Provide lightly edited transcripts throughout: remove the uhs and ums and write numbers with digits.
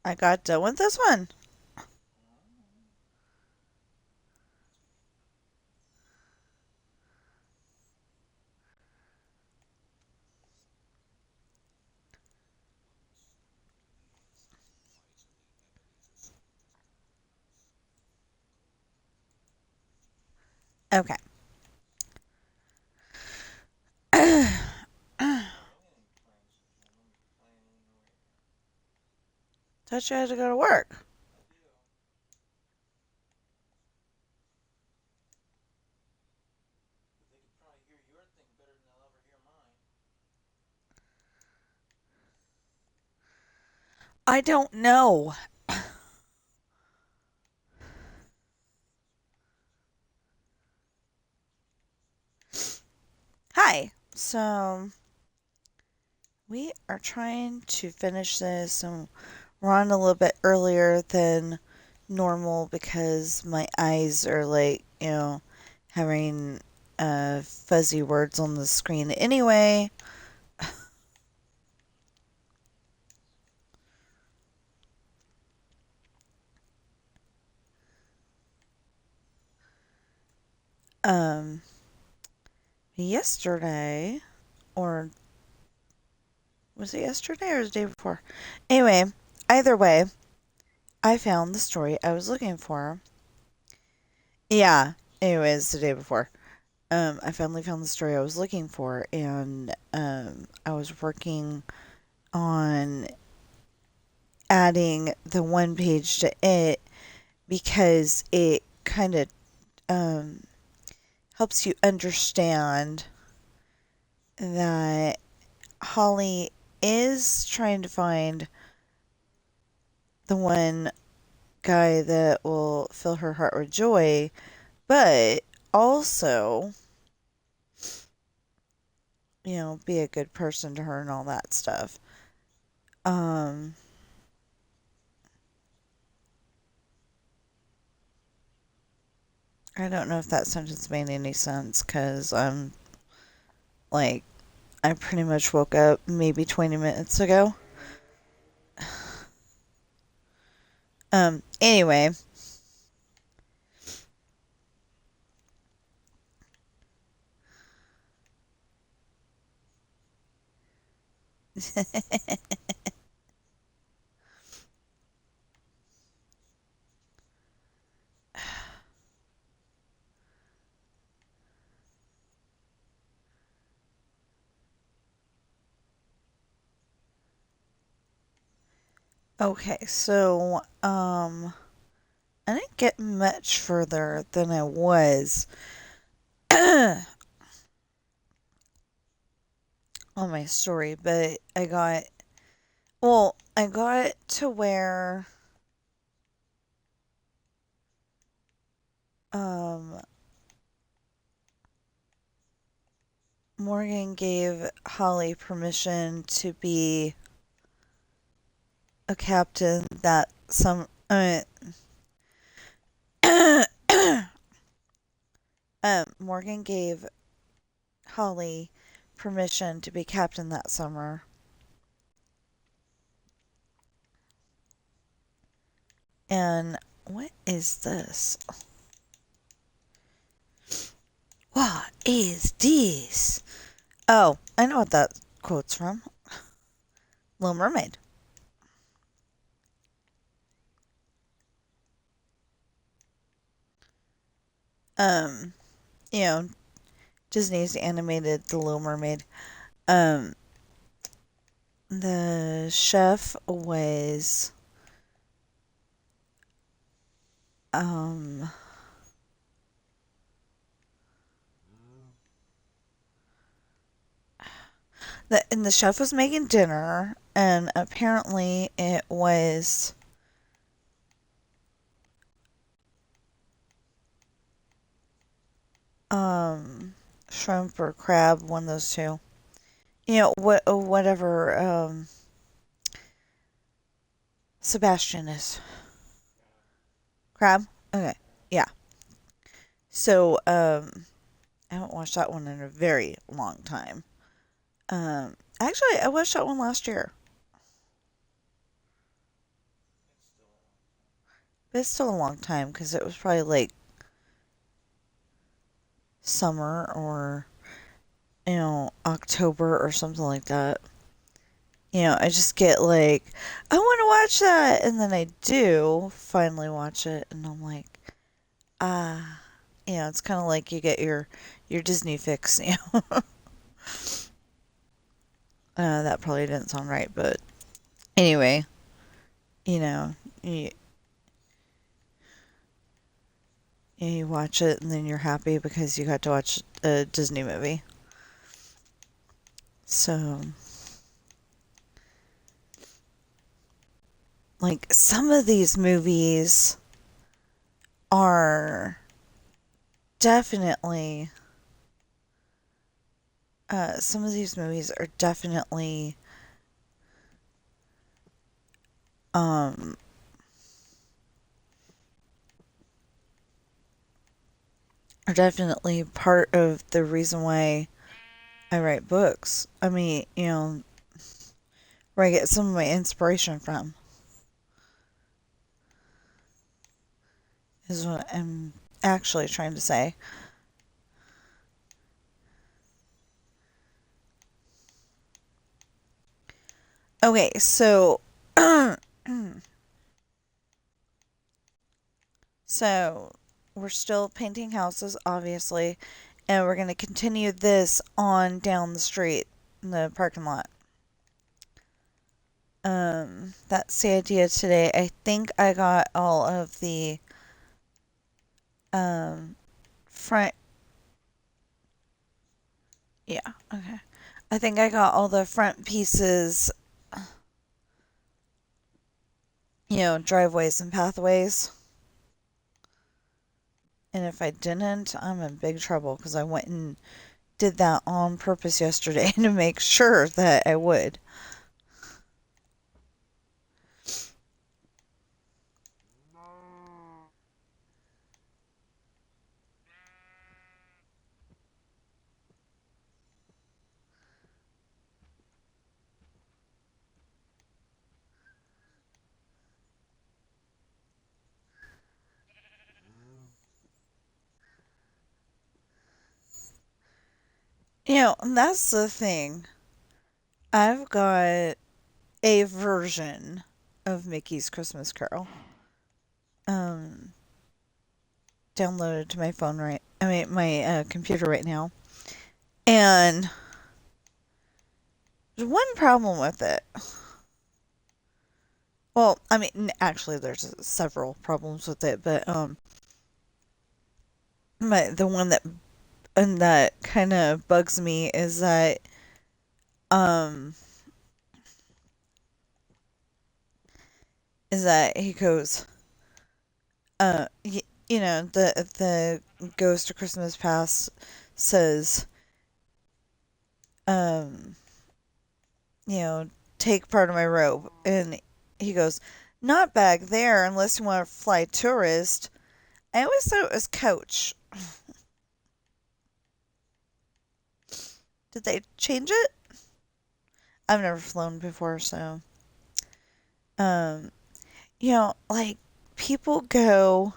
I got done with this one. Okay. Thought you had to go to work. I don't know. Hi. So we are trying to finish this, and we're on a little bit earlier than normal because my eyes are like, having fuzzy words on the screen anyway. Um, yesterday, or was it yesterday or the day before? Anyway, either way, I found the story I was looking for. Yeah, anyways, the day before. I finally found the story I was looking for, and I was working on adding the one page to it because it kind of um, helps you understand that Holly is trying to find the one guy that will fill her heart with joy, but also, be a good person to her and all that stuff. Um, I don't know if that sentence made any sense because I'm like, I pretty much woke up maybe 20 minutes ago. Anyway. Okay, so, I didn't get much further than I was on my story, but I got to where, um, Morgan gave Holly permission to be a captain that some, Morgan gave Holly permission to be captain that summer. And what is this? What is this? Oh, I know what that quote's from. Little Mermaid. Um, you know, Disney's animated The Little Mermaid. Um, the chef was um the chef was making dinner, and apparently it was um shrimp or crab, one of those two. Whatever Sebastian is. Crab? Okay. Yeah. So I haven't watched that one in a very long time. Actually I watched that one last year. But it's still a long time because it was probably like summer or, October or something like that. I just get like, I want to watch that. And then I do finally watch it. And I'm like, ah, it's kind of like you get your Disney fix. That probably didn't sound right. But anyway, you know, you, you watch it and then you're happy because you got to watch a Disney movie. So, like, some of these movies are definitely some of these movies um are definitely part of the reason why I write books. I mean, where I get some of my inspiration from is what I'm actually trying to say. Okay, so so we're still painting houses, obviously, and we're going to continue this on down the street in the parking lot. That's the idea today. I think I got all of the um front. Yeah, okay. I think I got all the front pieces, driveways and pathways. And if I didn't, I'm in big trouble because I went and did that on purpose yesterday to make sure that I would. And that's the thing. I've got a version of Mickey's Christmas Carol um downloaded to my phone my computer right now. And there's one problem with it. Well, I mean, actually, there's several problems with it, but the one that kind of bugs me um is that he goes, the Ghost of Christmas Past says, um, you know, take part of my robe, and he goes, not back there unless you want to fly tourist. I always thought it was coach. Did they change it? I've never flown before, so um, like people go,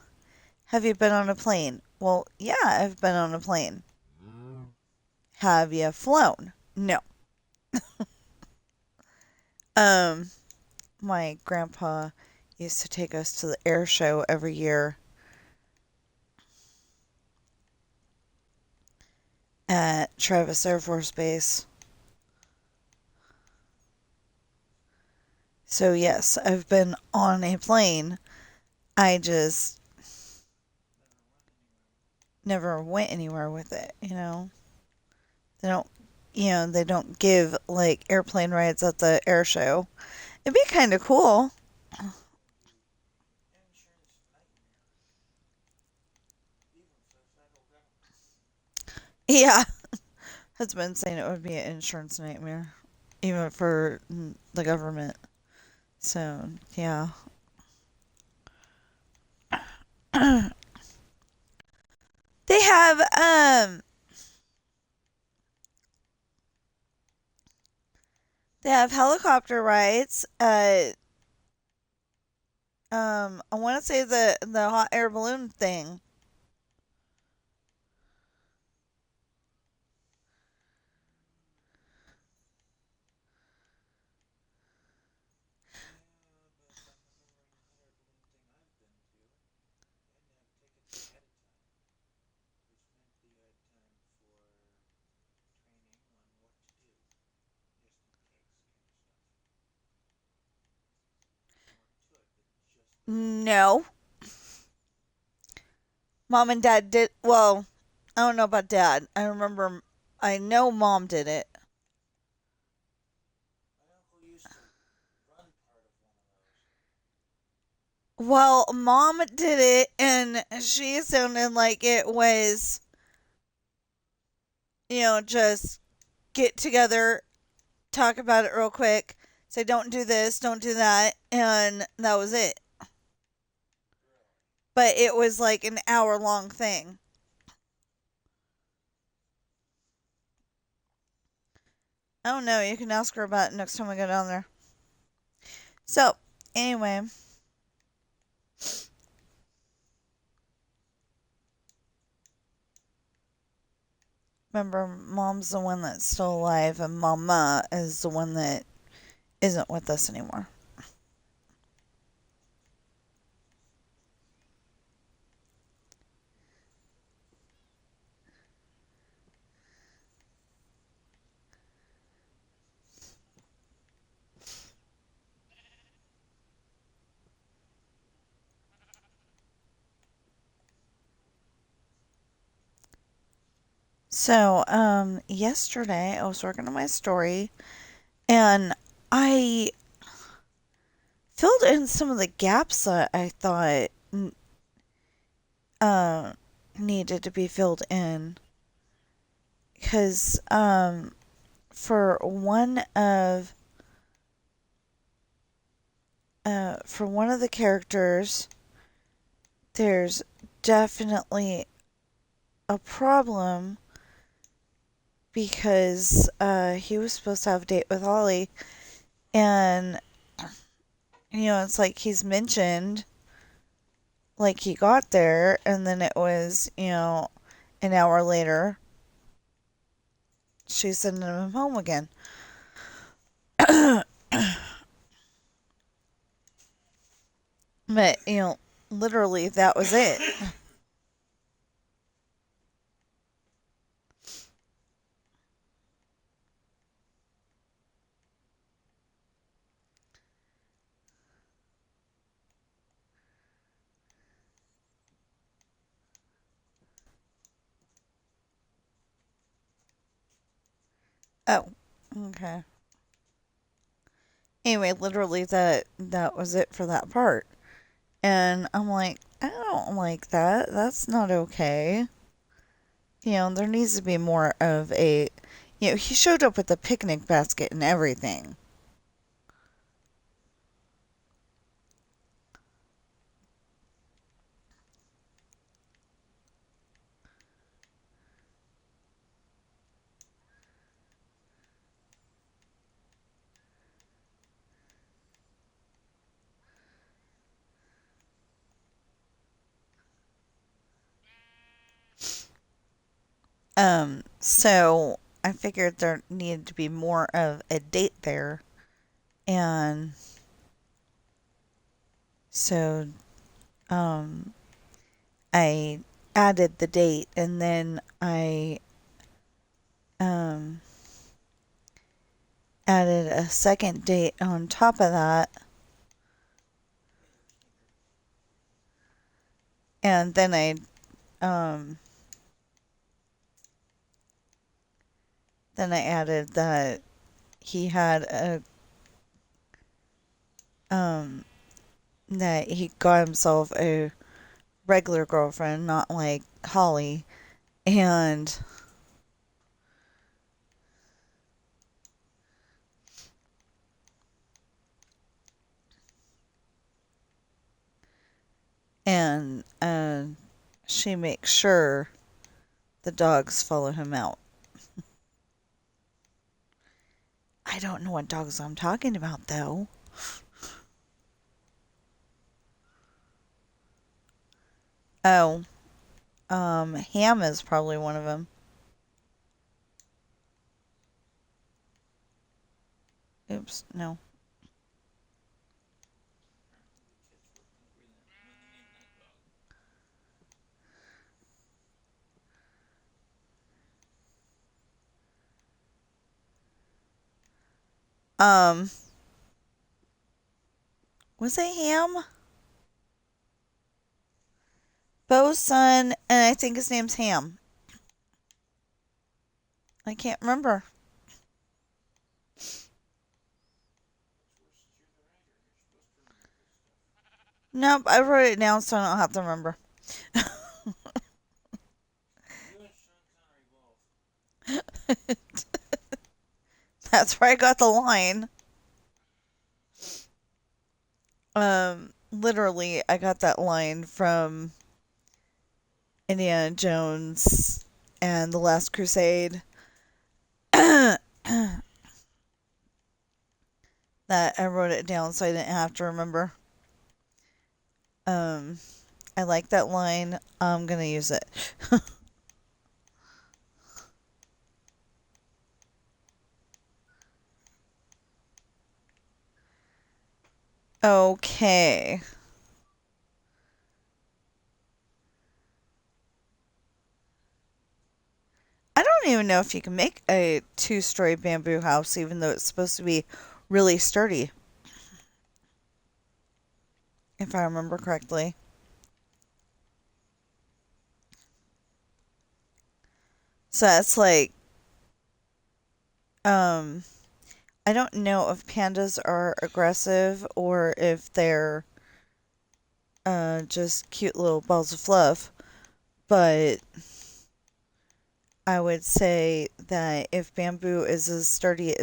have you been on a plane? Well, yeah, I've been on a plane. Have you flown? No. Um, my grandpa used to take us to the air show every year at Travis Air Force Base. So, yes, I've been on a plane. I just never went anywhere with it. They don't, they don't give like airplane rides at the air show. It'd be kind of cool. Yeah, has been saying it would be an insurance nightmare, even for the government. So, yeah. They have they have helicopter rides. I want to say the hot air balloon thing. No, mom and dad did. Well, I don't know about dad. I remember. I know mom did it. Well, mom did it, and she sounded like it was, just get together, talk about it real quick, say don't do this, don't do that, and that was it. But it was like an hour long thing. I don't know. You can ask her about it next time we go down there. So, anyway, remember, mom's the one that's still alive, and mama is the one that isn't with us anymore. So, yesterday I was working on my story, and I filled in some of the gaps that I thought uh, needed to be filled in. Because for one of the characters, there's definitely a problem because he was supposed to have a date with Ollie, and it's like he's mentioned, like he got there, and then it was an hour later she's sending him home again. But literally that was it. Oh, okay. Anyway, literally that was it for that part. And I'm like, I don't like that. That's not okay. There needs to be more of a he showed up with a picnic basket and everything. So I figured there needed to be more of a date there. And so um I added the date, and then I um added a second date on top of that, and um then I added that he had a um that he got himself a regular girlfriend, not like Holly, and and she makes sure the dogs follow him out. I don't know what dogs I'm talking about though. Oh, ham is probably one of them. Oops, no. Um, was it ham? Bo's son, and I think his name's Ham. I can't remember. Nope, I wrote it down so I don't have to remember. That's where I got the line. Literally, I got that line from Indiana Jones and the Last Crusade. That I wrote it down so I didn't have to remember. Um, I like that line. I'm gonna use it. Okay. I don't even know if you can make a two-story bamboo house, even though it's supposed to be really sturdy, if I remember correctly. So that's like, um, I don't know if pandas are aggressive or if they're just cute little balls of fluff, but I would say that if bamboo is as sturdy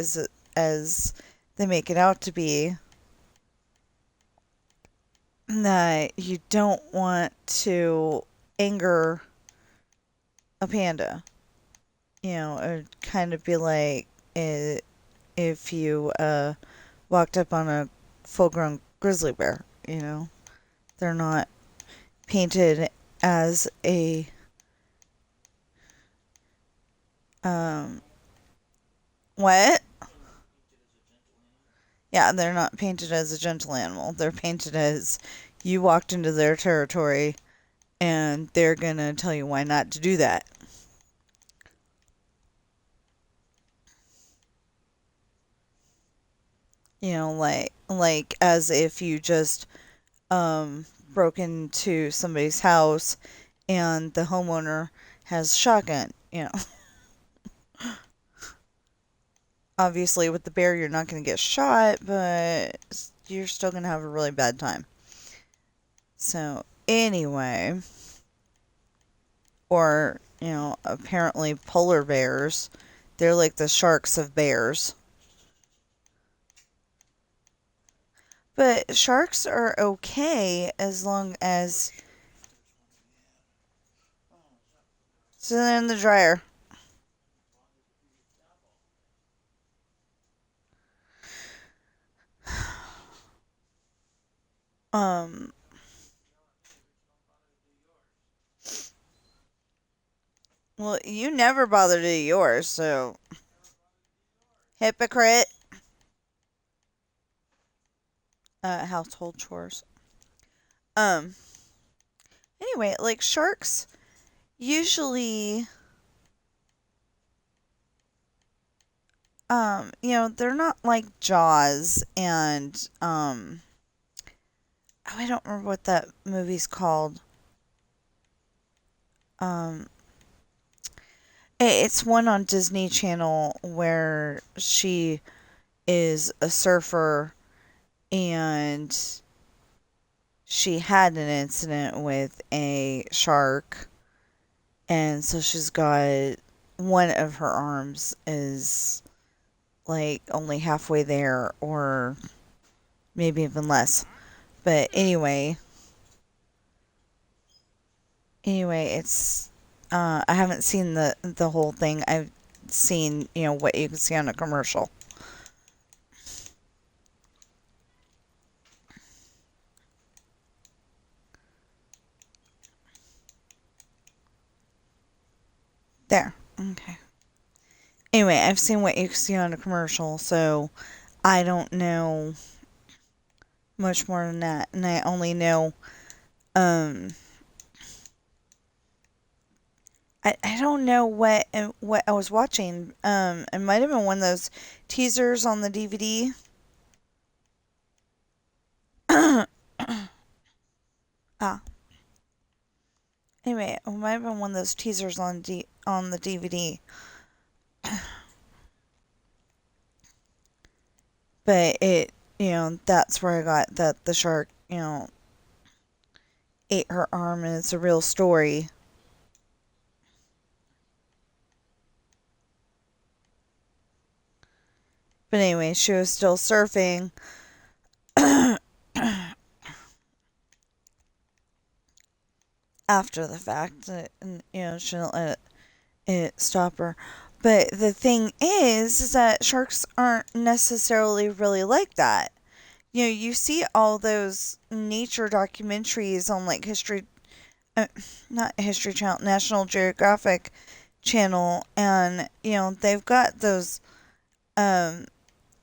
as they make it out to be, that you don't want to anger a panda. You know, it would kind of be like if you walked up on a full grown grizzly bear, you know. They're not painted as a um what? Yeah, they're not painted as a gentle animal. They're painted as you walked into their territory and they're gonna tell you why not to do that. You know, like as if you just broke into somebody's house and the homeowner has a shotgun, you know. Obviously with the bear you're not going to get shot, but you're still going to have a really bad time. So, anyway, or, you know, apparently polar bears, they're like the sharks of bears. But sharks are okay as long as so they're in the dryer. Um, well, you never bother to do yours, so hypocrite. Household chores. Um, anyway, like sharks usually, you know, they're not like Jaws and, oh, I don't remember what that movie's called. Um, it's one on Disney Channel where she is a surfer and she had an incident with a shark, and so she's got one of her arms is like only halfway there, or maybe even less. But anyway, it's I haven't seen the whole thing. I've seen, you know, what you can see on a commercial. There. Okay. Anyway, I've seen what you see on a commercial, so I don't know much more than that. And I only know, um, I don't know what I was watching. It might have been one of those teasers on the DVD. Ah, anyway, it might have been one of those teasers on the DVD. But that's where I got that the shark, ate her arm, and it's a real story. But anyway, she was still surfing. After the fact, and she didn't let it stop her. But the thing is that sharks aren't necessarily really like that. You see all those nature documentaries on like uh, not History Channel, National Geographic Channel, and they've got those um,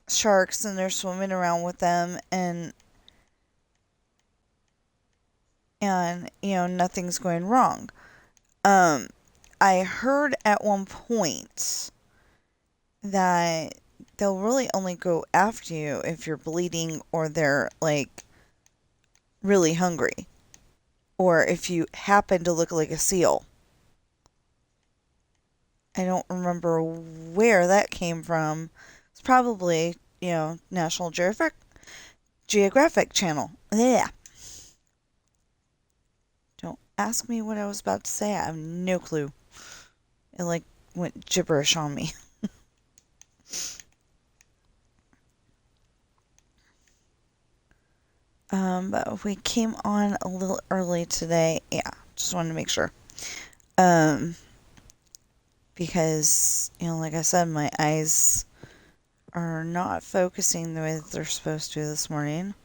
sharks and they're swimming around with them, and nothing's going wrong. Um, I heard at one point that they'll really only go after you if you're bleeding or they're like really hungry or if you happen to look like a seal. I don't remember where that came from. It's probably, National Geographic Channel. Yeah. Don't ask me what I was about to say. I have no clue. It like went gibberish on me. But we came on a little early today. Yeah, just wanted to make sure. Um, because, like I said, my eyes are not focusing the way that they're supposed to this morning,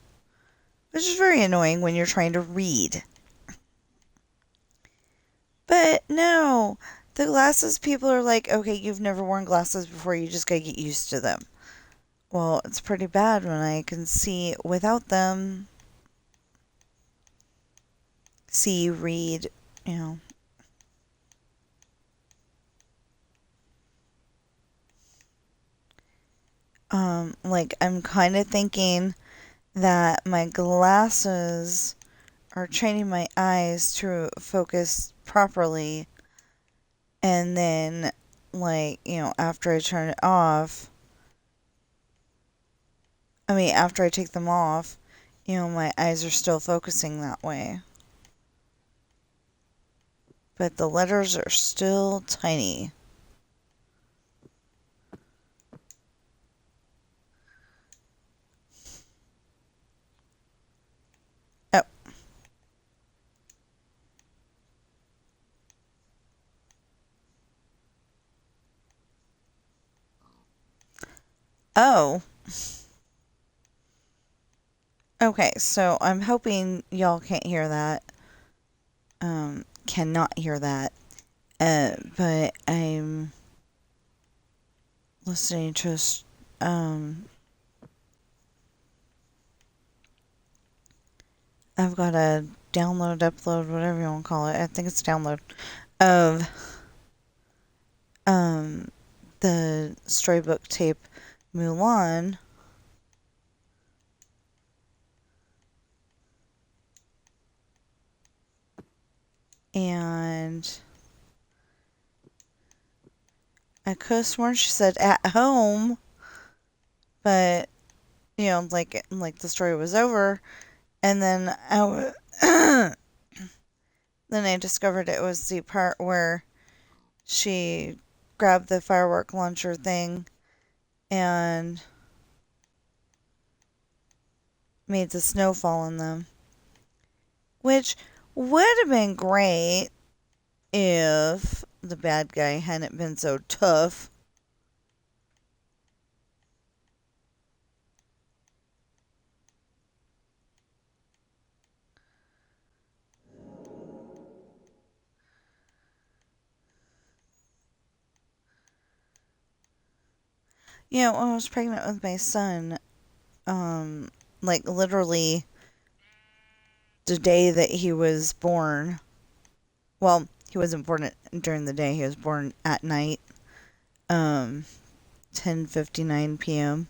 which is very annoying when you're trying to read. But no, the glasses people are like, okay, you've never worn glasses before, you just gotta get used to them. Well, it's pretty bad when I can see without them, see, read, you know. Like I'm kind of thinking that my glasses are training my eyes to focus properly, and then like after I turn it off, after I take them off, my eyes are still focusing that way, but the letters are still tiny. Oh. Oh. Okay, so I'm hoping y'all can't hear that. Cannot hear that. But I'm listening to I've got a download, upload, whatever you want to call it. I think it's download of um the storybook tape Mulan. And I could have sworn she said at home, but like the story was over, and then then I discovered it was the part where she grabbed the firework launcher thing and made the snow fall on them, which would have been great if the bad guy hadn't been so tough. When I was pregnant with my son, um, like literally the day that he was born. Well, he wasn't born during the day. He was born at night. 10:59 p.m.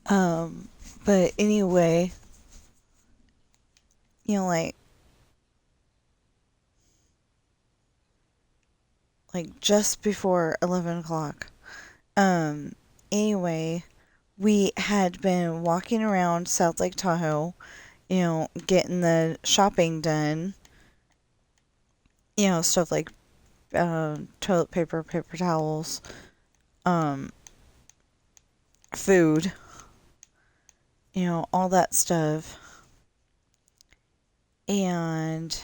Um, but anyway, you know, like just before 11 o'clock. Um, anyway, we had been walking around South Lake Tahoe, getting the shopping done, stuff like toilet paper, paper towels, um, food, all that stuff. And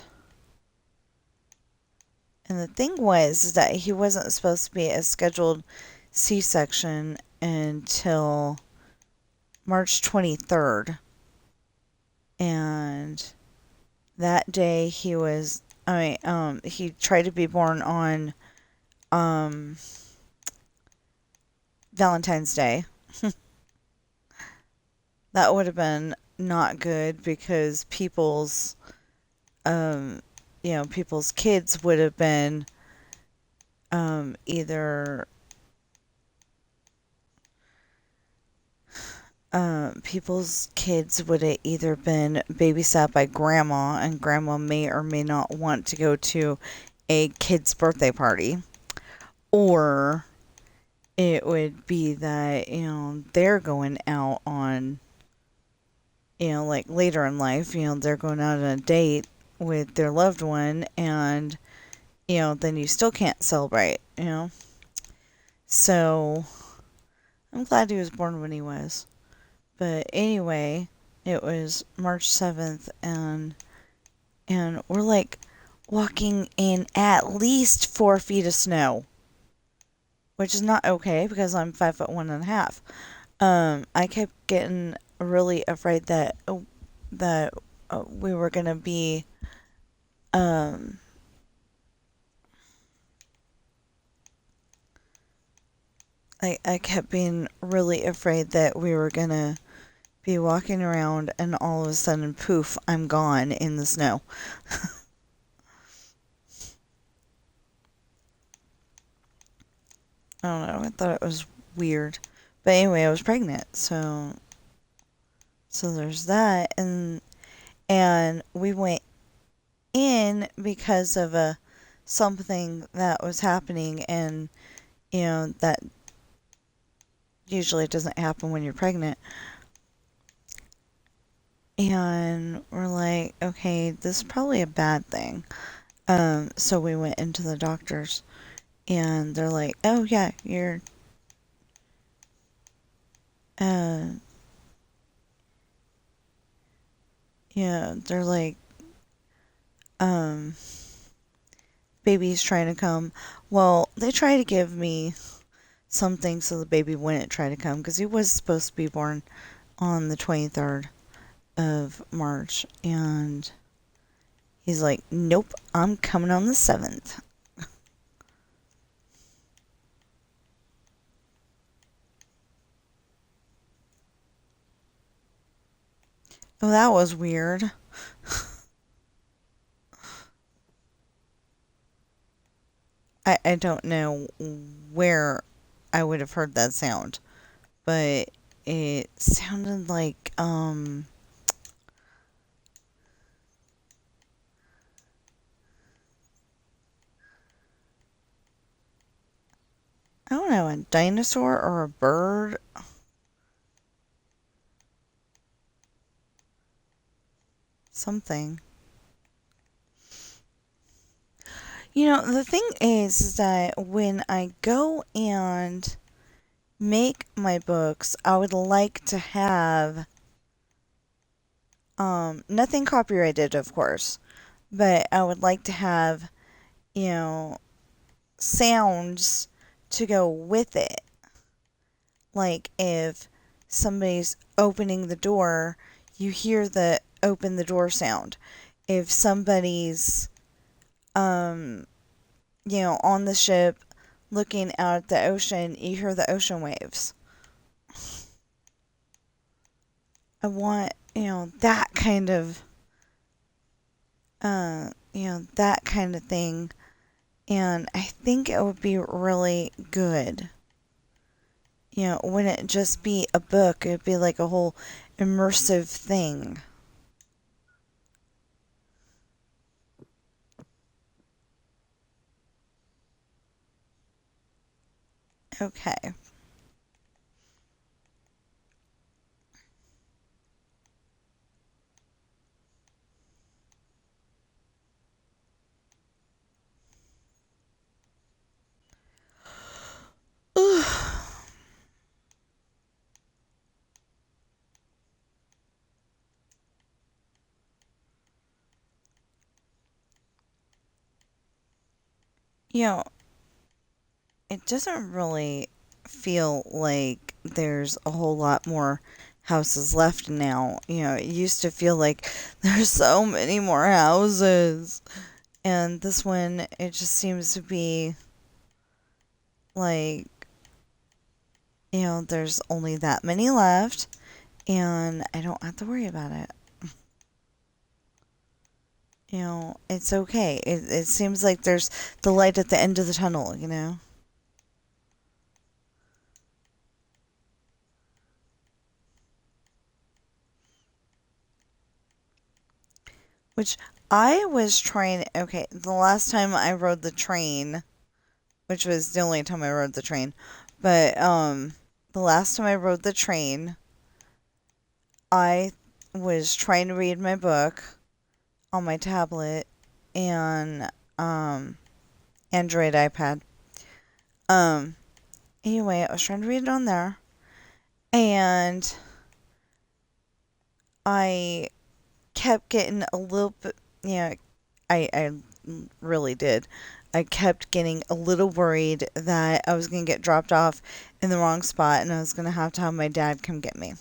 the thing was that he wasn't supposed to be a scheduled C-section until March 23rd. And that day he tried to be born on um, Valentine's Day. That would have been not good because um, people's kids would have been either people's kids would have either been babysat by grandma, and grandma may or may not want to go to a kid's birthday party, or it would be that they're going out on like later in life, they're going out on a date with their loved one, and then you still can't celebrate. So I'm glad he was born when he was. But anyway, it was March 7th, and we're like walking in at least 4 feet of snow, which is not okay because I'm 5'1.5". I kept getting really afraid that we were gonna be um I kept being really afraid that we were gonna be walking around and all of a sudden, poof, I'm gone in the snow. I don't know. I thought it was weird. But anyway, I was pregnant, so there's that, and we went in because of a something that was happening, and that usually doesn't happen when you're pregnant. And we're like, okay, this is probably a bad thing. So we went into the doctor's, and they're like, oh yeah, uh, they're like, um, baby's trying to come. Well, they try to give me something so the baby wouldn't try to come because he was supposed to be born on the 23rd of March, and he's like, nope, I'm coming on the 7th. Oh, that was weird. I don't know where I would have heard that sound, but it sounded like, I don't know, a dinosaur or a bird. Something. The thing is that when I go and make my books, I would like to have nothing copyrighted, of course, but I would like to have, you know, sounds to go with it. Like if somebody's opening the door, you hear the open the door sound. If somebody's um, on the ship, looking out at the ocean, you hear the ocean waves. I want, that kind of thing. And I think it would be really good. Wouldn't it just be a book? It'd be like a whole immersive thing. Okay. You know, it doesn't really feel like there's a whole lot more houses left now. It used to feel like there's so many more houses. And this one, it just seems to be like, there's only that many left, and I don't have to worry about it. It's okay. It seems like there's the light at the end of the tunnel. Which I was trying, okay, the last time I rode the train, which was the only time I rode the train, but the last time I rode the train, I was trying to read my book on my tablet and Android iPad. Um anyway, I was trying to read it on there, and I kept getting a little bit, I really did. I kept getting a little worried that I was going to get dropped off in the wrong spot and I was going to have my dad come get me.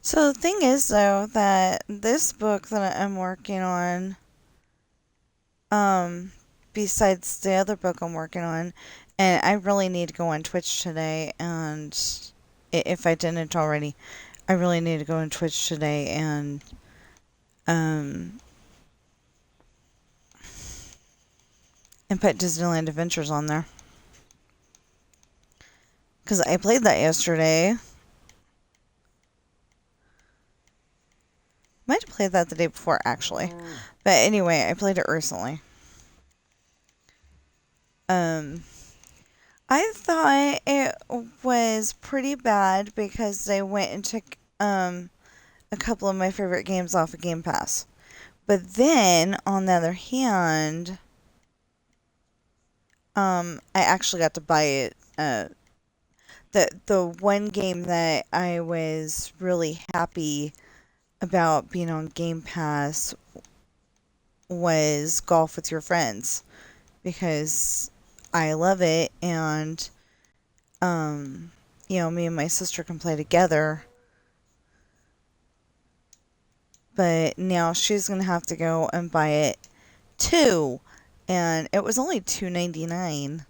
So the thing is, though, that this book that I'm working on, um, besides the other book I'm working on, and I really need to go on Twitch today, and if I didn't already, I really need to go on Twitch today um, and put Disneyland Adventures on there. Because I played that yesterday. Might have played that the day before, actually. But anyway, I played it recently. I thought it was pretty bad because they went and took a couple of my favorite games off of Game Pass. But then, on the other hand, I actually got to buy it. The one game that I was really happy about being on Game Pass was Golf with Your Friends, because I love it, and me and my sister can play together. But now she's gonna have to go and buy it too, and it was only $2.99.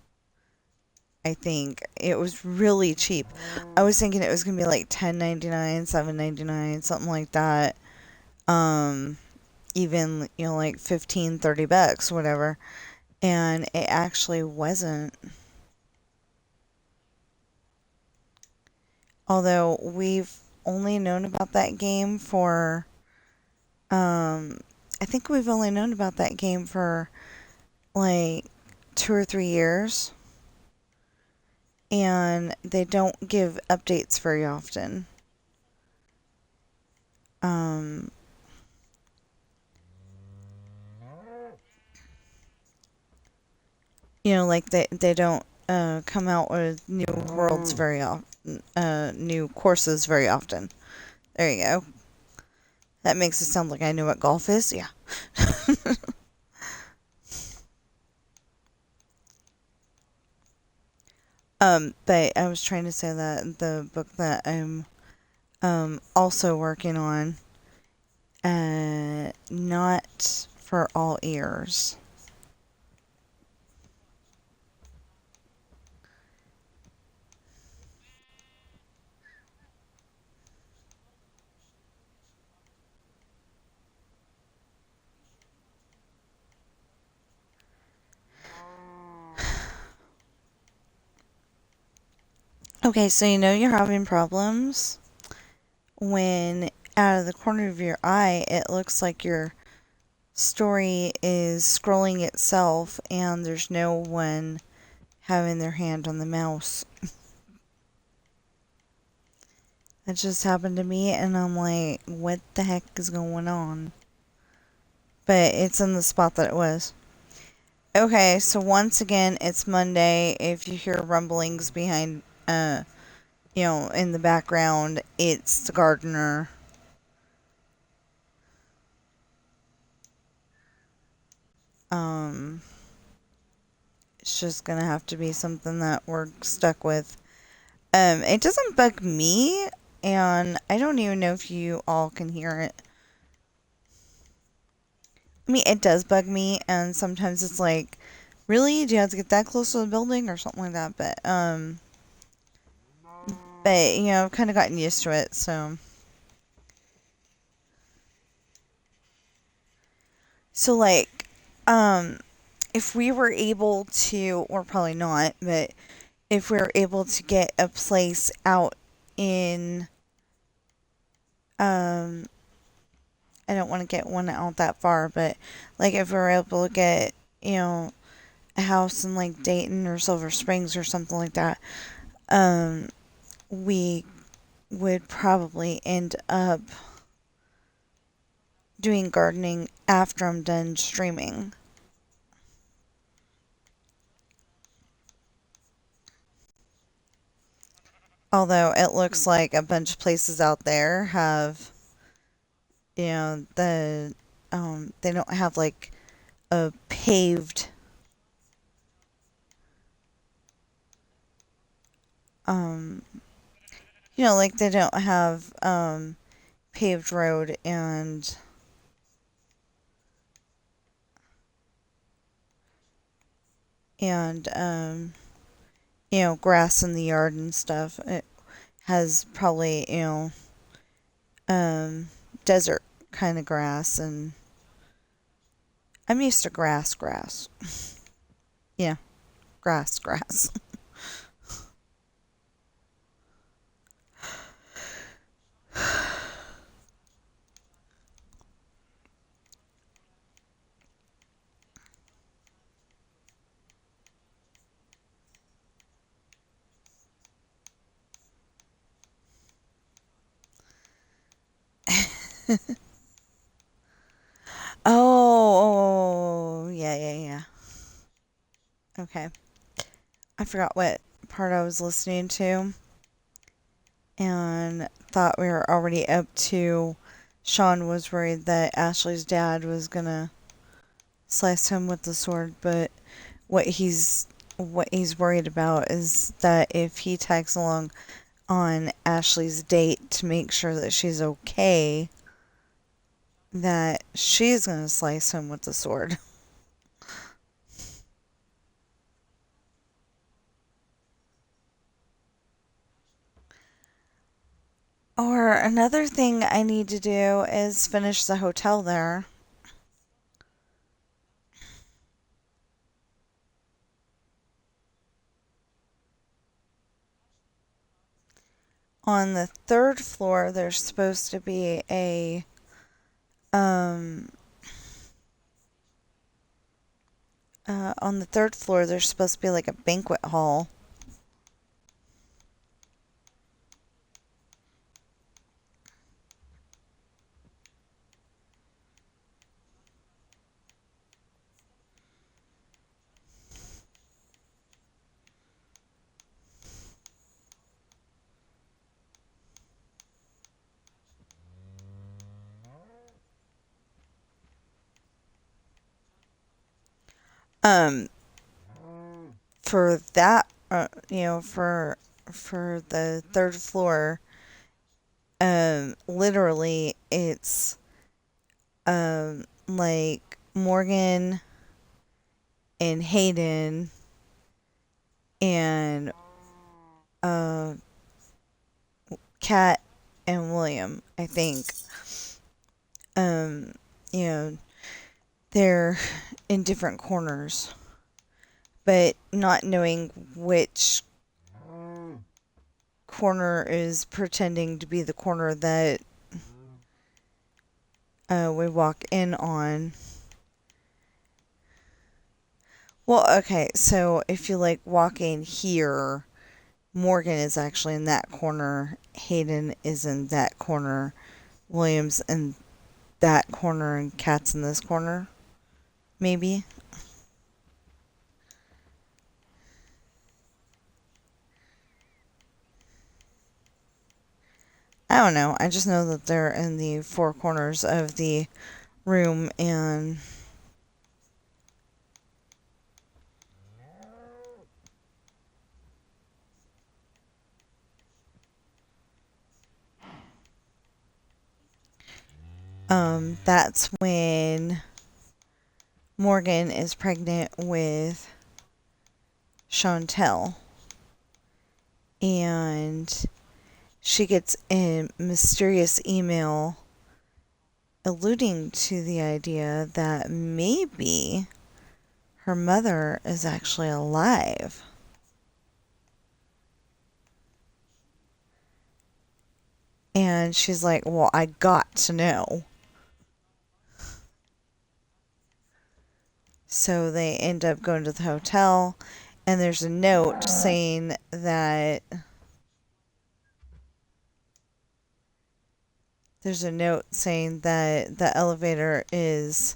I think it was really cheap. I was thinking it was gonna be like $10.99, $7.99, something like that. Even like 15, $30, whatever. And it actually wasn't. Although we've only known about that game for, I think we've only known about that game for like 2 or 3 years. And they don't give updates very often. Like they don't come out with new worlds very often, new courses very often. There you go. That makes it sound like I know what golf is. Yeah. But I was trying to say that the book that I'm also working on, not for all ears. Okay, so you know you're having problems when out of the corner of your eye it looks like your story is scrolling itself and there's no one having their hand on the mouse. That just happened to me and I'm like, what the heck is going on? But it's in the spot that it was. Okay, so once again, it's Monday. If you hear rumblings behind, in the background, it's the gardener. Um, it's just gonna have to be something that we're stuck with. It doesn't bug me, and I don't even know if you all can hear it. I mean, it does bug me, and sometimes it's like, really? Do you have to get that close to the building or something like that? But I've kind of gotten used to it, so. So, like, um, if we were able to, or probably not, but if we were able to get a place out in, um, I don't want to get one out that far, but like if we were able to get, you know, a house in like Dayton or Silver Springs or something like that, um, we would probably end up doing gardening after I'm done streaming. Although it looks like a bunch of places out there have, they don't have like a paved, um, like they don't have, paved road and grass in the yard and stuff. It has probably, um, desert kind of grass, and I'm used to grass. Yeah, grass. Oh, yeah. Okay. I forgot what part I was listening to and thought we were already up to Sean was worried that Ashley's dad was gonna slice him with the sword, but what he's what he's worried about is that if he tags along on Ashley's date to make sure that she's okay, that she's gonna slice him with the sword. Or another thing I need to do is finish the hotel there. On the third floor, there's supposed to be um on the third floor there's supposed to be like a banquet hall. Um, for that for the third floor, literally it's like Morgan and Hayden and uh Kat and William, I think. Um, you know, they're in different corners, but not knowing which corner is pretending to be the corner that we walk in on. Well, okay, so if you like walk in here, Morgan is actually in that corner, Hayden is in that corner, Williams in that corner, and Kat's in this corner, maybe. I don't know. I just know that they're in the four corners of the room, and that's when Morgan is pregnant with Chantel, and she gets a mysterious email alluding to the idea that maybe her mother is actually alive. And she's like, well, I got to know. So they end up going to the hotel, and there's a note saying that the elevator is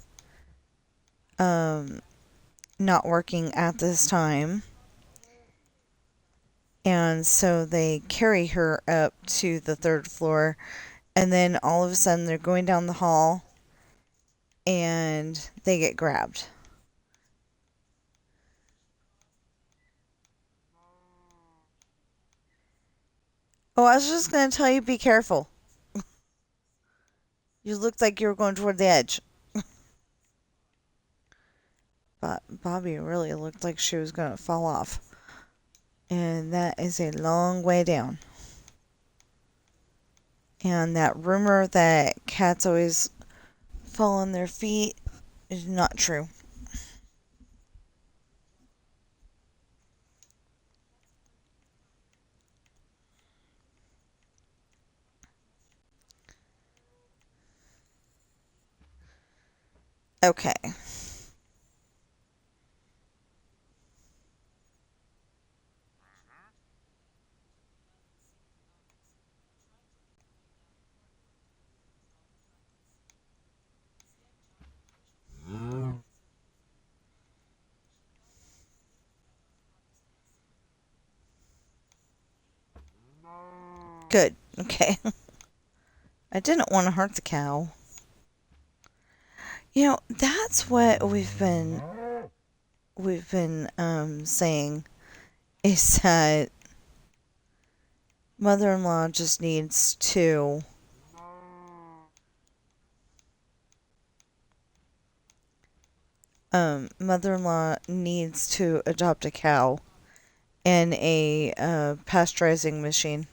not working at this time. And so they carry her up to the third floor, and then all of a sudden they're going down the hall and they get grabbed. Oh, I was just going to tell you, be careful. You looked like you were going toward the edge. But Bobby really looked like she was going to fall off. And that is a long way down. And that rumor that cats always fall on their feet is not true. Okay. Good. Okay. I didn't want to hurt the cow. That's what we've been saying, is that mother-in-law just needs to adopt a cow and a pasteurizing machine.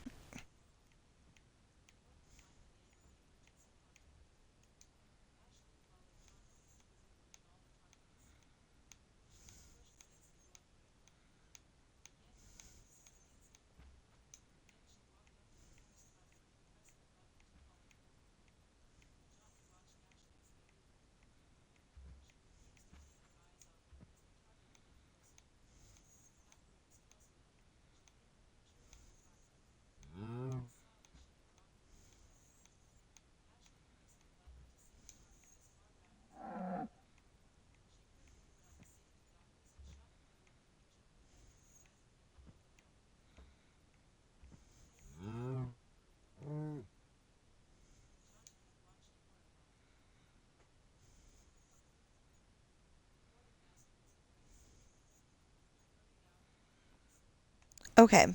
Okay.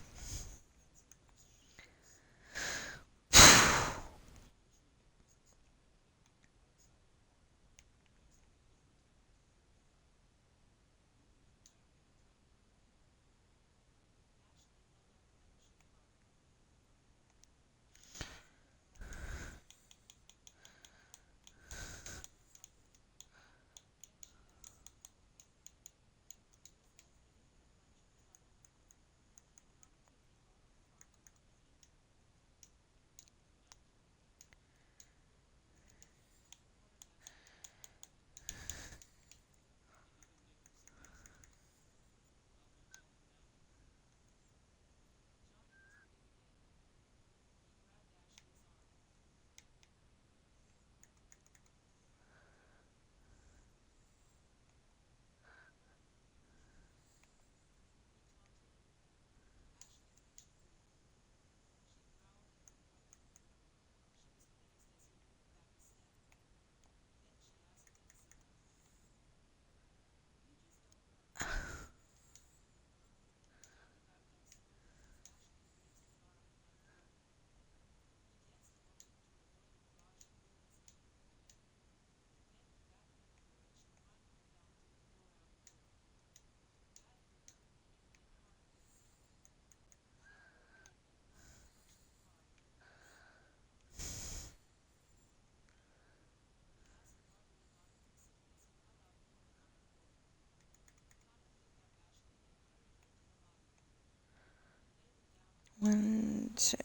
One, two,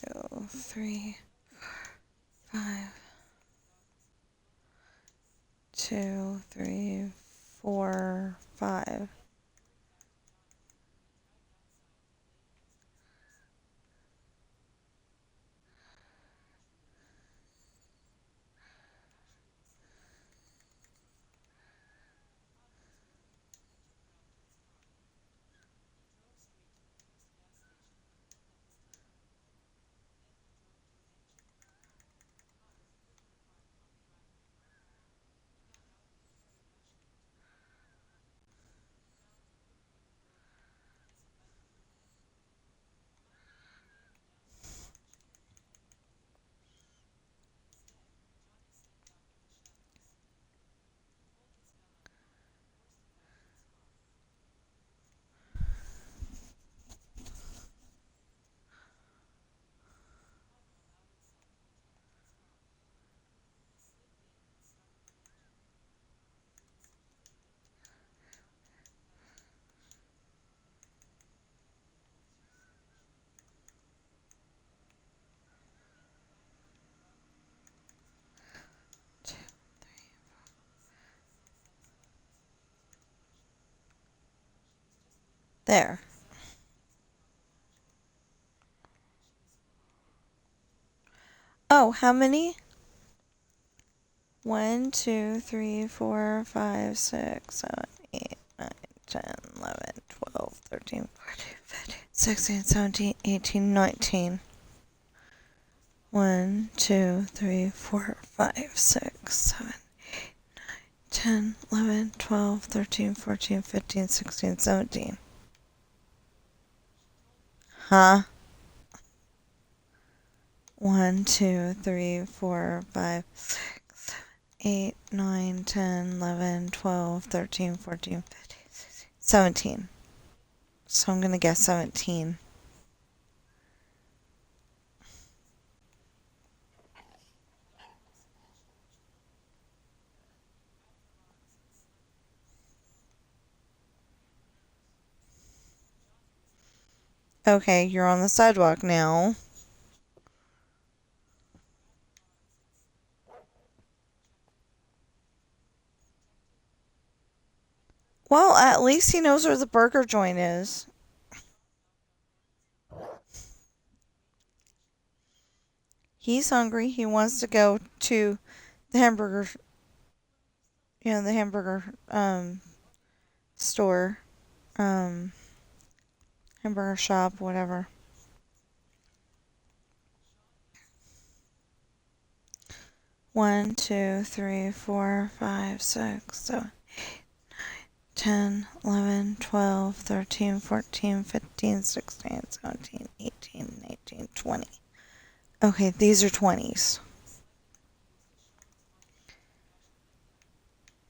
three, five. 2, 3, 4, 5. There. Oh, how many? 1, 2, 3, 4, 5, 6, 7, 8, 9, 10, 11, 12, 13, 14, 15, 16, 17, 18, 19. 1, 2, 3, 4, 5, 6, 7, 10, 11, 12, 13, 14, 15, 16, 17. Huh? 1, 2, 3, 4, 5, 6, 8, 9, 10, 11, 12, 13, 14, 15, 16, 17. So I'm going to guess 17. Okay, you're on the sidewalk now. Well, at least he knows where the burger joint is. He's hungry. He wants to go to the hamburger, the hamburger store, um hamburger shop, whatever. 1, 2, 3, 4, 5, 6, 7, 10, 11, 12, 13, 14, 15, 16, 17, 18, 19, 20. Okay, these are 20s.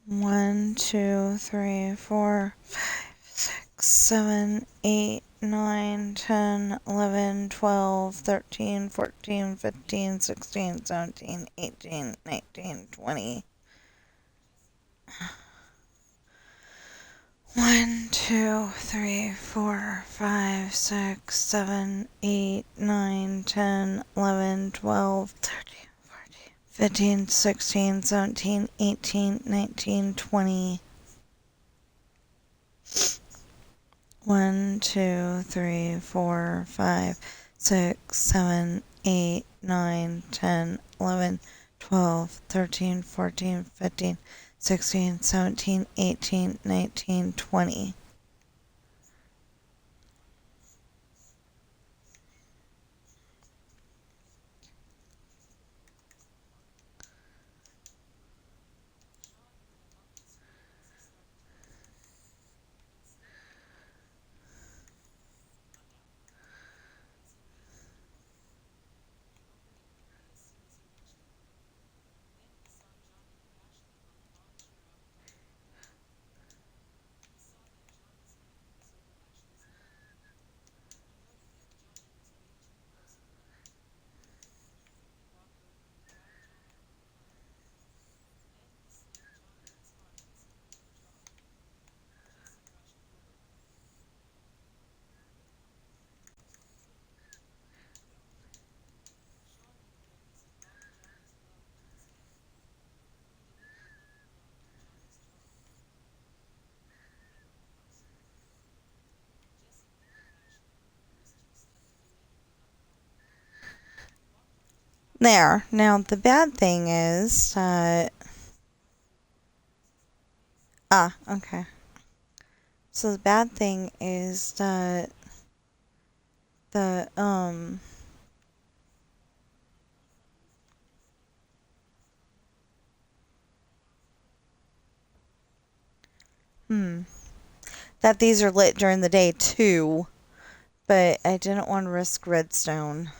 1, 2, 3, 4, 5, 6, 7, 8, 9, 10, 11, 12, 13, 14, 15, 16, 17, 18, 19, 20. 1, 2, 3, 4, 5, 6, 7, 8, 9, 10, 11, 12, 13, 14, 15, 16, 17, 18, 19, 20. 1, 2, 3, 4, 5, 6, 7, 8, 9, 10, 11, 12, 13, 14, 15, 16, 17, 18, 19, 20. There. Now, the bad thing is that... okay. So the bad thing is that the, that these are lit during the day too, but I didn't want to risk redstone.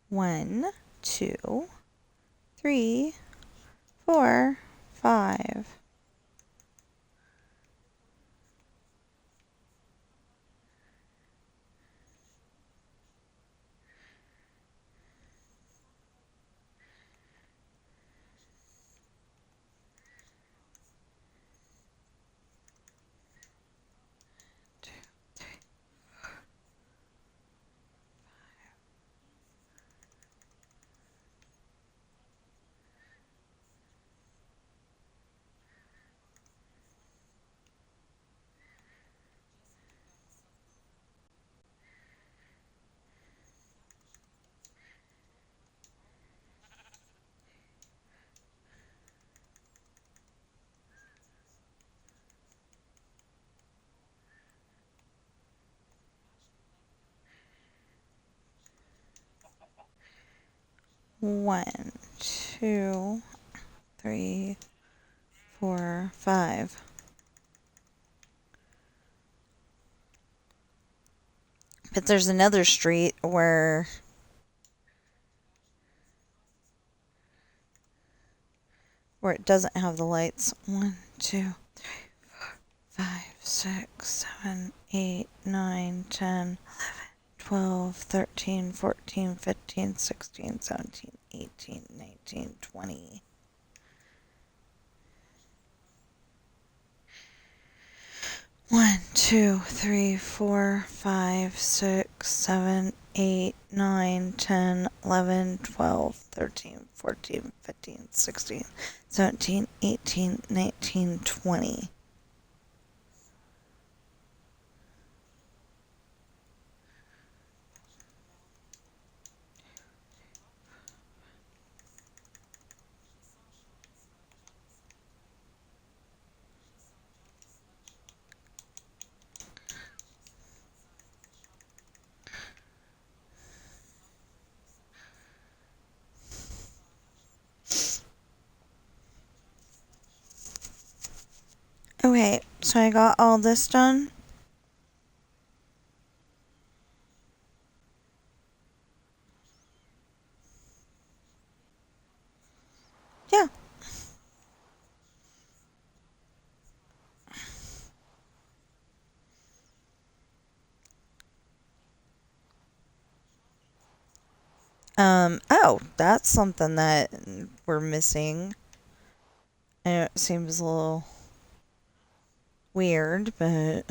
One, 2, 3, 4, 5. One, 2, 3, 4, 5. But there's another street where it doesn't have the lights. 1, 2, 5, 6, 7, 8, 9, 10, 12, 13, 14, 15, 16, 17, 18, 19, 20. 1, 2, 3, 4, 5, 6, 7, 8, 9, 10, 11, 12, 13, 14, 15, 16, 17, 18, 19, 20. Okay, so I got all this done. Yeah. Oh, that's something that we're missing. I know it seems a little weird, but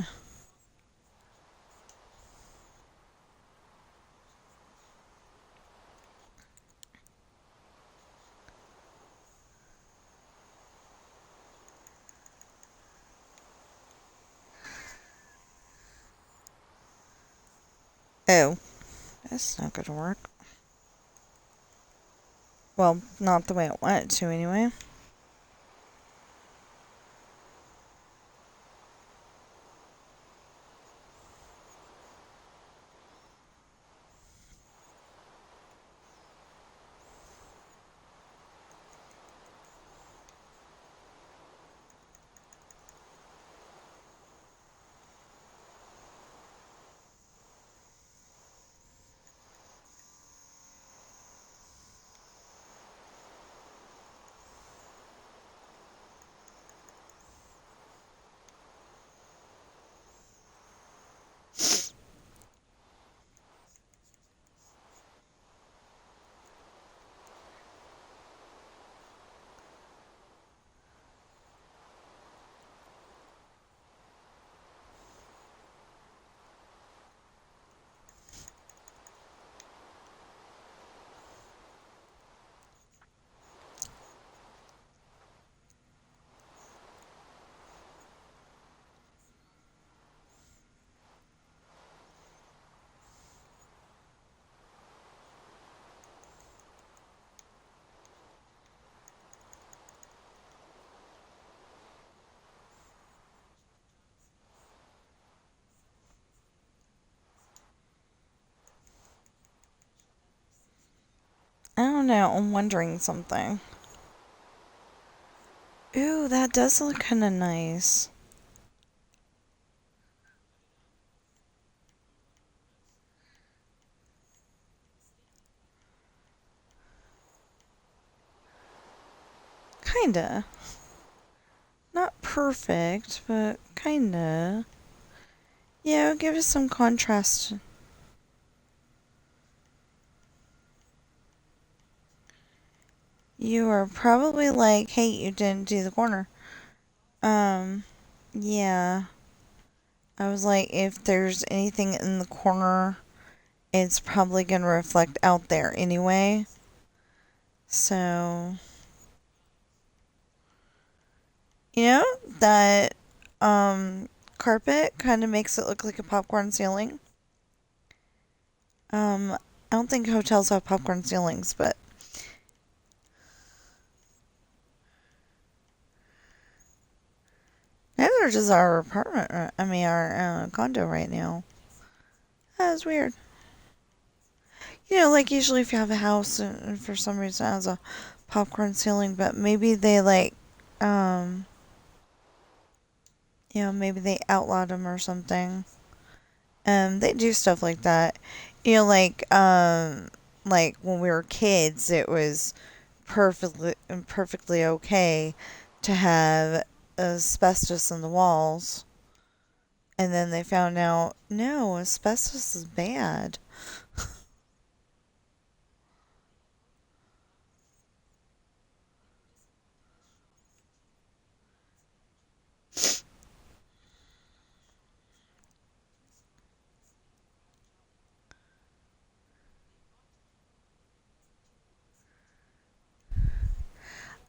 oh, that's not gonna work. Well, not the way I want it to anyway. I don't know. I'm wondering something. Ooh, that does look kind of nice. Kinda. Not perfect, but kinda. Yeah, give us some contrast. You are probably like, hey, you didn't do the corner. Um, yeah. I was like, if there's anything in the corner, it's probably gonna reflect out there anyway. So, you know, that, carpet kind of makes it look like a popcorn ceiling. I don't think hotels have popcorn ceilings, but neither does our apartment. I mean, our condo right now. That's weird. You know, like usually if you have a house and for some reason it has a popcorn ceiling, but maybe they like, um, maybe they outlawed them or something. They do stuff like that. You know, like when we were kids, it was perfectly okay to have asbestos in the walls, and then they found out no, asbestos is bad.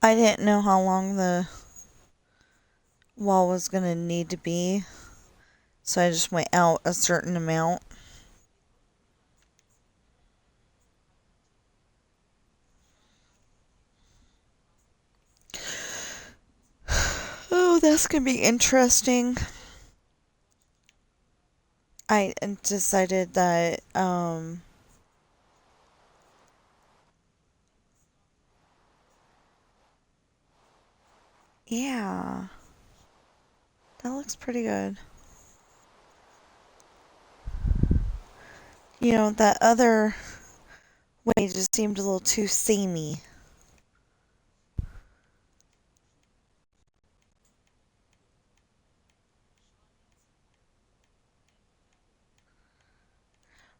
I didn't know how long the wall was gonna need to be, so I just went out a certain amount. Oh, that's gonna be interesting. I decided that, yeah. That looks pretty good. That other way just seemed a little too samey.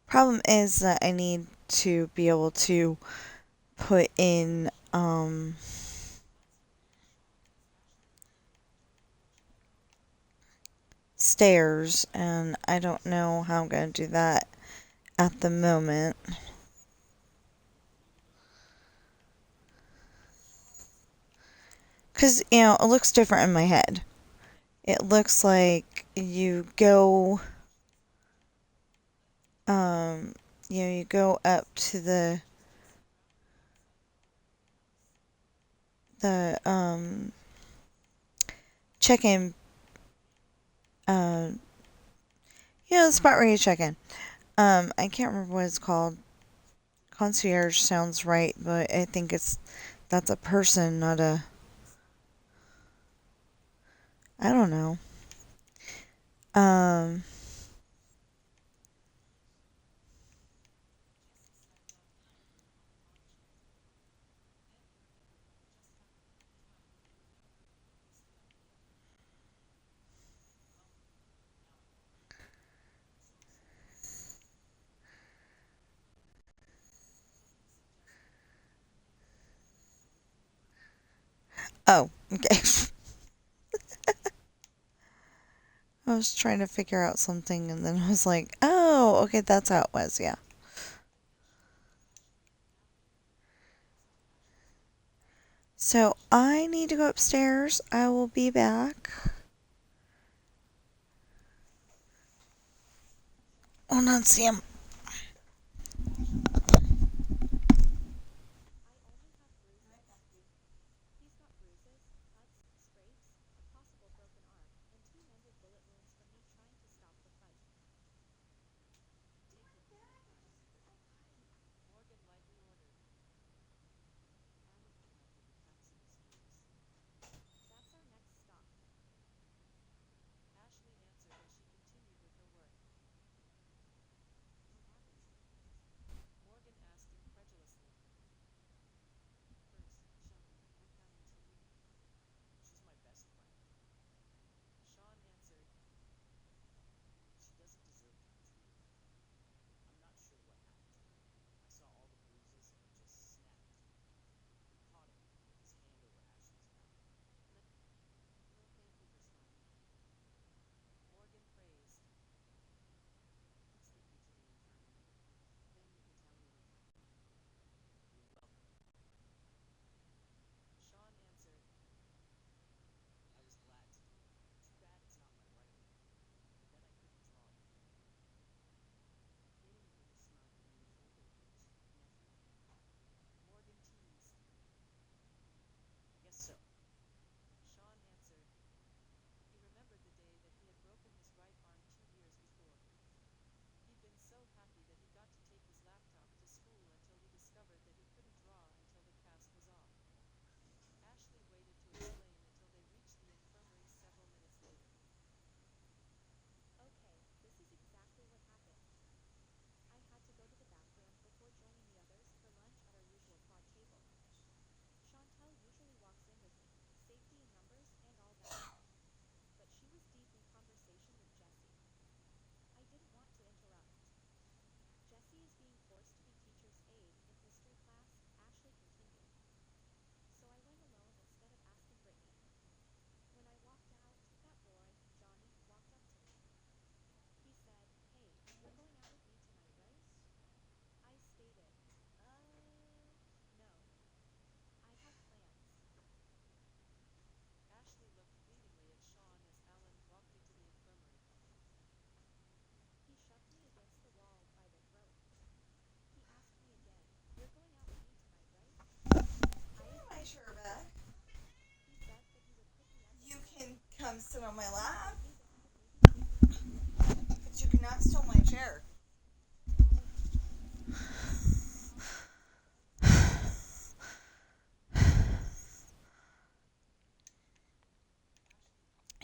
Problem is that I need to be able to put in stairs, and I don't know how I'm going to do that at the moment. Because, it looks different in my head. It looks like you go, um, you go up to the check-in, uh, the spot where you check in. I can't remember what it's called. Concierge sounds right, but I think that's a person, not a, I don't know. Um, oh, okay. I was trying to figure out something and then I was like, oh, okay, that's how it was, yeah. So I need to go upstairs. I will be back. Oh, not Sam. You can come sit on my lap, but you cannot steal my chair.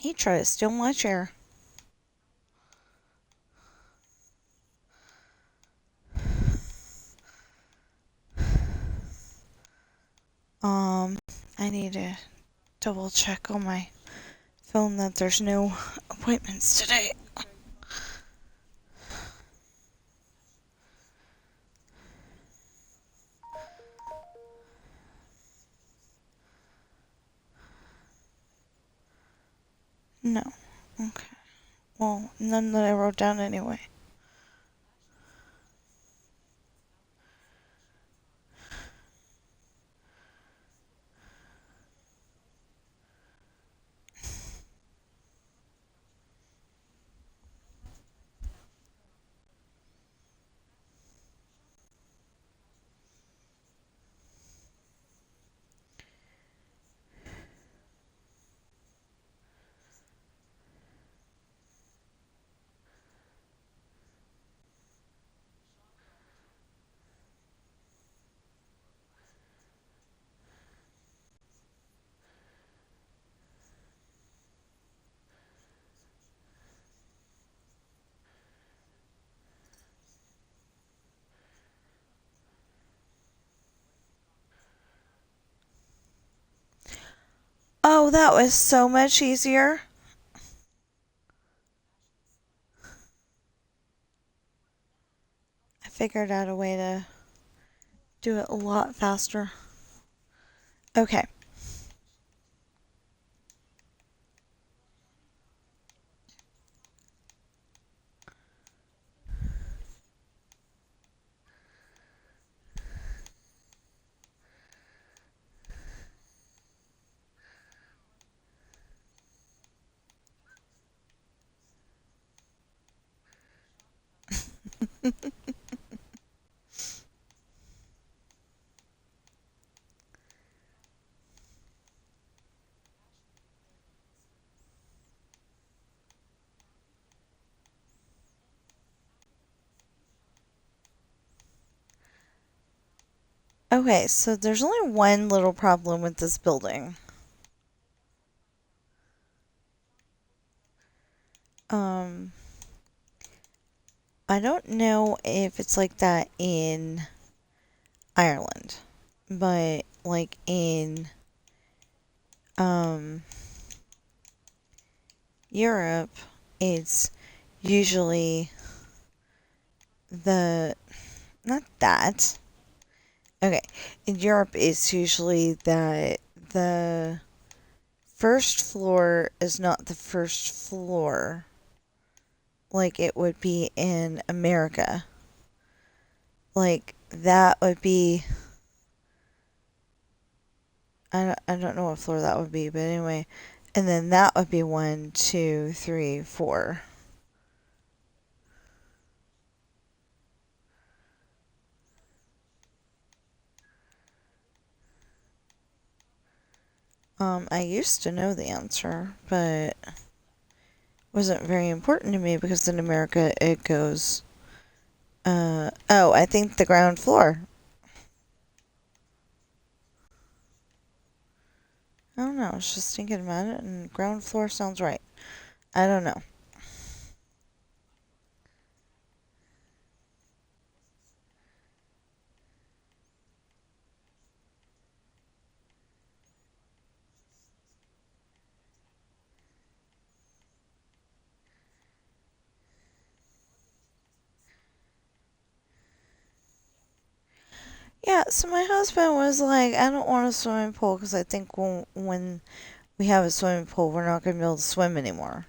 He tried to steal my chair. Um, I need to double check on my phone that there's no appointments today. No. Okay. Well, none that I wrote down anyway. Oh, that was so much easier. I figured out a way to do it a lot faster. Okay. Okay, so there's only one little problem with this building. Um, I don't know if it's like that in Ireland, but like in um Europe, it's usually the not that. Okay, in Europe, it's usually that the first floor is not the first floor like it would be in America. Like that would be I don't know what floor that would be, but anyway, and then that would be one, two, three, four. I used to know the answer, but wasn't very important to me because in America it goes oh, I think the ground floor. I don't know, I was just thinking about it and ground floor sounds right. I don't know. Yeah, so my husband was like, I don't want a swimming pool because I think when we have a swimming pool, we're not going to be able to swim anymore.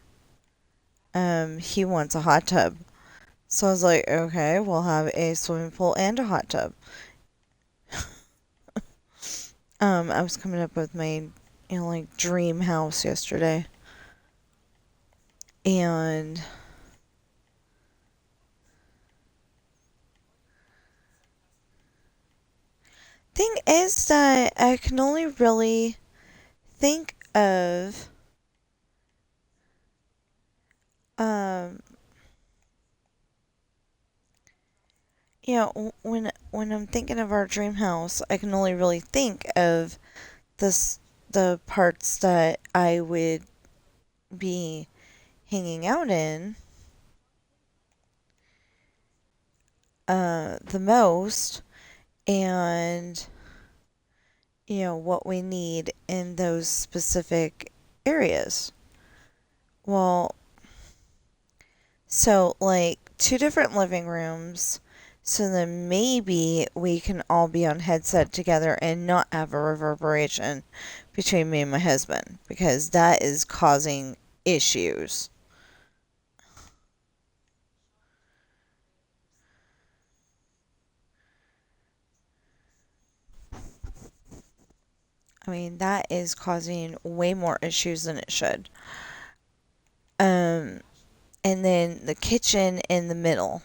He wants a hot tub. So I was like, okay, we'll have a swimming pool and a hot tub. I was coming up with my, like dream house yesterday. And thing is that I can only really think of um when I'm thinking of our dream house, I can only really think of this the parts that I would be hanging out in the most, and what we need in those specific areas. Well, so like two different living rooms, so then maybe we can all be on headset together and not have a reverberation between me and my husband, because that is causing issues. I mean, that is causing way more issues than it should. Um, and then the kitchen in the middle.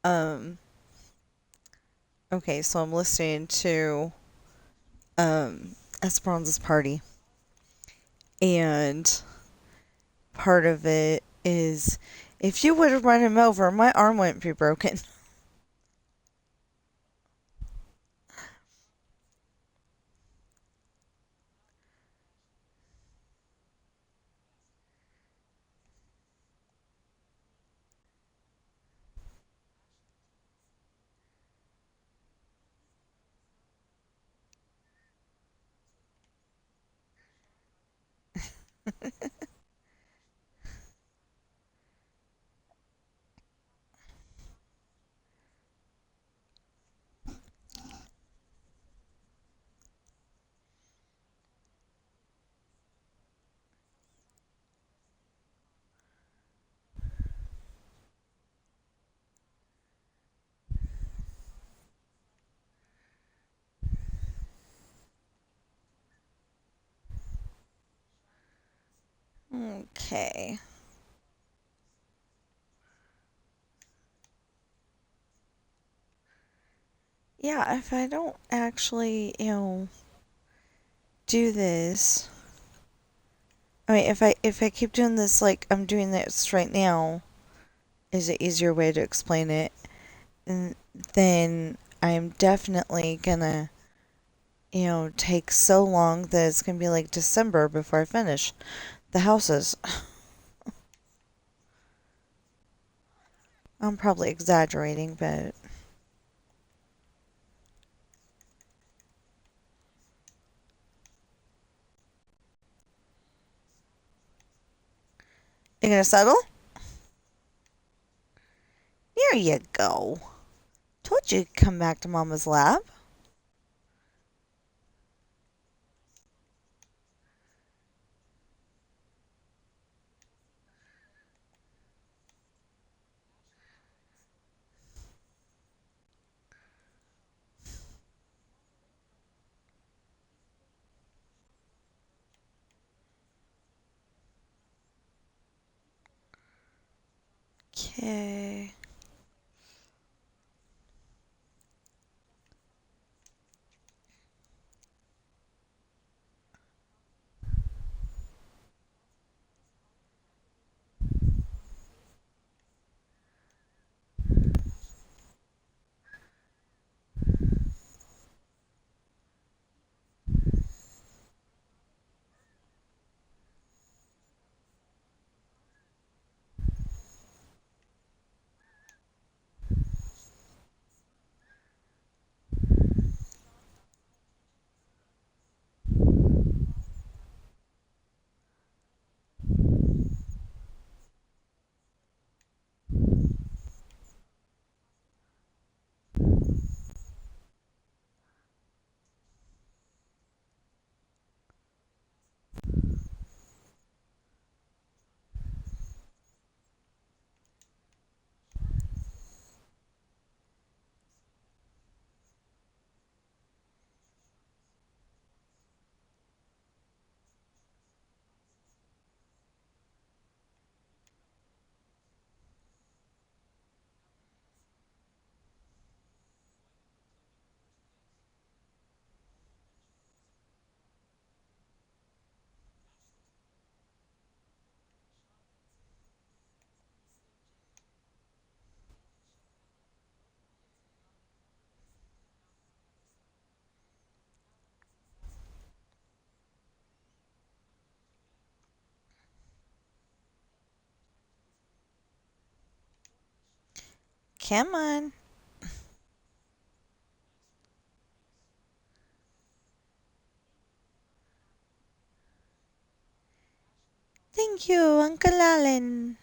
Um, okay, so I'm listening to Esperanza's party, and part of it is, if you would have run him over, my arm wouldn't be broken. Okay. Yeah, if I don't actually, do this, I mean, if I keep doing this like I'm doing this right now, is an easier way to explain it, and then I'm definitely gonna, take so long that it's gonna be like December before I finish the houses. I'm probably exaggerating, but you gonna settle? There you go. Told you to come back to Mama's lap. Okay. Come on. Thank you, Uncle Allen.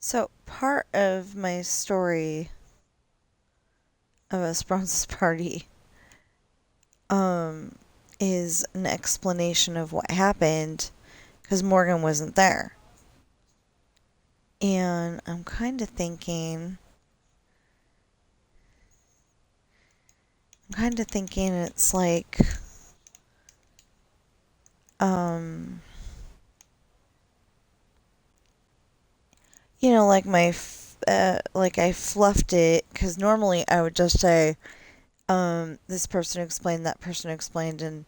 So, part of my story of Esperanza's party um, is an explanation of what happened because Morgan wasn't there. And I'm kind of thinking it's like, um, like like I fluffed it because normally I would just say, this person explained, that person explained, and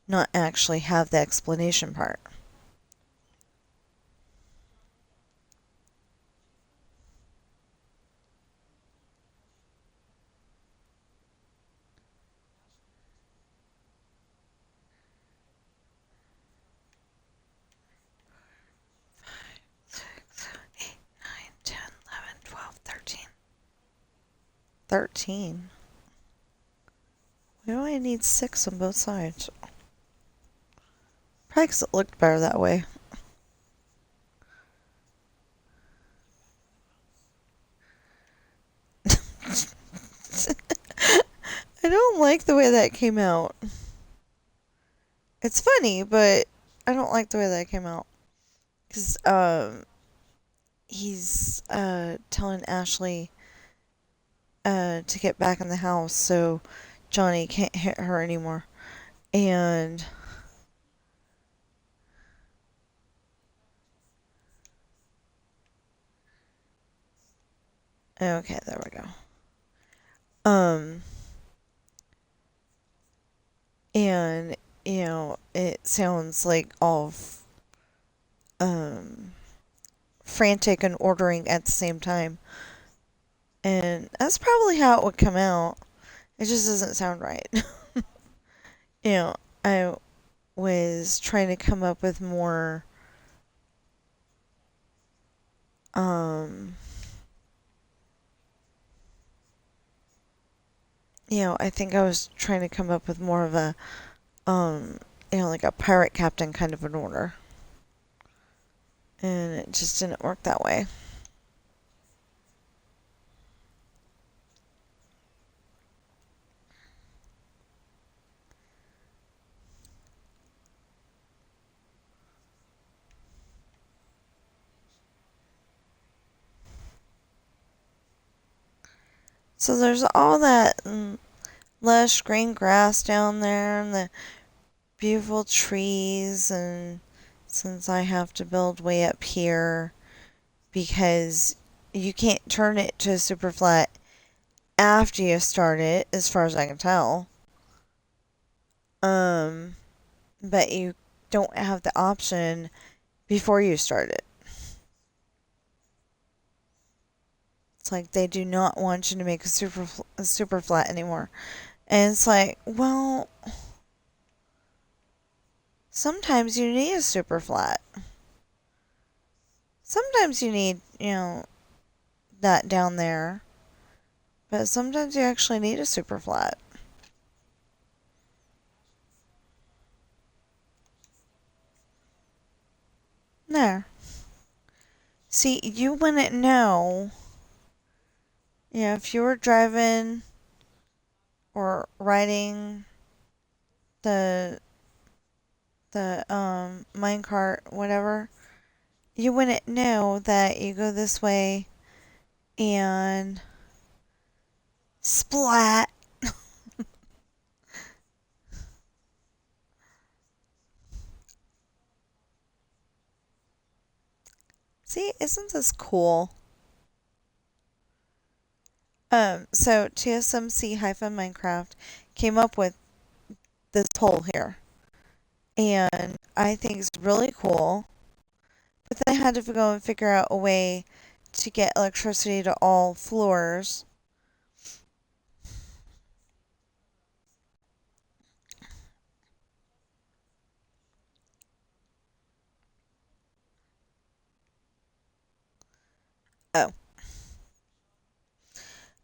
not actually have the explanation part. Eight, 9, 10, 11, 12, 13. 13? Why do I need 6 on both sides? Probably because it looked better that way. I don't like the way that came out. It's funny, but I don't like the way that came out. Because he's telling Ashley to get back in the house so Johnny can't hit her anymore. And okay, there we go. Um, and it sounds like all um frantic and ordering at the same time. And that's probably how it would come out. It just doesn't sound right. you know, I was trying to come up with more um I think I was trying to come up with more of a um like a pirate captain kind of an order. And it just didn't work that way. So there's all that lush green grass down there and the beautiful trees, and since I have to build way up here because you can't turn it to a super flat after you start it, as far as I can tell. Um, but you don't have the option before you start it. It's like they do not want you to make a super flat anymore. And it's like, well, sometimes you need a super flat. Sometimes you need, that down there. But sometimes you actually need a super flat. There. See, you wouldn't know. If you were driving or riding the minecart, whatever, you wouldn't know that you go this way and splat. See, isn't this cool? So TSMC-Minecraft came up with this hole here. And I think it's really cool. But then I had to go and figure out a way to get electricity to all floors. Oh,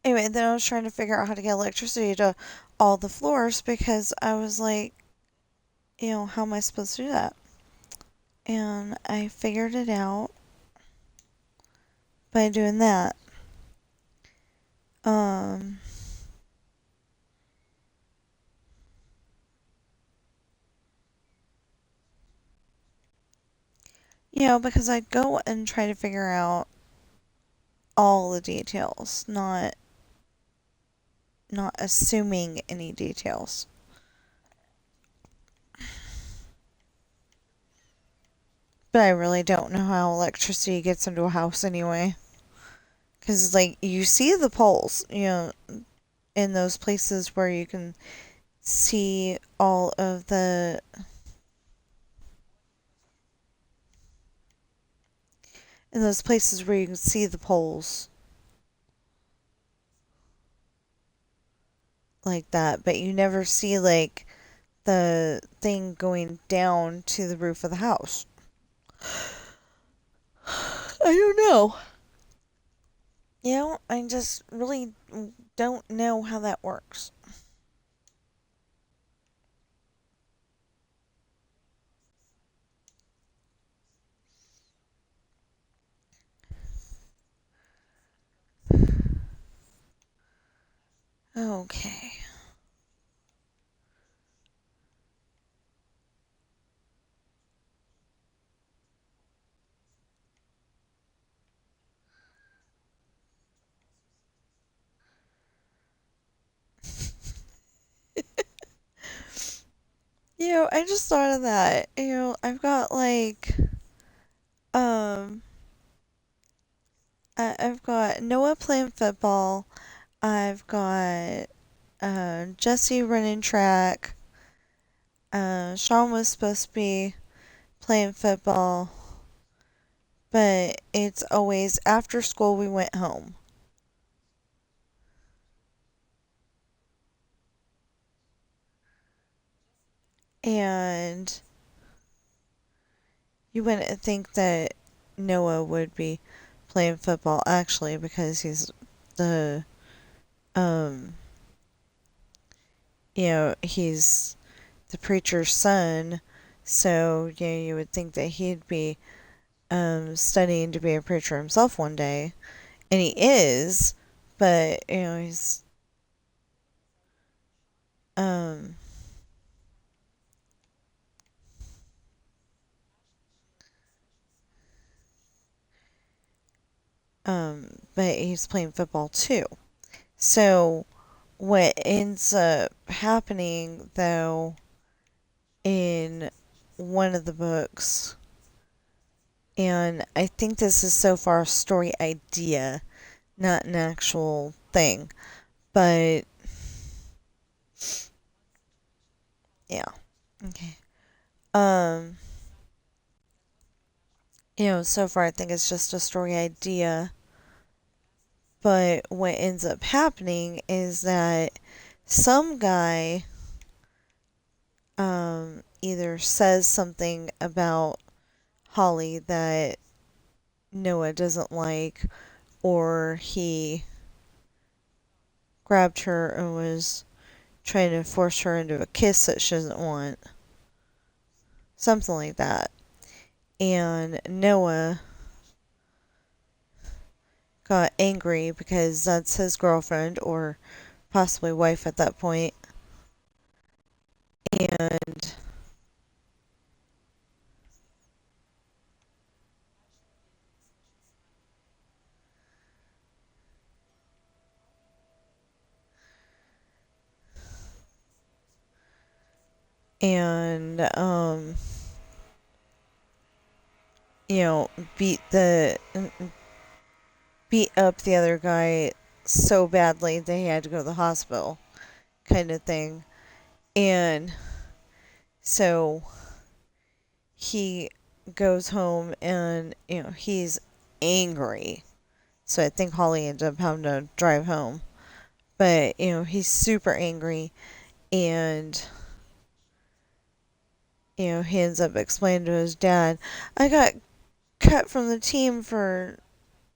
anyway, then I was trying to figure out how to get electricity to all the floors because I was like, how am I supposed to do that? And I figured it out by doing that. Um, because I'd go and try to figure out all the details, not assuming any details. But I really don't know how electricity gets into a house anyway. Because, like, you see the poles, in those places where you can see all of the. In those places where you can see the poles like that, but you never see, like, the thing going down to the roof of the house. I don't know. I just really don't know how that works. Okay. I just thought of that. I've got like um I've got Noah playing football. I've got Jesse running track. Sean was supposed to be playing football, but it's always after school we went home. And you wouldn't think that Noah would be playing football actually because he's the um he's the preacher's son, so you would think that he'd be studying to be a preacher himself one day, and he is, but he's um but he's playing football too. So what ends up happening though in one of the books, and I think this is so far a story idea, not an actual thing, but yeah. Okay. Um, so far I think it's just a story idea, but what ends up happening is that some guy either says something about Holly that Noah doesn't like, or he grabbed her and was trying to force her into a kiss that she doesn't want. Something like that. And Noah got angry because that's his girlfriend or possibly wife at that point. And and you know, beat the beat up the other guy so badly they had to go to the hospital, kind of thing. And so he goes home and he's angry. So I think Holly ended up having to drive home. But he's super angry, and he ends up explaining to his dad, I got cut from the team for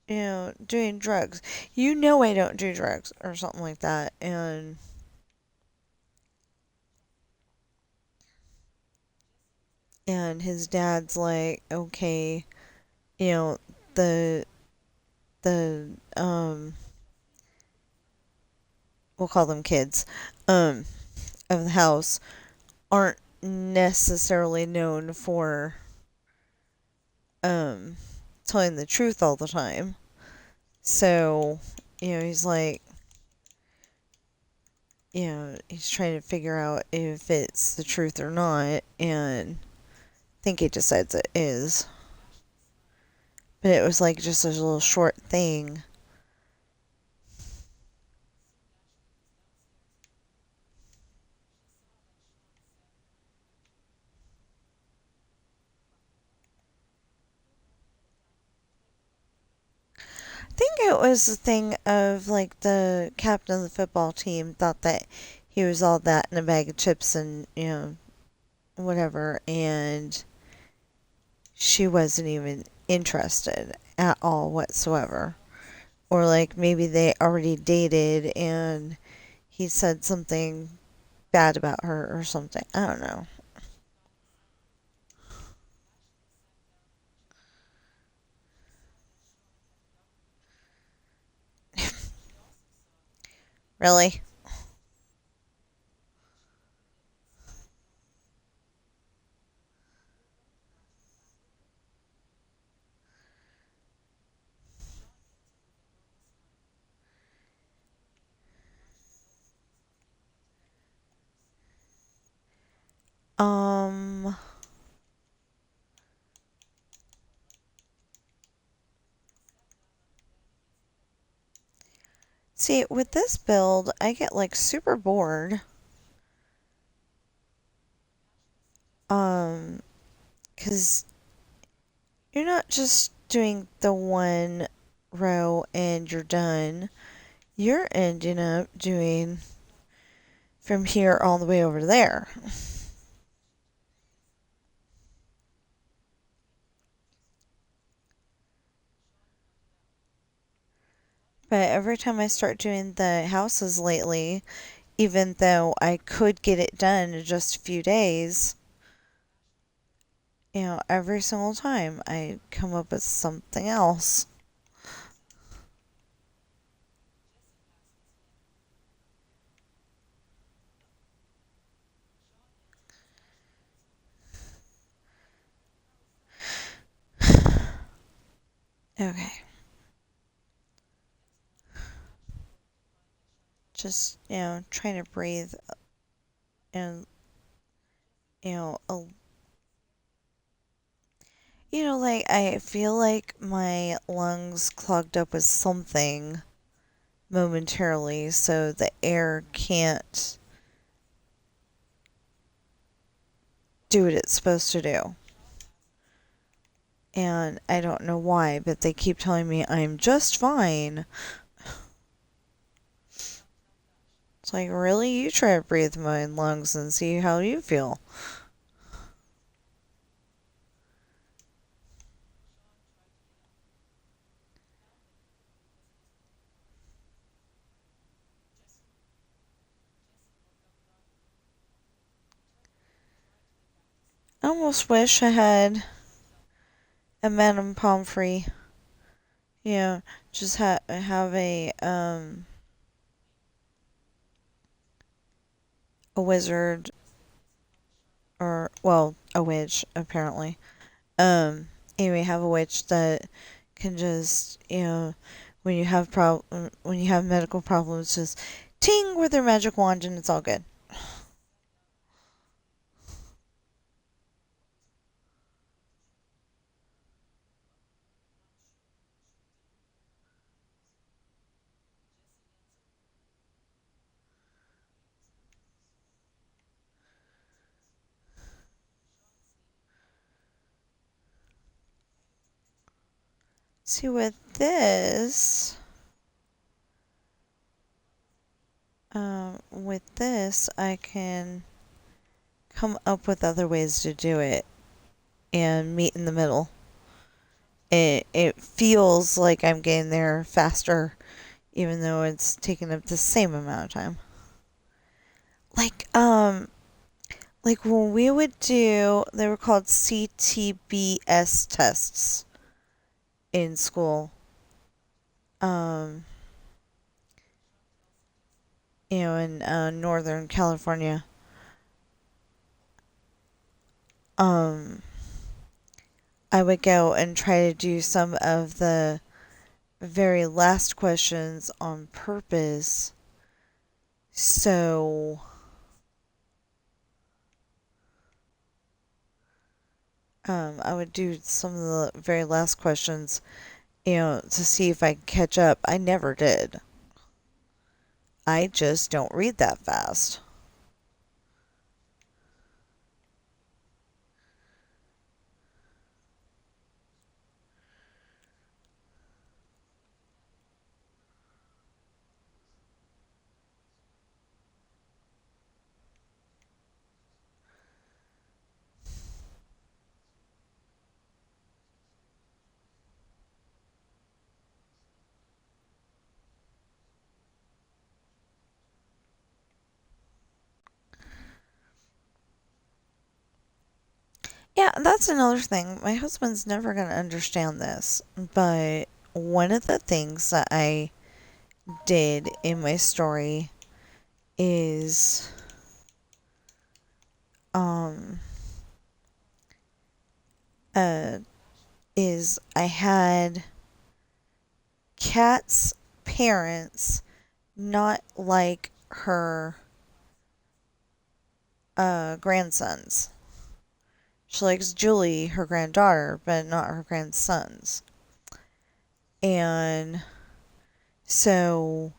doing drugs. You know I don't do drugs or something like that. And his dad's like, okay, you know, the the we'll call them kids, um, of the house aren't necessarily known for um telling the truth all the time. So, he's like, he's trying to figure out if it's the truth or not, and I think he decides it is. But it was like just a little short thing. I think it was the thing of like the captain of the football team thought that he was all that in a bag of chips and, whatever, and she wasn't even interested at all whatsoever. Or like maybe they already dated and he said something bad about her or something. I don't know. Really? Um, See, with this build, I get like super bored. Um, because you're not just doing the one row and you're done. You're ending up doing from here all the way over to there. But every time I start doing the houses lately, even though I could get it done in just a few days, every single time I come up with something else. Okay. Just, trying to breathe and, you know, a, like I feel like my lungs clogged up with something momentarily, so the air can't do what it's supposed to do. And I don't know why, but they keep telling me I'm just fine. It's like, really? You try to breathe my lungs and see how you feel. I almost wish I had a Madame Pomfrey. Yeah, just have a wizard or well, a witch apparently. Anyway, have a witch that can just when you have medical problems, just ting with their magic wand and it's all good. See, with this, I can come up with other ways to do it and meet in the middle it feels like I'm getting there faster, even though it's taking up the same amount of time. Like like when we would do, they were called CTBS tests in school. Um, in Northern California. Um, I would go and try to do some of the very last questions on purpose. So, I would do some of the very last questions, to see if I could catch up. I never did. I just don't read that fast. Yeah, that's another thing. My husband's never going to understand this, but one of the things that I did in my story is um uh I had Kat's parents not like her grandsons. She likes Julie, her granddaughter, but not her grandsons. And so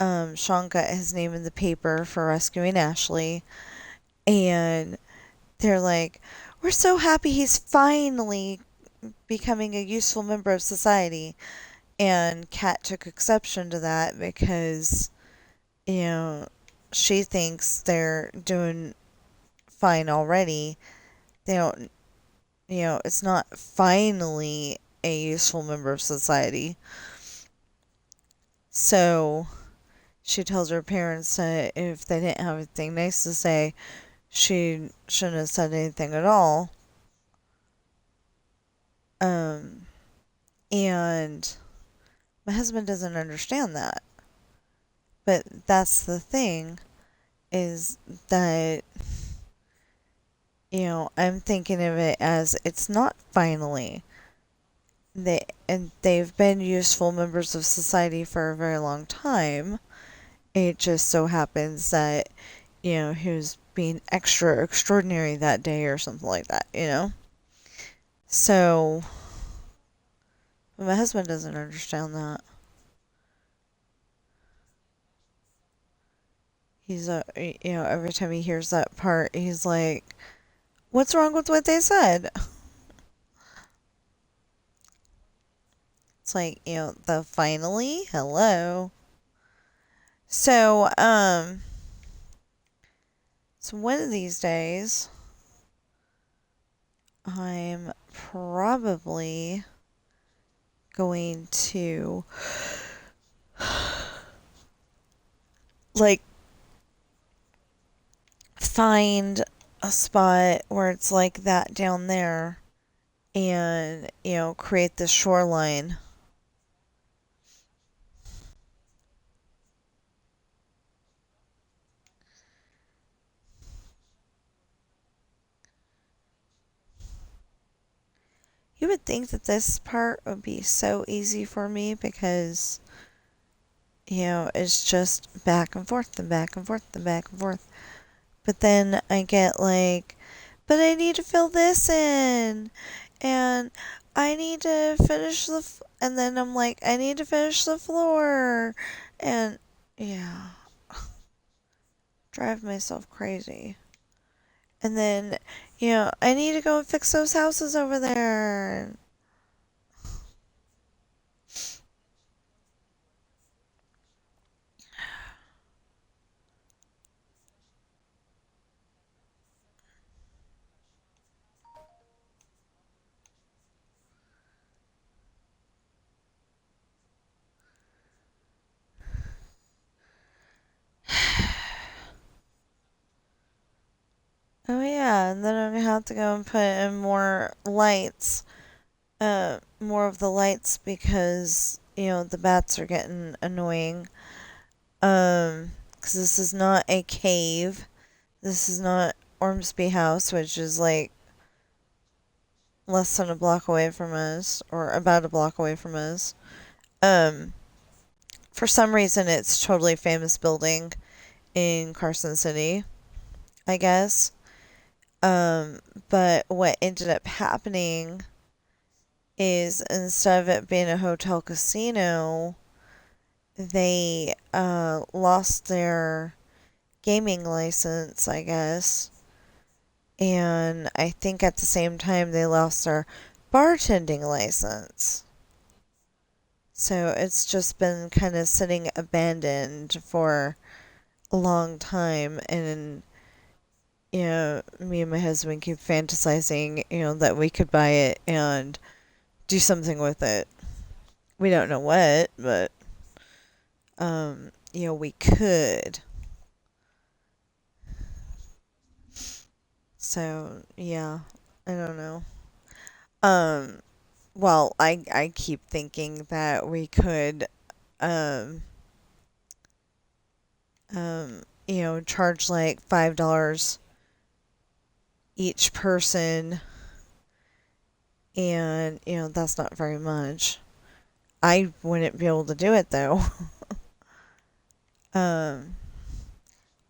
Sean got his name in the paper for rescuing Ashley, and they're like, "We're so happy he's finally becoming a useful member of society." And Kat took exception to that because, you know, she thinks they're doing fine already. They don't, it's not finally a useful member of society. So she tells her parents that if they didn't have anything nice to say, she shouldn't have said anything at all. Um, and my husband doesn't understand that. But that's the thing, is that, I'm thinking of it as it's not finally. They've been useful members of society for a very long time. It just so happens that, he was being extra extraordinary that day or something like that. So my husband doesn't understand that. He's every time he hears that part, he's like, "What's wrong with what they said?" It's like, the finally, hello. So, so one of these days, I'm probably going to like find a spot where it's like that down there and, create the shoreline. You would think that this part would be so easy for me because, it's just back and forth and back and forth and back and forth. But then I get like, but I need to fill this in, and I need to finish and then I'm like, I need to finish the floor, and yeah, drive myself crazy. And then, I need to go and fix those houses over there. Oh yeah, and then I'm gonna have to go and put in more lights, more of the lights because the bats are getting annoying. Because this is not a cave. This is not Ormsby House, which is like less than a block away from us, or about a block away from us. Um, for some reason, it's a totally famous building in Carson City, I guess. Um, but what ended up happening is instead of it being a hotel casino, they lost their gaming license, I guess. And I think at the same time they lost their bartending license. So it's just been kind of sitting abandoned for a long time. And, me and my husband keep fantasizing, that we could buy it and do something with it. We don't know what, but, we could. So, yeah, I don't know. Um, well, I keep thinking that we could, um, charge like $5 each person, and, that's not very much. I wouldn't be able to do it though. Um,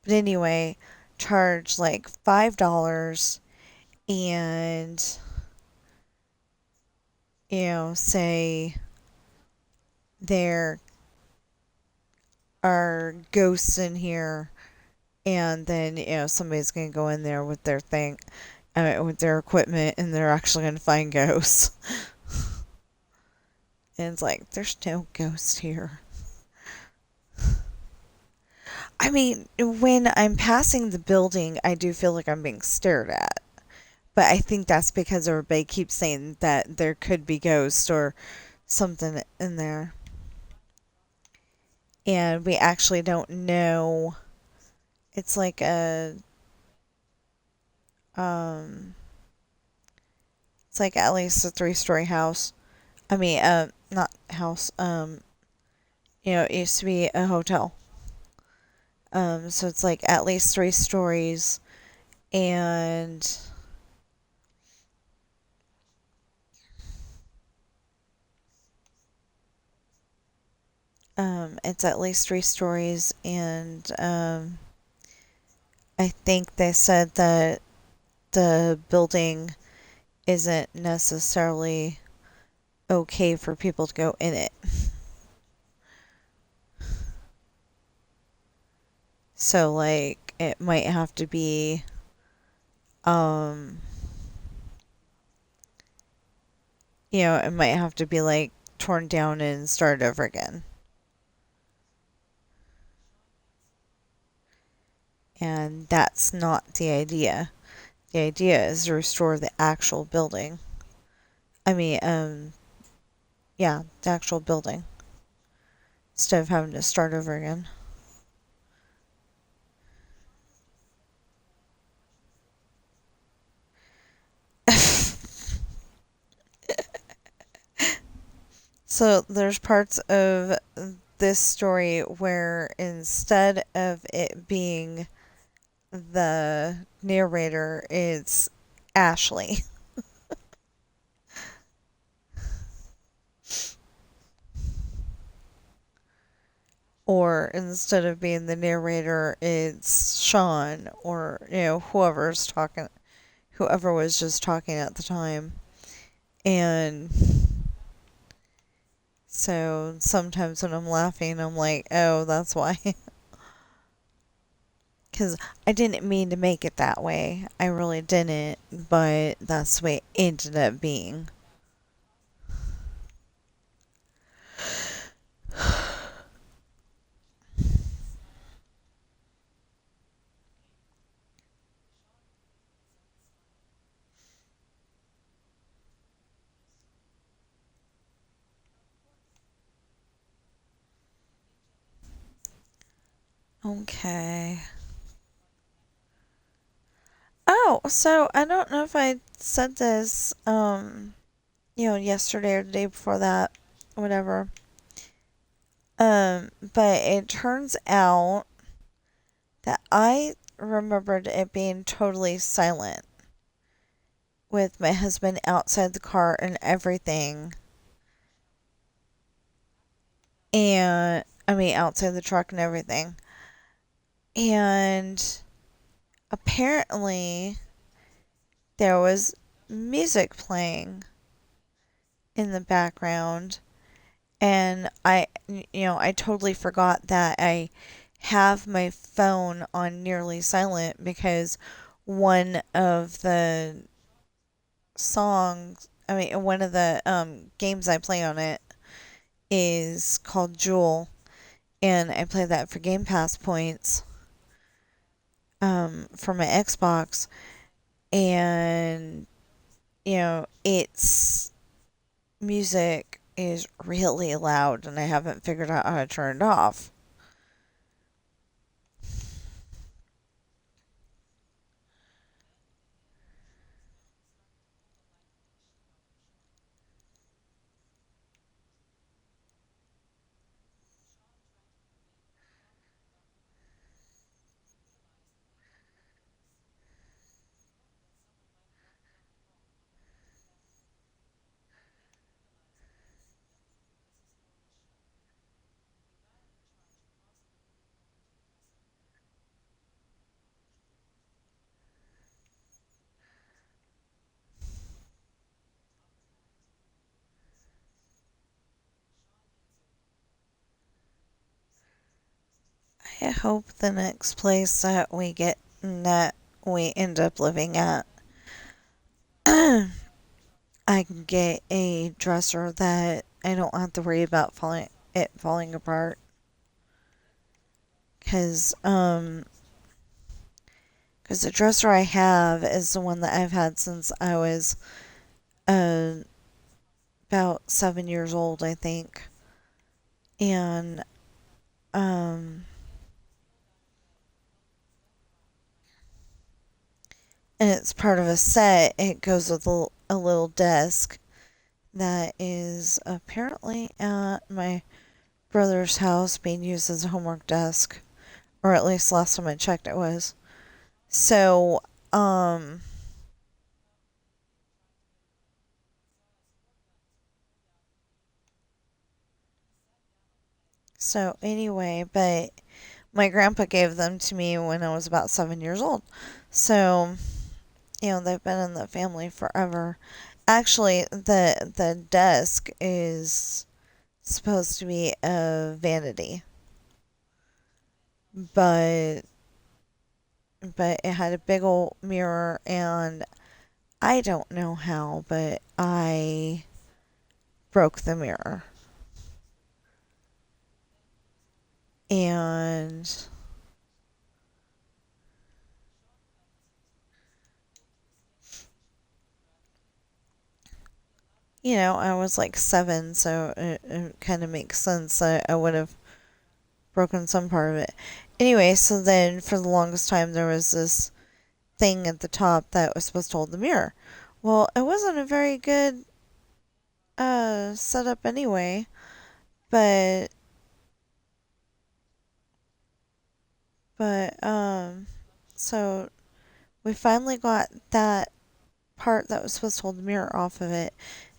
but anyway, charge like $5 and, say there are ghosts in here, and then, somebody's going to go in there with their thing, with their equipment, and they're actually going to find ghosts. And it's like, there's no ghost here. I mean, when I'm passing the building, I do feel like I'm being stared at. But I think that's because everybody keeps saying that there could be ghosts or something in there. And we actually don't know. It's like um, it's like at least a 3-story house. I mean, not house. It used to be a hotel. So it's like at least 3 stories, and it's at least 3 stories, and I think they said that the building isn't necessarily okay for people to go in it. So like it might have to be um it might have to be like torn down and started over again. And that's not the idea. The idea is to restore the actual building. I mean, yeah, the actual building instead of having to start over again. So there's parts of this story where instead of it being the narrator, it's Ashley. Or instead of being the narrator, it's Sean, or, whoever was just talking at the time. And so sometimes when I'm laughing, I'm like, oh, that's why. Because I didn't mean to make it that way. I really didn't, but that's the way it ended up being. Okay. Oh, so I don't know if I said this, yesterday or the day before that, whatever. But it turns out that I remembered it being totally silent with my husband outside the car and everything. And I mean, outside the truck and everything. And apparently, there was music playing in the background. And I totally forgot that I have my phone on nearly silent because one of the one of the games I play on it is called Jewel, and I play that for Game Pass points for my Xbox, and its music is really loud, and I haven't figured out how to turn it off. I hope the next place that we end up living at, I can get a dresser that I don't have to worry about falling apart. Cause the dresser I have is the one that I've had since I was uh about 7 years old, I think, and um and it's part of a set. It goes with a little desk that is apparently at my brother's house being used as a homework desk, or at least last time I checked it was. So, um, so anyway, but my grandpa gave them to me when I was about 7 years old. So, they've been in the family forever. Actually, the desk is supposed to be a vanity, but it had a big old mirror, and I don't know how, but I broke the mirror. And I was like 7, so it kind of makes sense that I would have broken some part of it. Anyway, so then for the longest time there was this thing at the top that was supposed to hold the mirror. Well, it wasn't a very good setup anyway, but so we finally got that part that was supposed to hold the mirror off of it,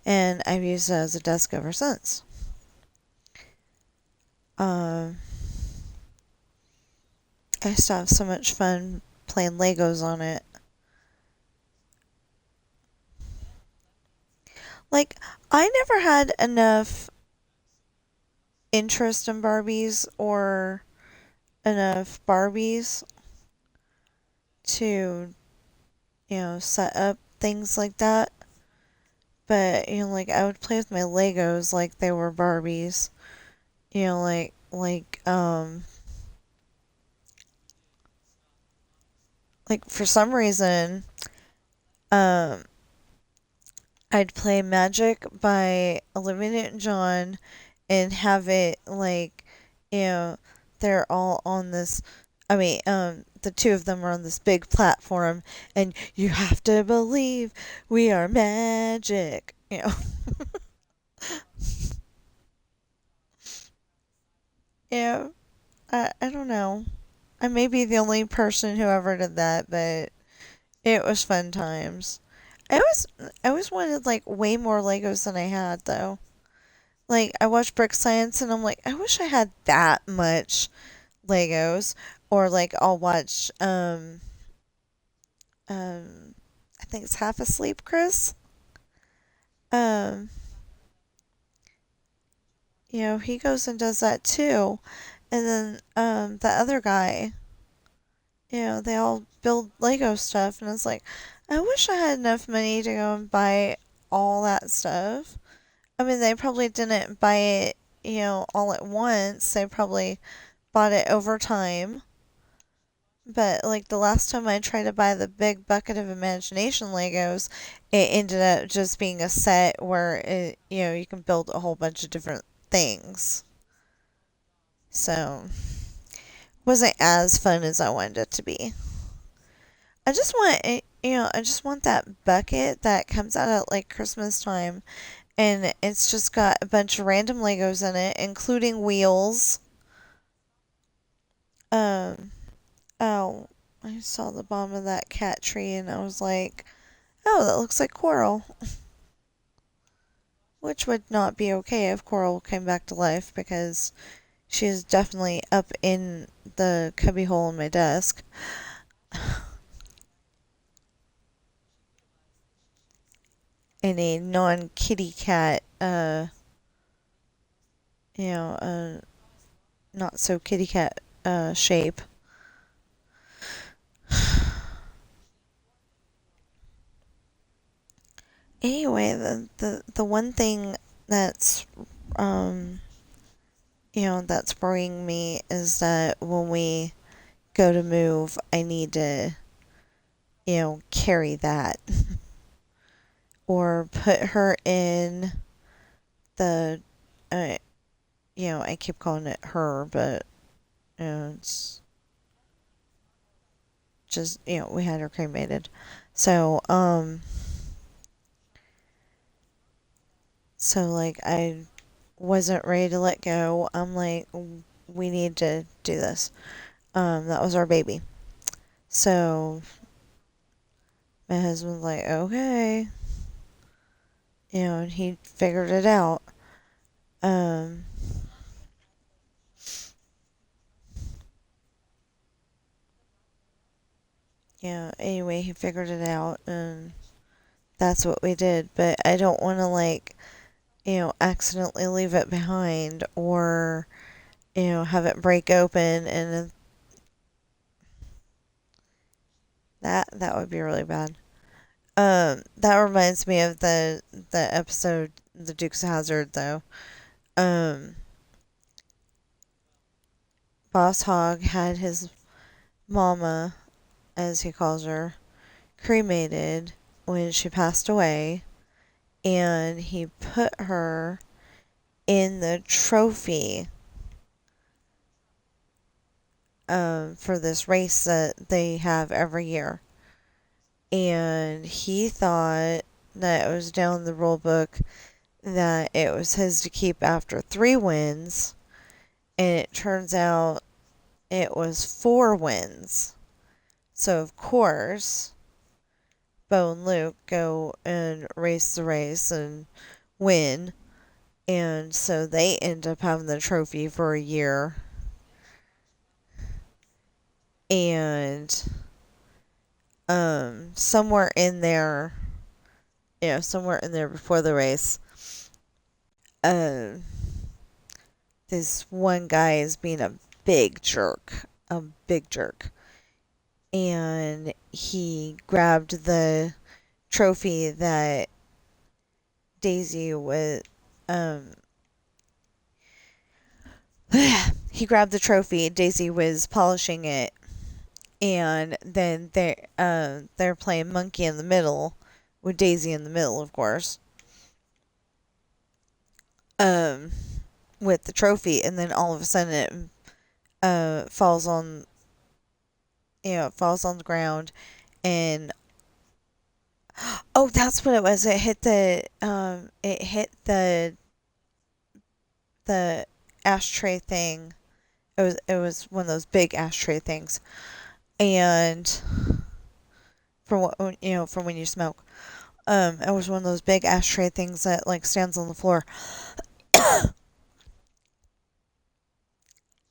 and I've used it as a desk ever since. Um, I used to have so much fun playing Legos on it. Like, I never had enough interest in Barbies or enough Barbies to, set up things like that. But, like I would play with my Legos like they were Barbies. Like for some reason, um, I'd play Magic by Olivia Newton-John and have it like, you know, they're all on this. The two of them are on this big platform, and you have to believe we are magic. Yeah, I don't know. I may be the only person who ever did that, but it was fun times. I always wanted like way more Legos than I had though. Like I watched Brick Science and I'm like, I wish I had that much Legos. Or like I'll watch um I think it's Half Asleep Chris. Um he goes and does that too. And then the other guy, they all build Lego stuff and it's like I wish I had enough money to go and buy all that stuff. I mean, they probably didn't buy it, all at once. They probably bought it over time. But like the last time I tried to buy the big bucket of imagination Legos, it ended up just being a set where you can build a whole bunch of different things. So, wasn't as fun as I wanted it to be. I just want that bucket that comes out at like Christmas time and it's just got a bunch of random Legos in it, including wheels. Um, oh, I saw the bottom of that cat tree and I was like, oh, that looks like Coral. Which would not be okay if Coral came back to life because she is definitely up in the cubbyhole in my desk. In a non kitty cat, you know, uh, not so kitty cat, shape. Anyway, the one thing that's, um, that's worrying me is that when we go to move, I need to, carry that or put her in the, uh, I keep calling it her, but, it's just, we had her cremated. So, like, I wasn't ready to let go. I'm like, we need to do this. That was our baby. So my husband's like, okay, and he figured it out. Um, anyway, he figured it out, and that's what we did. But I don't want to like, accidentally leave it behind or have it break open, and that would be really bad. That reminds me of the episode The Dukes of Hazzard though. Um, Boss Hogg had his mama, as he calls her, cremated when she passed away, and he put her in the trophy for this race that they have every year. And he thought that it was down in the rule book that it was his to keep after 3 wins, and it turns out it was 4 wins. So, of course, Bo and Luke go and race the race and win. And so they end up having the trophy for a year. And somewhere in there, somewhere in there before the race, um, this one guy is being a big jerk. And he grabbed the trophy that Daisy was, um, he grabbed the trophy. Daisy was polishing it, and then they're playing monkey in the middle, with Daisy in the middle, of course. Um, with the trophy, and then all of a sudden it falls on it falls on the ground, and oh, that's what it was. It hit the ashtray thing. It was one of those big ashtray things, and from what from when you smoke. It was one of those big ashtray things that like stands on the floor,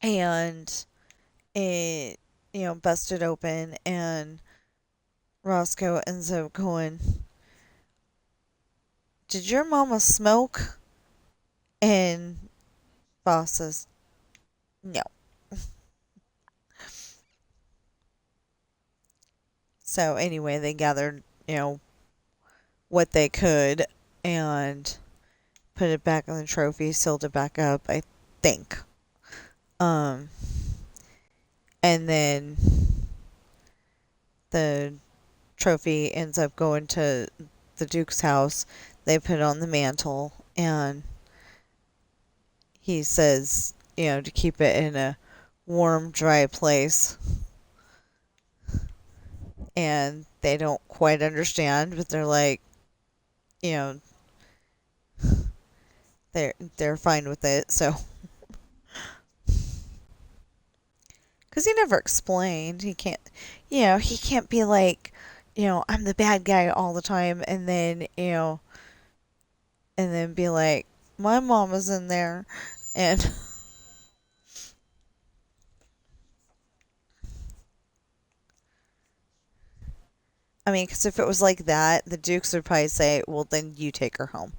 and it busted open, and Roscoe ends up going, "Did your mama smoke?" And Boss says, "No." So anyway, they gathered what they could and put it back in the trophy, sealed it back up, I think. Um, and then the trophy ends up going to the Duke's house. They put it on the mantle, and he says, to keep it in a warm, dry place. And they don't quite understand, but they're like, you know, they're fine with it. So, because he never explained, he can't be like, I'm the bad guy all the time, and then be like, my mom was in there, and I mean, because if it was like that, the Dukes would probably say, well, then you take her home.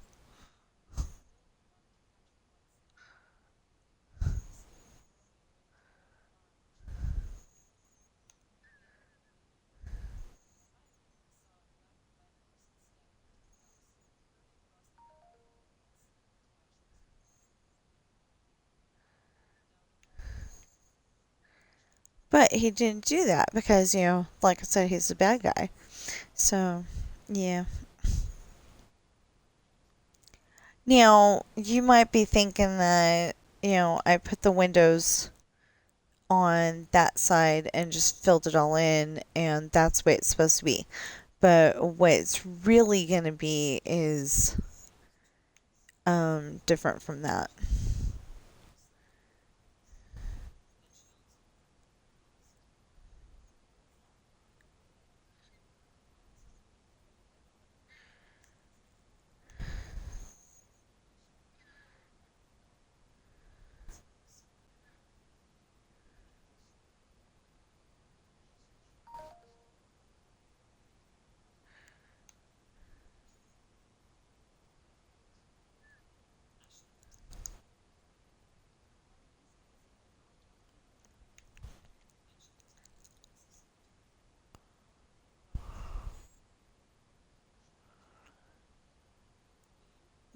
But he didn't do that because, like I said, he's the bad guy. So, yeah. Now, you might be thinking that, I put the windows on that side and just filled it all in, and that's what it's supposed to be. But what it's really going to be is different from that.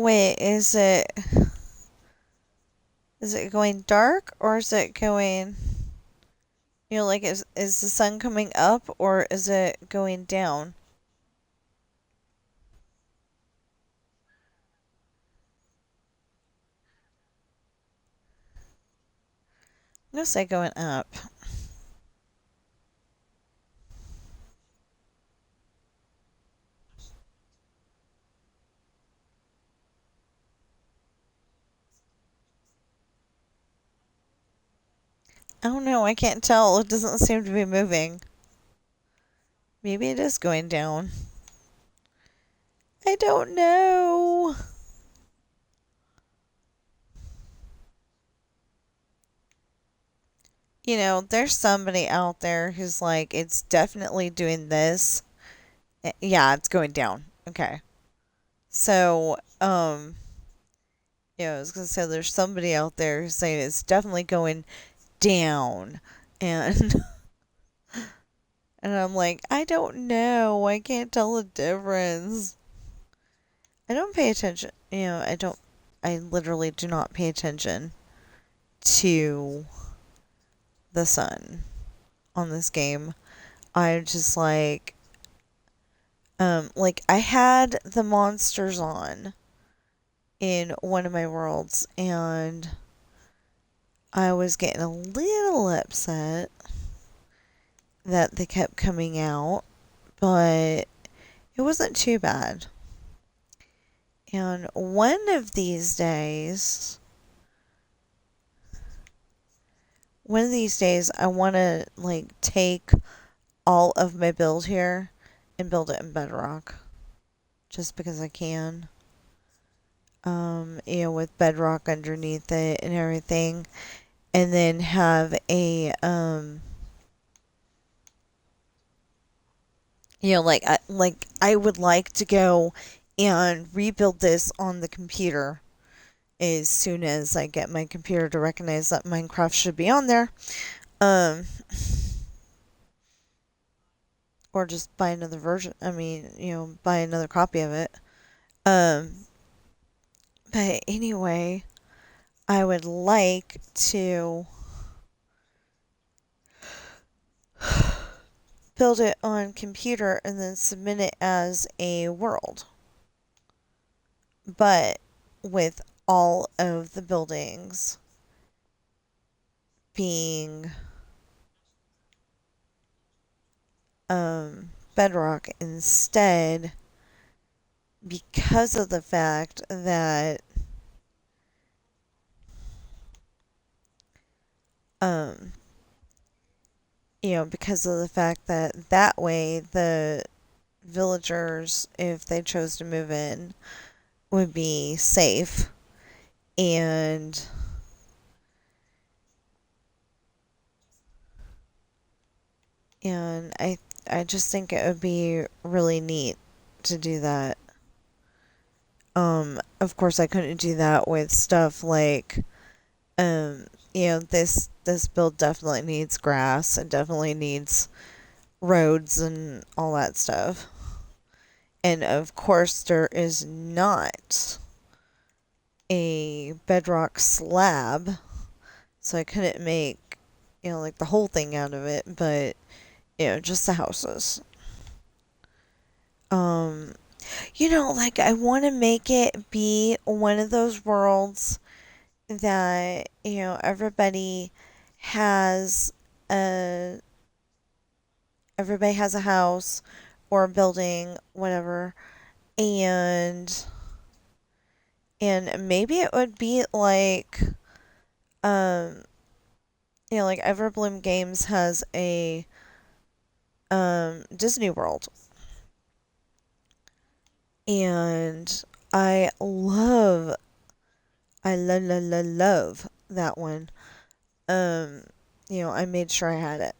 Wait, is it going dark, or is it going, like, is the sun coming up, or is it going down? I'm gonna say going up. I don't know, I can't tell. It doesn't seem to be moving. Maybe it is going down. I don't know. There's somebody out there who's like, it's definitely doing this. Yeah, it's going down. Okay. So, I was gonna say there's somebody out there who's saying it's definitely going down, and and I'm like, I don't know. I can't tell the difference. I don't pay attention. I don't. I literally do not pay attention to the sun on this game. I just like I had the monsters on in one of my worlds, and I was getting a little upset that they kept coming out, but it wasn't too bad. And one of these days, I want to like take all of my build here and build it in Bedrock, just because I can. With Bedrock underneath it and everything, and then have a like I would like to go and rebuild this on the computer as soon as I get my computer to recognize that Minecraft should be on there. Um, or just buy another version. I mean, buy another copy of it. Um, but anyway, I would like to build it on computer and then submit it as a world. But with all of the buildings being bedrock instead, because of the fact that um because of the fact that that way the villagers, if they chose to move in, would be safe. And I just think it would be really neat to do that. Of course I couldn't do that with stuff like this build definitely needs grass. It definitely needs roads and all that stuff. And of course there is not a bedrock slab, so I couldn't make like the whole thing out of it, but just the houses. Um, like I want to make it be one of those worlds that has a everybody has a house or a building, whatever, and maybe it would be like um like Everbloom Games has a Disney World, and I love love that one. Um, I made sure I had it.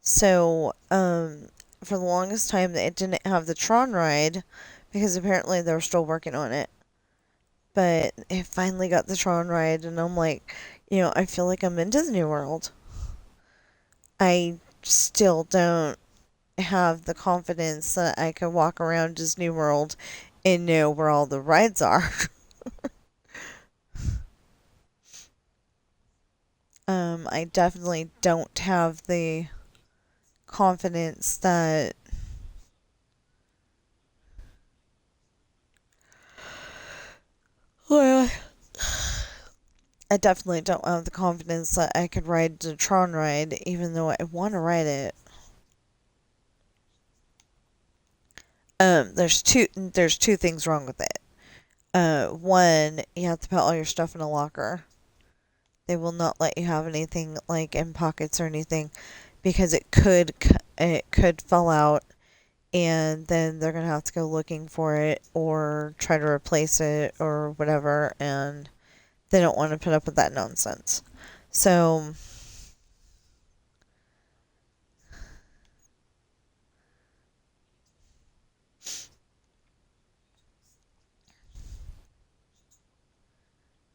So, for the longest time, it didn't have the Tron ride because apparently they're still working on it. But it finally got the Tron ride, and I'm like, I feel like I'm in Disney World. I still don't have the confidence that I could walk around Disney World and know where all the rides are. I definitely don't have the confidence that well, I definitely don't have the confidence that I could ride the Tron ride, even though I want to ride it. There's two things wrong with it. One, you have to put all your stuff in a locker. They will not let you have anything like in pockets or anything because it could fall out, and then they're gonna have to go looking for it or try to replace it or whatever, and they don't want to put up with that nonsense. So,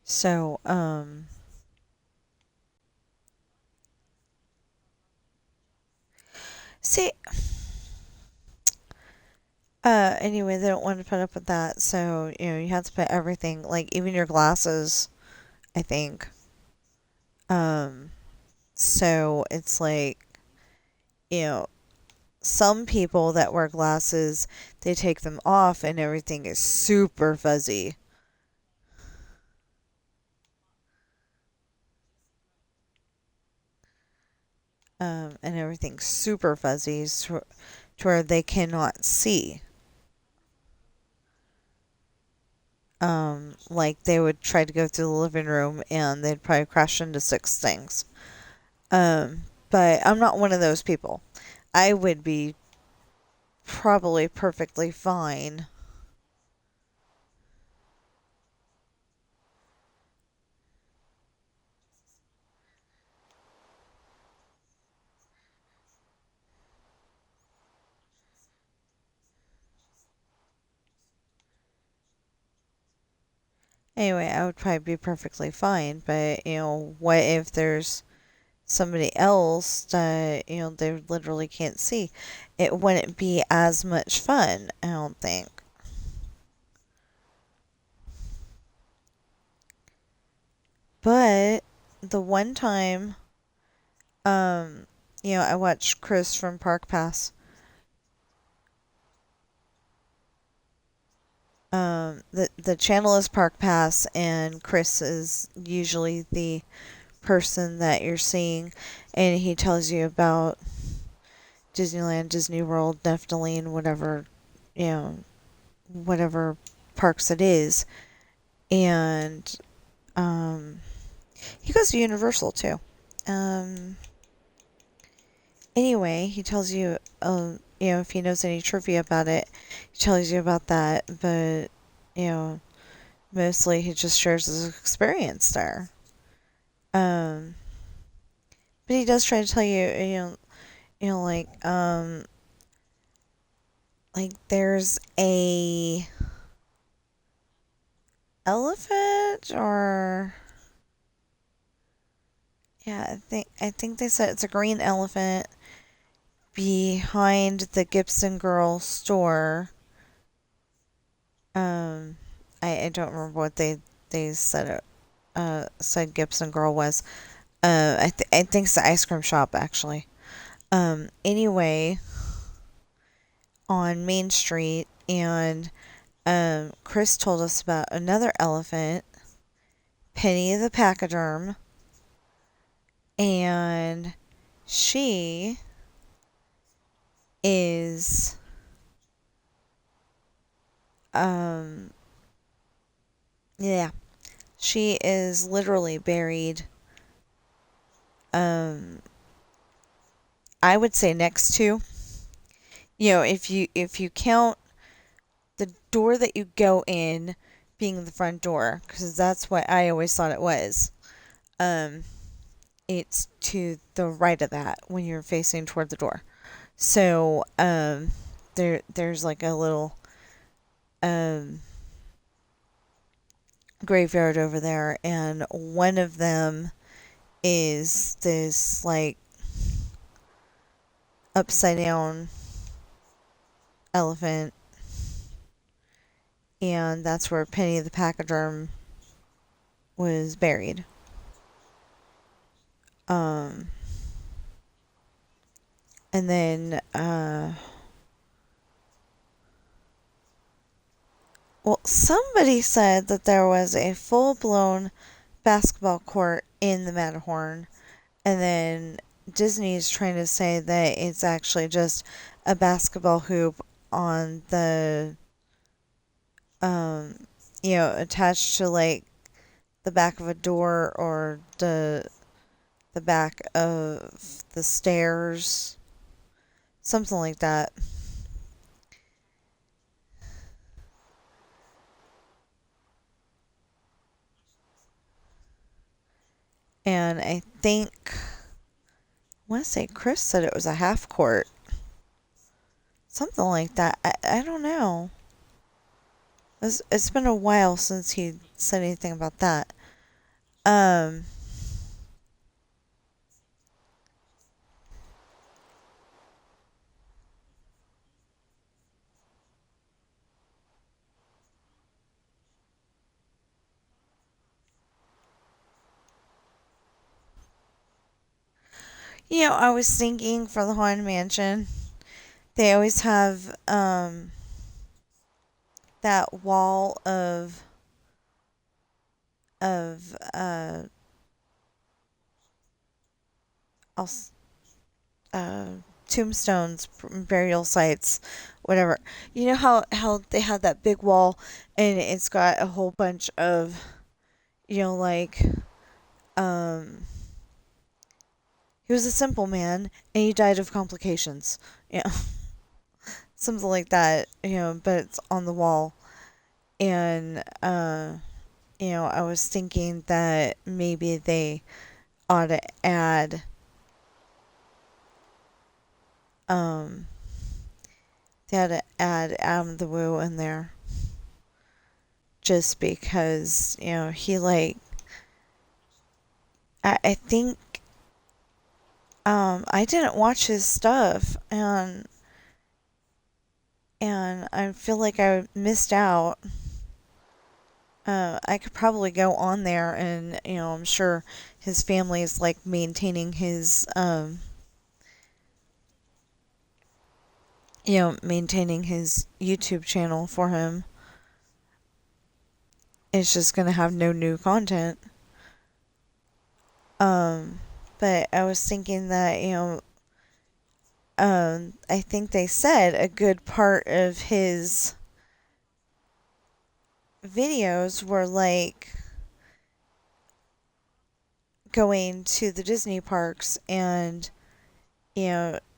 so, see, anyway, they don't want to put up with that, so, you have to put everything, like, even your glasses, I think. Um, so it's like, you know, some people that wear glasses, they take them off and everything is super fuzzy. and everything's super fuzzy to where they cannot see. Like they would try to go through the living room and they'd probably crash into six things. But I'm not one of those people. I would be probably perfectly fine. Anyway, I would probably be perfectly fine, but what if there's somebody else that, they literally can't see? It wouldn't be as much fun, I don't think. But the one time, um, I watched Chris from Park Pass. The channel is Park Pass, and Chris is usually the person that you're seeing, and he tells you about Disneyland, Disney World, Neptuline, whatever, you know, whatever parks it is, and he goes to Universal too. Um, anyway, he tells you, if he knows any trivia about it, he tells you about that, but you know, mostly he just shares his experience there. Um, but he does try to tell you, like there's a elephant or yeah, I think they said it's a green elephant behind the Gibson Girl store. Um, I don't remember what they said said Gibson Girl was. I think it's the ice cream shop actually. Anyway, on Main Street, and Chris told us about another elephant, Penny the Pachyderm, and she is um yeah, she is literally buried, um I would say next to, if you count the door that you go in being the front door, because that's what I always thought it was. um it's to the right of that when you're facing toward the door. So there's like a little um graveyard over there, and one of them is this like upside down elephant, and that's where Penny the Pachyderm was buried. Um, and then, well, somebody said that there was a full blown basketball court in the Matterhorn, and then Disney's trying to say that it's actually just a basketball hoop on the, attached to like the back of a door or the back of the stairs, something like that. And I think, I want to say Chris said it was a half court, something like that. I don't know. It's been a while since he said anything about that. Um, I was thinking for the Haunted Mansion, they always have that wall of I'll uh, tombstones, burial sites, whatever. You know how they have that big wall, and it's got a whole bunch of, like, um, he was a simple man, and he died of complications. Yeah, something like that. But it's on the wall, and I was thinking that maybe they ought to add um they had to add Adam the Woo in there just because, he like I think I didn't watch his stuff, and I feel like I missed out. I could probably go on there, and I'm sure his family is like maintaining his YouTube channel for him. It's just gonna have no new content. Um, but I was thinking that, I think they said a good part of his videos were like going to the Disney parks and,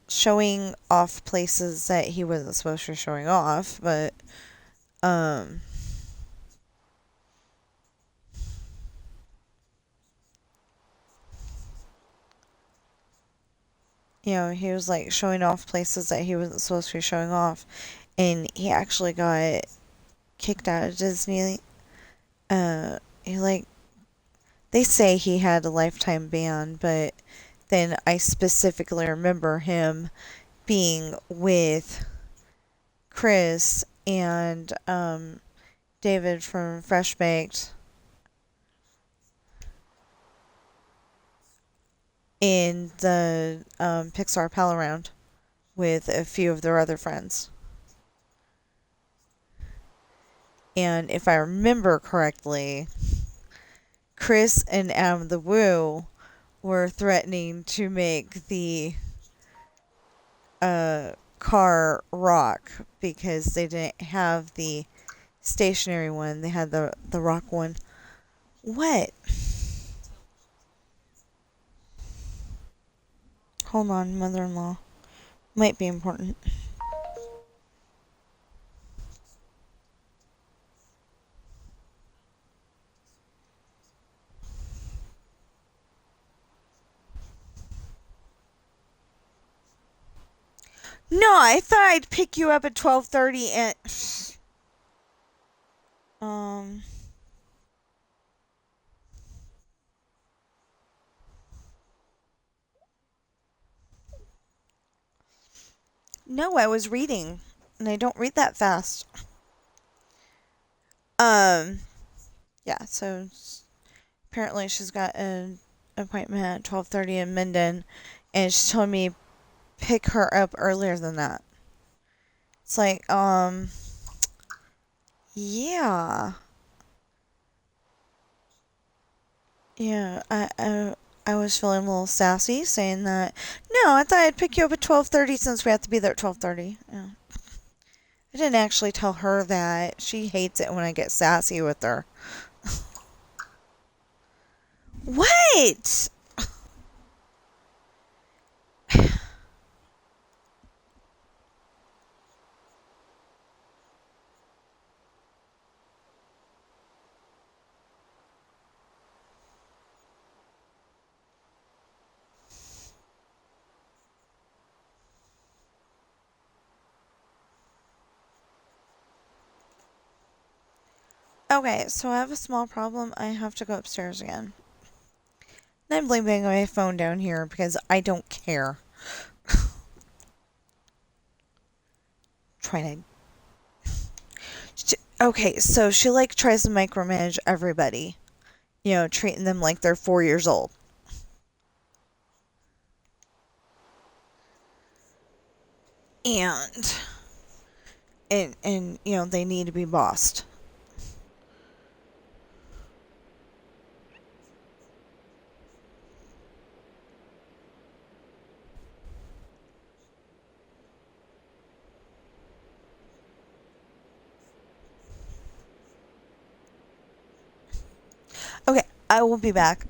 showing off places that he wasn't supposed to be showing off, but, um, he was like showing off places that he wasn't supposed to be showing off, and he actually got kicked out of Disney. He like they say he had a lifetime ban, but then I specifically remember him being with Chris and David from Fresh Baked in the Pixar Pal Around with a few of their other friends. And if I remember correctly, Chris and Adam the Woo were threatening to make the car rock because they didn't have the stationary one. They had the rock one. What? Hold on, mother-in-law. Might be important. No, I thought I'd pick you up at 12:30 and um no, I was reading, and I don't read that fast. Um yeah, so apparently she's got an appointment at 12:30 in Minden, and she told me pick her up earlier than that. It's like, yeah. Yeah, I was feeling a little sassy saying that. No, I thought I'd pick you up at 12:30 since we have to be there at 12:30. Yeah. I didn't actually tell her that. She hates it when I get sassy with her. What? Okay, so I have a small problem. I have to go upstairs again. And I'm leaving my phone down here because I don't care. Trying to. Okay, so she like tries to micromanage everybody. Treating them like they're 4 years old. And they need to be bossed. I will be back.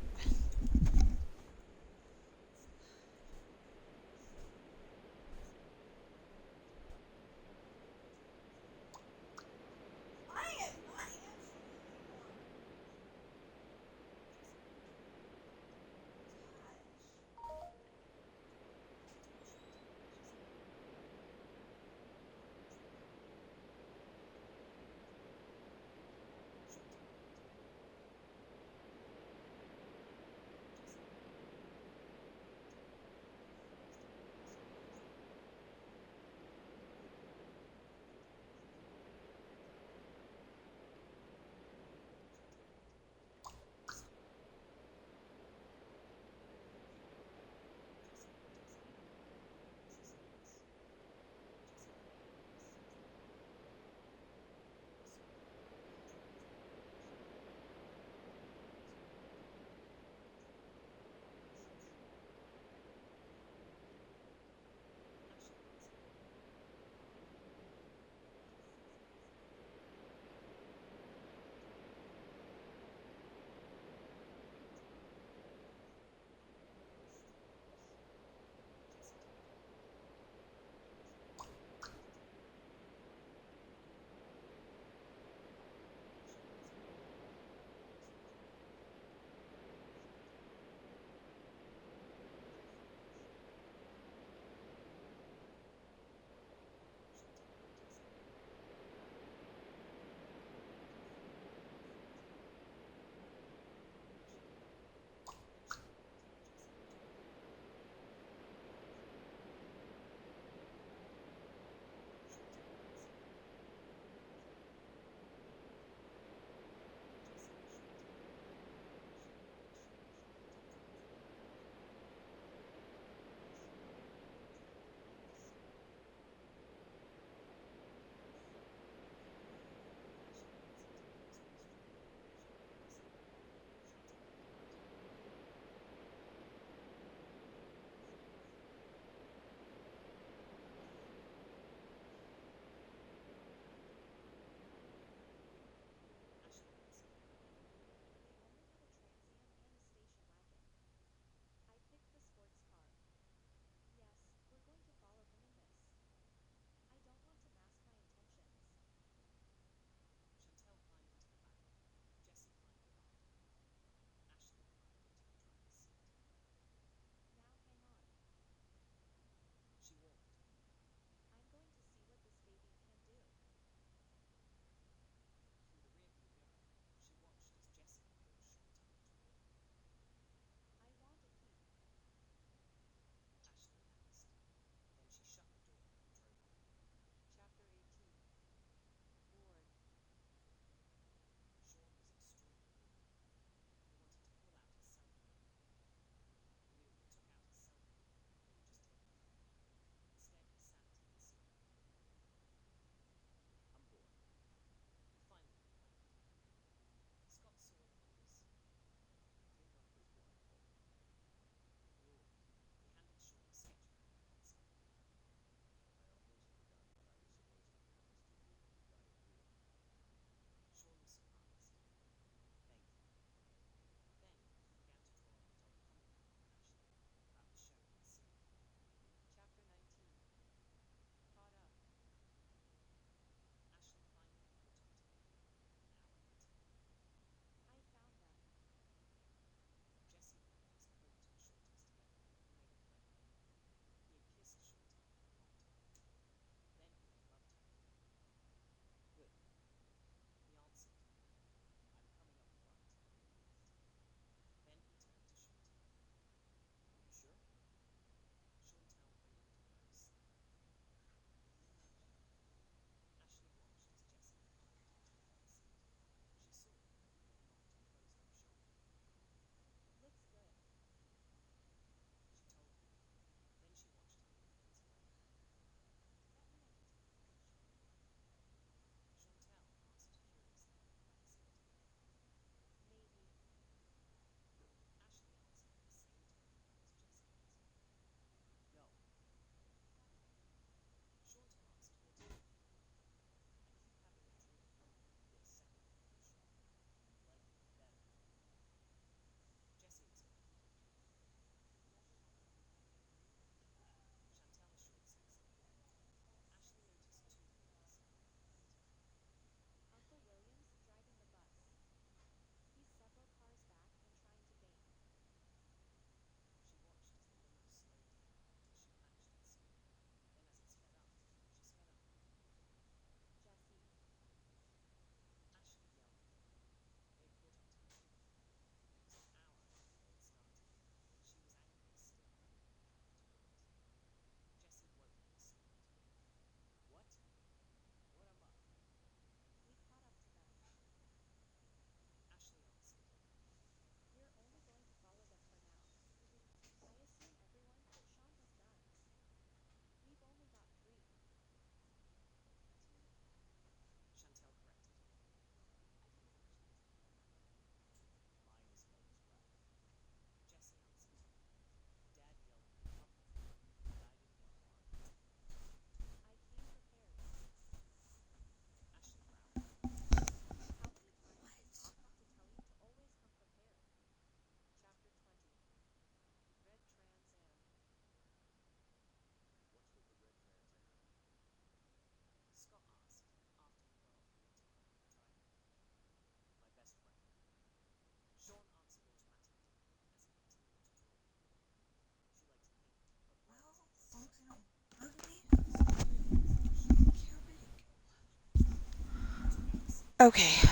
Okay.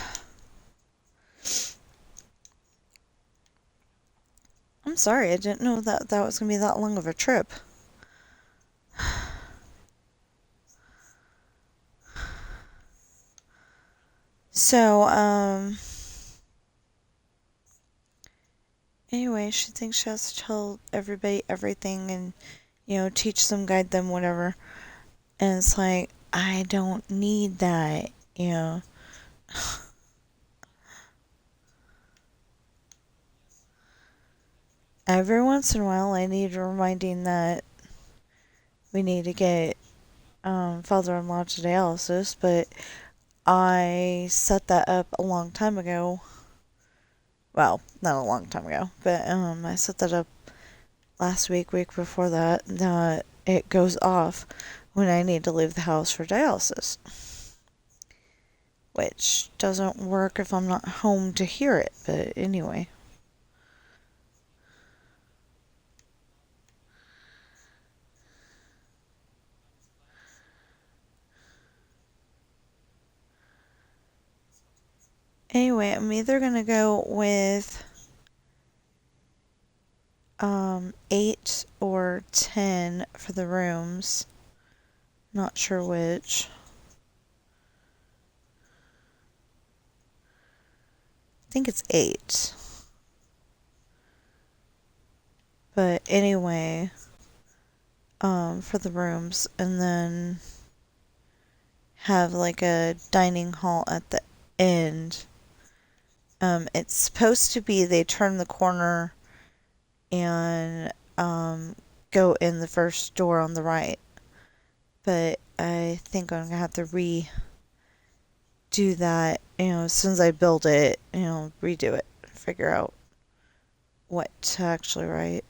I'm sorry, I didn't know that that was gonna be that long of a trip. So, anyway, she thinks she has to tell everybody everything and, teach them, guide them, whatever. And it's like, I don't need that, you know. Every once in a while, I need reminding that we need to get father-in-law to dialysis, but I set that up a long time ago. Well, not a long time ago, but I set that up last week before that, that it goes off when I need to leave the house for dialysis, which doesn't work if I'm not home to hear it, but anyway. Anyway, I'm either gonna go with 8 or 10 for the rooms. Not sure which. I think it's 8. But anyway, for the rooms, and then have like a dining hall at the end. It's supposed to be they turn the corner and go in the first door on the right. But I think I'm gonna have to redo that, as soon as I build it, redo it, figure out what to actually write.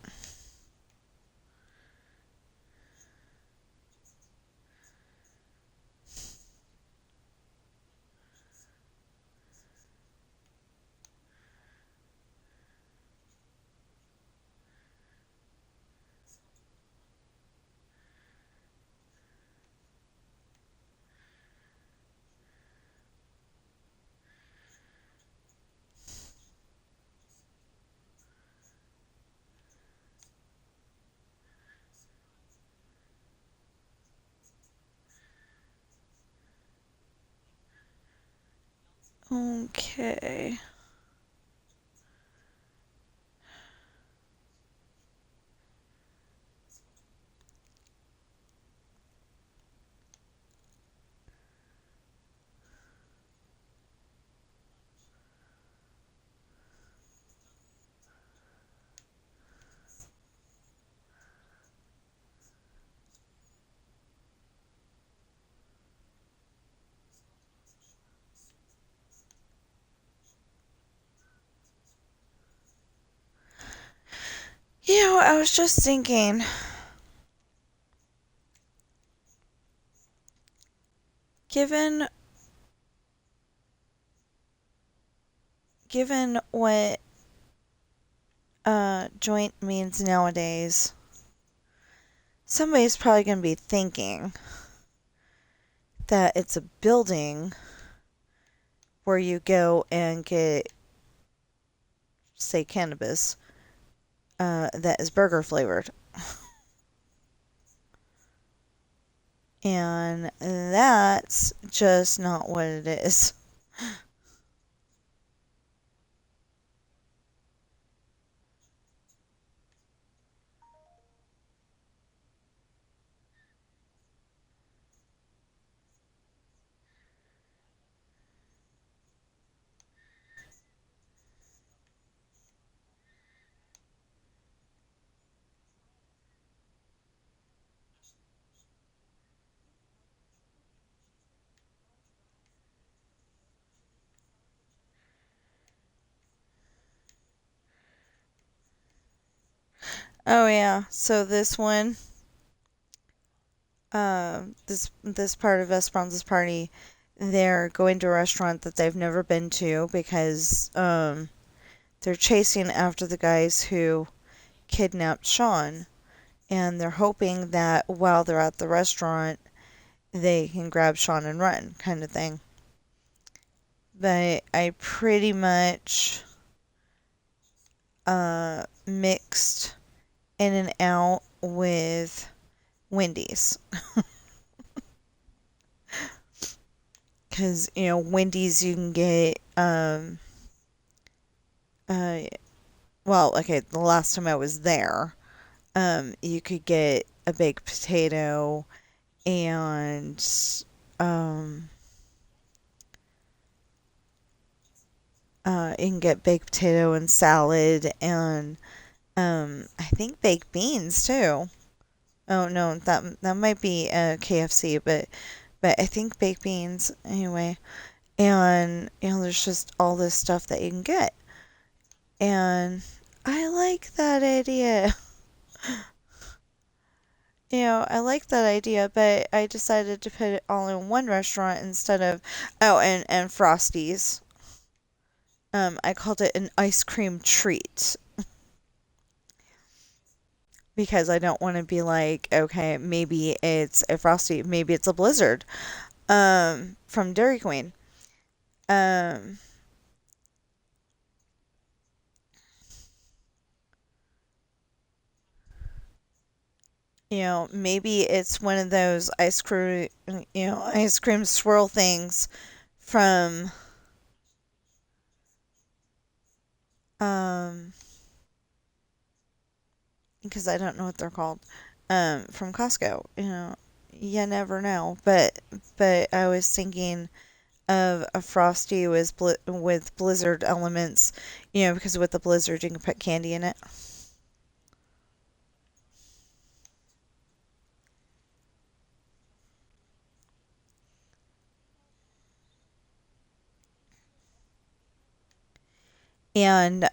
Okay. I was just thinking, given given what joint means nowadays, somebody's probably going to be thinking that it's a building where you go and get, say, cannabis that is burger flavored. And that's just not what it is. Oh yeah, so this one, this part of Esperanza's party, they're going to a restaurant that they've never been to because they're chasing after the guys who kidnapped Sean, and they're hoping that while they're at the restaurant, they can grab Sean and run, kind of thing. but I pretty much mixed in and out with Wendy's. Because, Wendy's you can get, uh, well, okay, the last time I was there, you could get a baked potato and, um, you can get baked potato and salad and, I think baked beans too. Oh no, that might be KFC, but I think baked beans anyway. And there's just all this stuff that you can get, and I like that idea. I like that idea, but I decided to put it all in one restaurant instead of and Frosties. I called it an ice cream treat because I don't want to be like, okay, maybe it's a Frosty, maybe it's a Blizzard, from Dairy Queen. Um, maybe it's one of those ice cream swirl things from, um, because I don't know what they're called, from Costco. You never know. But I was thinking of a Frosty with Blizzard elements, because with the Blizzard you can put candy in it. And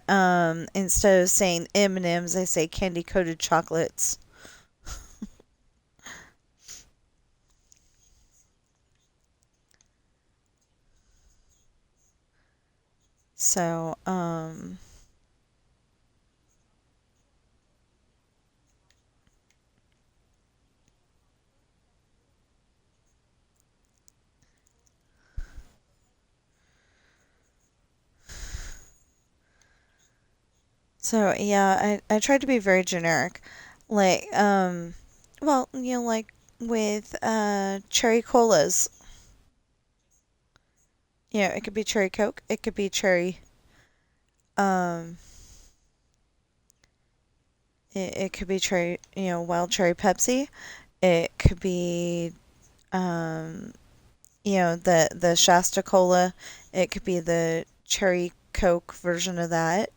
instead of saying M&Ms, I say candy coated chocolates. So, so yeah, I tried to be very generic. Like, well, like with cherry colas. It could be cherry Coke, it could be um it could be cherry, wild cherry Pepsi. It could be um the Shasta Cola. It could be the cherry Coke version of that.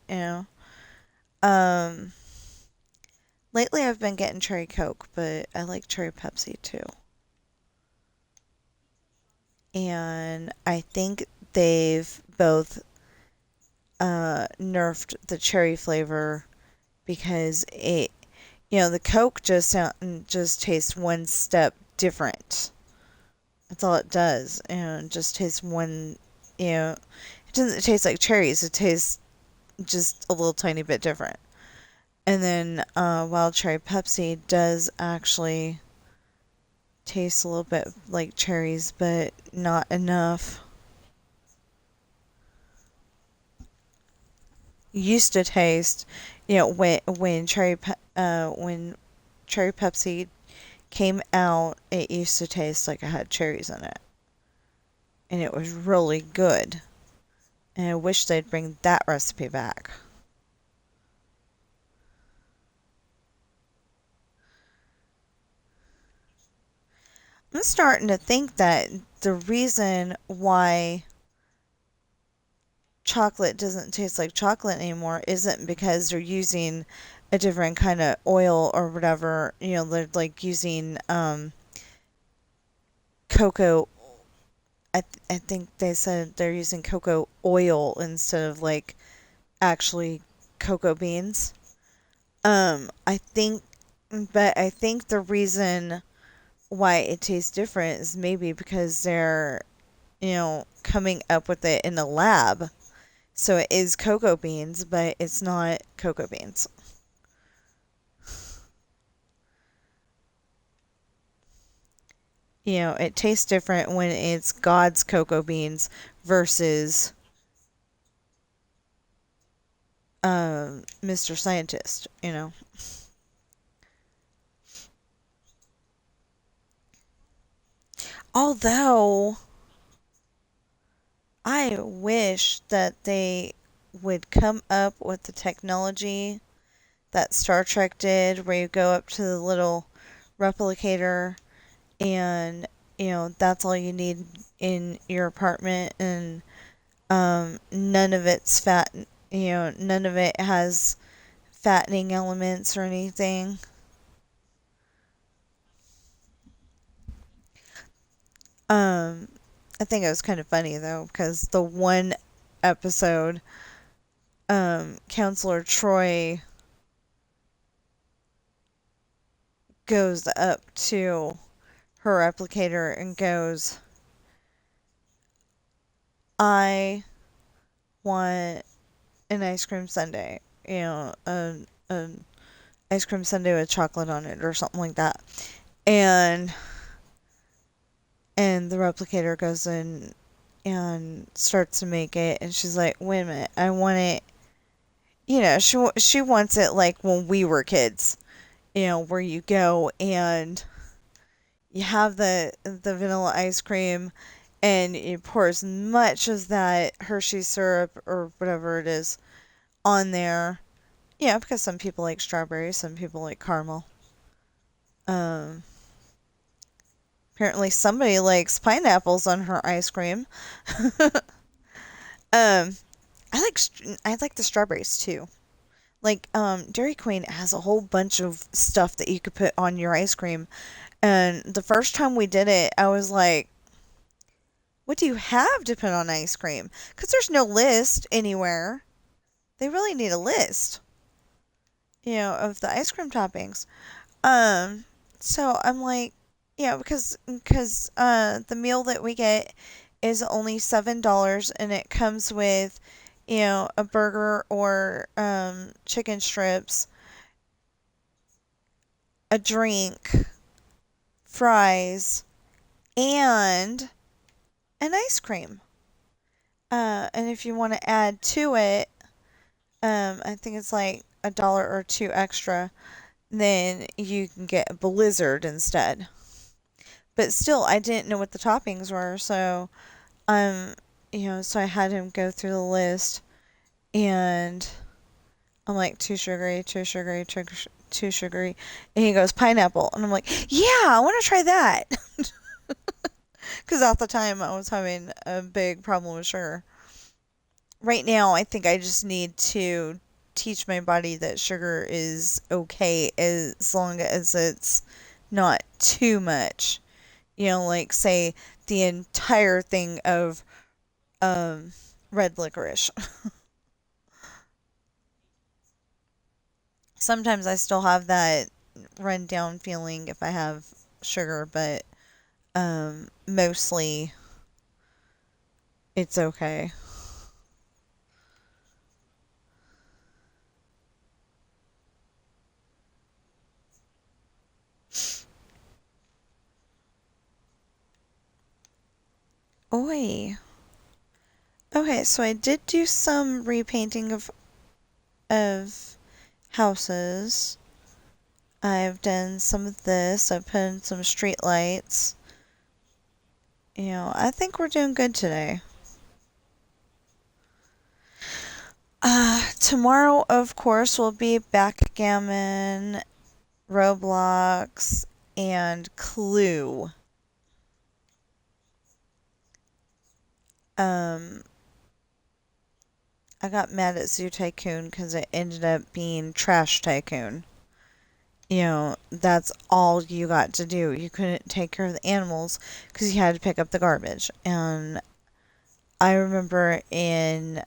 Um Lately I've been getting cherry Coke, but I like cherry Pepsi too. And I think they've both nerfed the cherry flavor because the Coke just tastes one step different. That's all it does. It just tastes it doesn't taste like cherries. It tastes just a little tiny bit different. And then wild cherry Pepsi does actually taste a little bit like cherries, but not enough. Used to taste, when cherry Pepsi came out, it used to taste like it had cherries in it, and it was really good. And I wish they'd bring that recipe back. I'm starting to think that the reason why chocolate doesn't taste like chocolate anymore isn't because they're using a different kind of oil or whatever. They're like using cocoa. I think they said they're using cocoa oil instead of like actually cocoa beans. I think, but I think the reason why it tastes different is maybe because they're, coming up with it in the lab. So it is cocoa beans, but it's not cocoa beans. It tastes different when it's God's cocoa beans versus Mr. Scientist. Although I wish that they would come up with the technology that Star Trek did, where you go up to the little replicator and that's all you need in your apartment, and none of it's fat. None of it has fattening elements or anything. Um, I think it was kind of funny though, because the one episode, Counselor Troy goes up to her replicator and goes, "I want an ice cream sundae. An ice cream sundae with chocolate on it or something like that." And the replicator goes in and starts to make it, and she's like, "Wait a minute, I want it." She wants it like when we were kids. Where you go and you have the vanilla ice cream, and you pour as much of that Hershey syrup or whatever it is on there. Yeah, because some people like strawberries, some people like caramel. Um, Apparently somebody likes pineapples on her ice cream. um, I like the strawberries too. Like Dairy Queen has a whole bunch of stuff that you could put on your ice cream. And the first time we did it, I was like, "What do you have to put on ice cream?" Because there's no list anywhere. They really need a list, of the ice cream toppings. Um, so I'm like, yeah, because the meal that we get is only $7, and it comes with, a burger or chicken strips, a drink, fries, and an ice cream. And if you want to add to it, I think it's like a dollar or two extra, then you can get a blizzard instead. But still, I didn't know what the toppings were, so um, so I had him go through the list, and I'm like, too sugary, too sugary, too sugary, and he goes pineapple, and I'm like, yeah, I want to try that, because at the time I was having a big problem with sugar. Right now, I think I just need to teach my body that sugar is okay as long as it's not too much. Like say the entire thing of um, red licorice. Sometimes I still have that run down feeling if I have sugar, but mostly it's okay. Oi. Okay, so I did do some repainting of houses. I've done some of this. I've put in some street lights. I think we're doing good today. Tomorrow, of course, will be backgammon, Roblox, and Clue. Um, I got mad at Zoo Tycoon because it ended up being Trash Tycoon. That's all you got to do. You couldn't take care of the animals because you had to pick up the garbage. And I remember in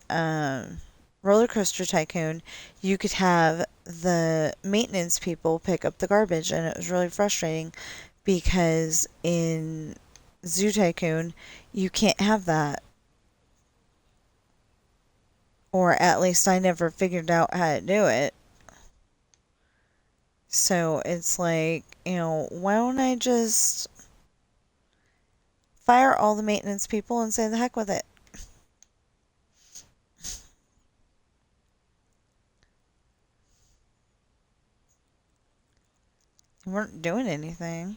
Roller Coaster Tycoon, you could have the maintenance people pick up the garbage, and it was really frustrating because in Zoo Tycoon, you can't have that. Or at least I never figured out how to do it. So it's like, why don't I just Fire all the maintenance people and say the heck with it. We weren't doing anything.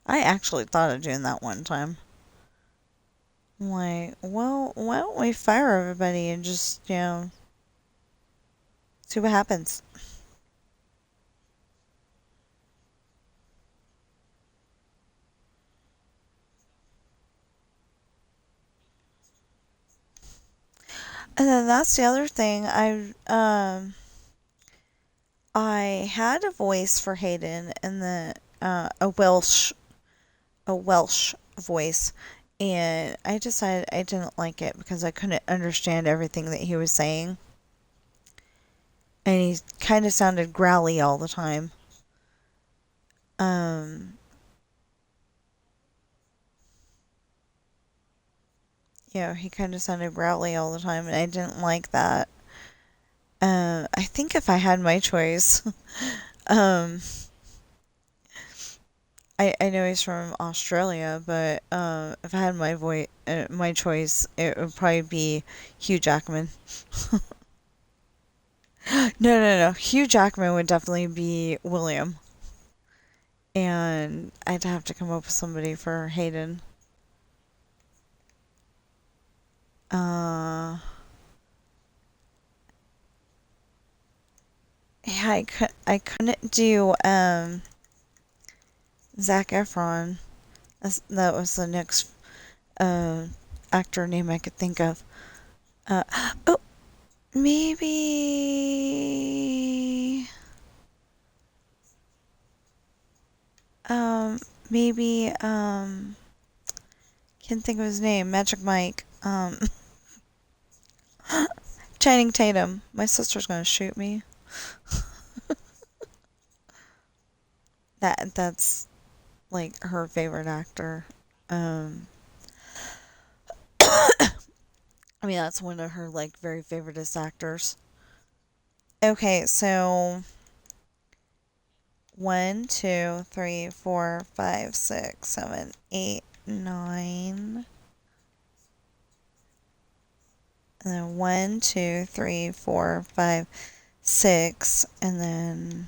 I actually thought of doing that one time. I'm like, well, why don't we fire everybody and just, see what happens? And then that's the other thing. I had a voice for Hayden and a Welsh voice, and I decided I didn't like it because I couldn't understand everything that he was saying, and he kind of sounded growly all the time. Um, he kind of sounded growly all the time, and I didn't like that. I think if I had my choice, um, I know he's from Australia, but if I had my choice, it would probably be Hugh Jackman. No, no, no. Hugh Jackman would definitely be William, and I'd have to come up with somebody for Hayden. Uh, yeah, I couldn't do Zac Efron. That was the next uh actor name I could think of. Uh, oh, um, maybe can't think of his name. Magic Mike. Channing Tatum. My sister's gonna shoot me. That's like her favorite actor. Um, I mean that's one of her like very favoriteest actors. Okay, so 1, 2, 3, 4, 5, 6, 7, 8, 9. And then 1, 2, 3, 4, 5, 6, and then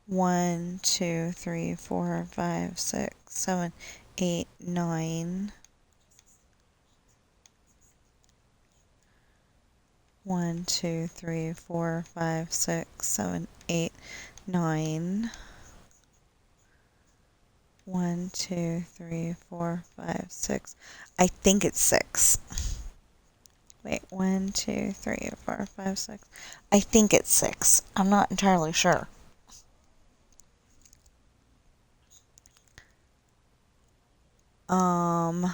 1, 2, 3, 4, 5, 6, 7, 8, 9. 1, 2, 3, 4, 5, 6, 7, 8, 9. 1, 2, 3, 4, 5, 6. I think it's 6. Wait, 1, 2, 3, 4, 5, 6. I think it's 6. I'm not entirely sure. Um,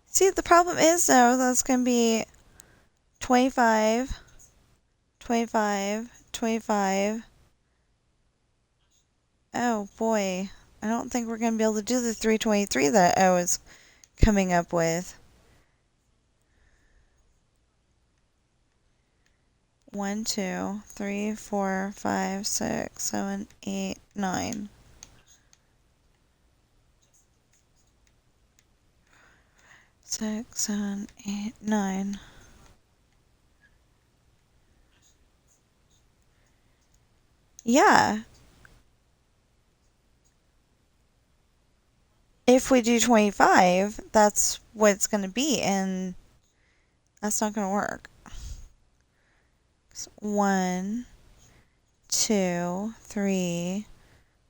See, the problem is though that's gonna be 25, 25, 25. Oh boy, I don't think we're gonna be able to do the 323 that I was coming up with. 1, 2, 3, 4, 5, 6, 7, 8, 9. 6, 7, 8, 9. Yeah. If we do 25, that's what it's going to be, and that's not going to work. 1, 2, 3,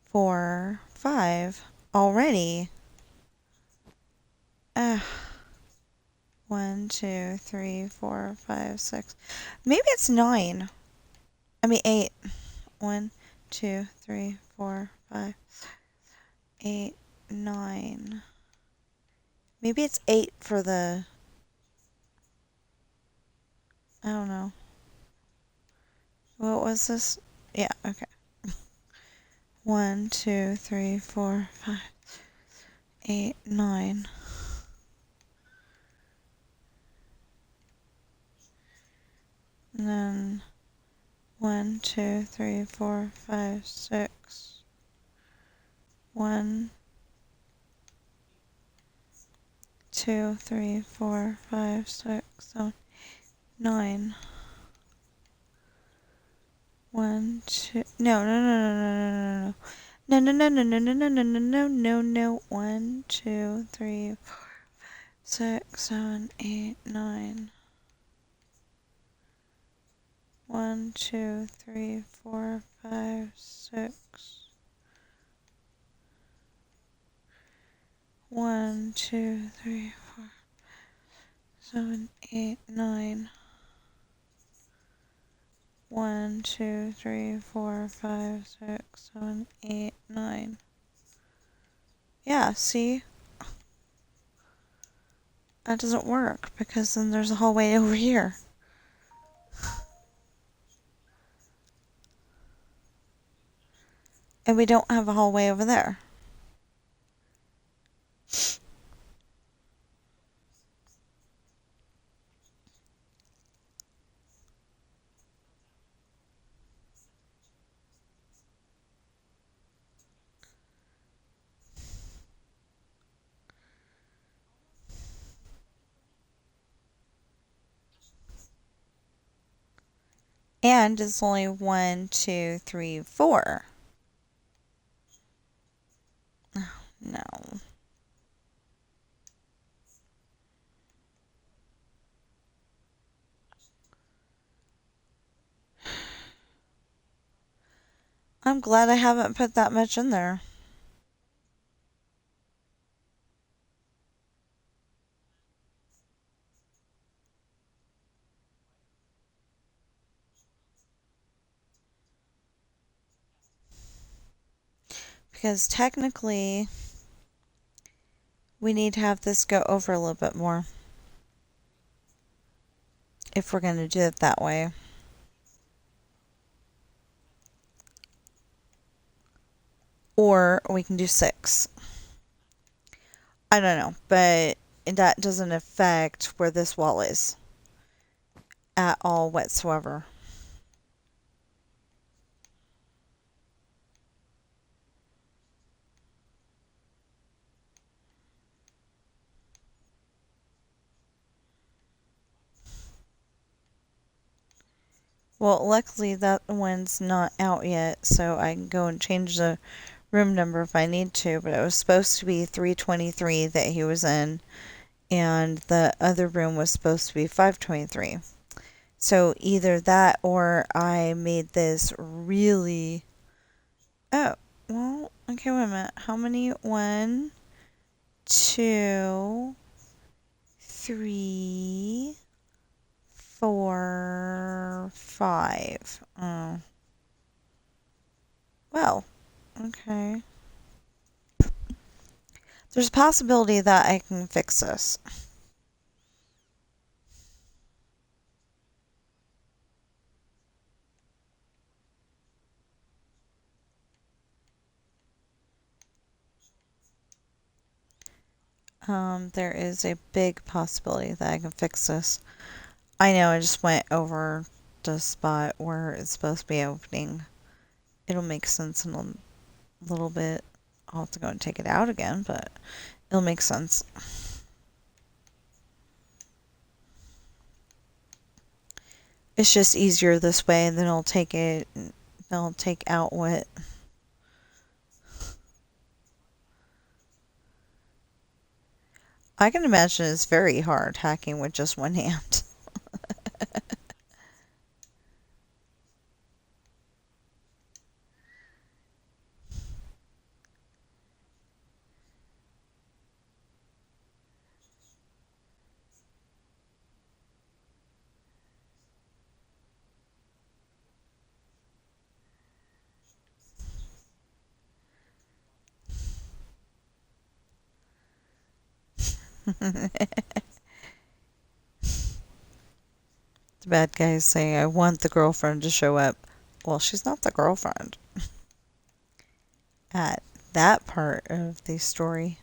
4, 5 already. Ugh. 1, 2, 3, 4, 5, 6. Maybe it's 9. I mean 8. 1, 2, 3, 4, 5, 8, 9. Maybe it's 8 for the. I don't know. What was this? Yeah, okay. 1, 2, 3, 4, 5, 8, 9. and then 1, 2, 3, 4, 5, 6. 1, 2, 3, 4, 5, 6, 7, 9. 1, 2. No, no, no, no, no, no, no, no, no, no, no, no, no, no, no, no, no. 1, 2, 3, 4, 6, 7, 8, 9. 1, 2, 3, 4, 5, 6. 1, 2, 3, 4, 7, 8, 9. 1, 2, 3, 4, 5, 6, 7, 8, 9. Yeah, see? That doesn't work because then there's a hallway over here. And we don't have a hallway over there. And it's only 1, 2, 3, 4. No. I'm glad I haven't put that much in there. Because technically, we need to have this go over a little bit more. If we're going to do it that way. Or we can do 6. I don't know, but that doesn't affect where this wall is at all whatsoever. Well, luckily that one's not out yet, so I can go and change the room number if I need to, but it was supposed to be 323 that he was in, and the other room was supposed to be 523. So either that or I made this really... Oh, well, okay, wait a minute. How many? 1, 2, 3, 4, 5. Oh. Well, okay. There's a possibility that I can fix this. There is a big possibility that I can fix this. I know I just went over the spot where it's supposed to be opening. It'll make sense in a little bit. I'll have to go and take it out again, but it'll make sense. It's just easier this way, and then I'll take out what... I can imagine it's very hard hacking with just one hand. The bad guy is saying, I want the girlfriend to show up. Well, she's not the girlfriend. At that part of the story.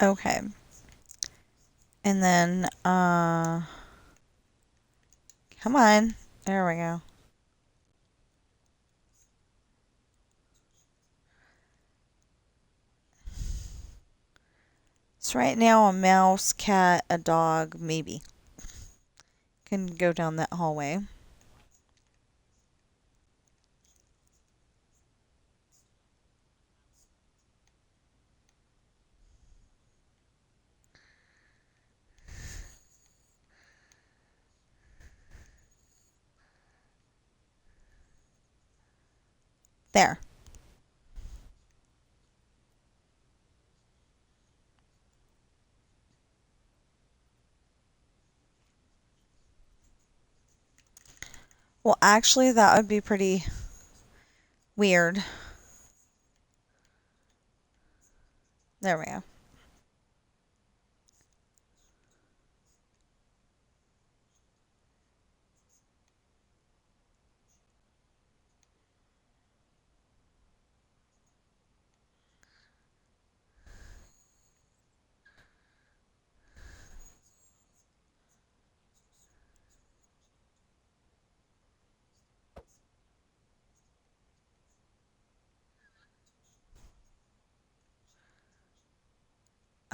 Okay. And then, come on. There we go. So right now, a mouse, cat, a dog, maybe, can go down that hallway. There. Well, actually, that would be pretty weird. There we go.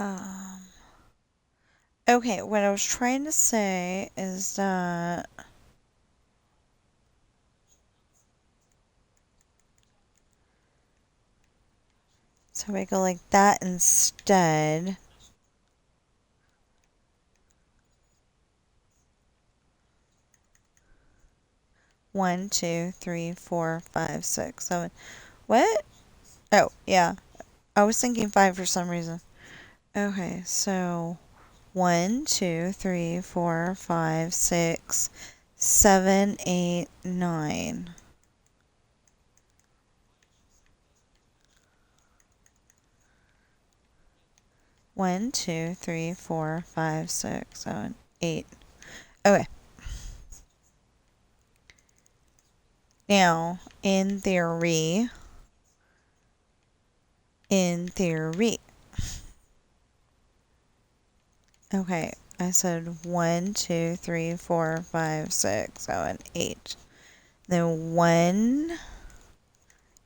Um, okay, what I was trying to say is that so we go like that instead. One, two, three, four, five, six, seven. What? Oh, yeah. I was thinking five for some reason. Okay, so one, two, three, four, five, six, seven, eight, nine. One, two, three, four, five, six, seven, eight. Okay. Now, in theory. Okay, I said one, two, three, four, five, six, seven, eight. Then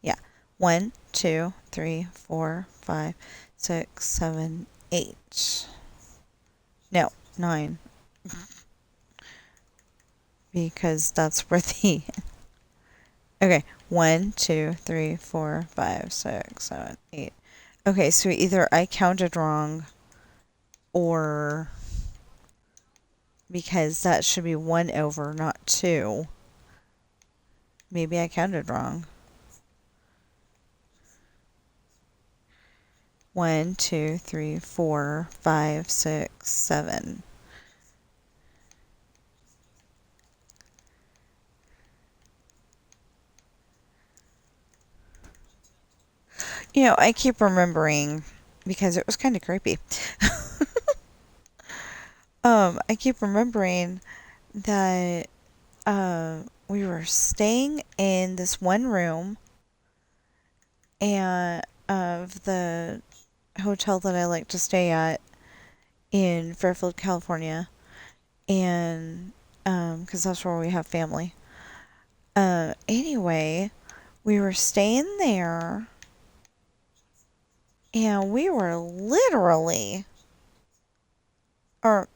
yeah, one, two, three, four, five, six, seven, eight. No, nine, because that's where the. Okay, one, two, three, four, five, six, seven, eight. Okay, so either I counted wrong or because that should be one over, not two. Maybe I counted wrong. One, two, three, four, five, six, seven. I keep remembering because it was kind of creepy. I keep remembering that we were staying in this one room and of the hotel that I like to stay at in Fairfield, California, and because that's where we have family. Anyway, we were staying there, and we were literally, or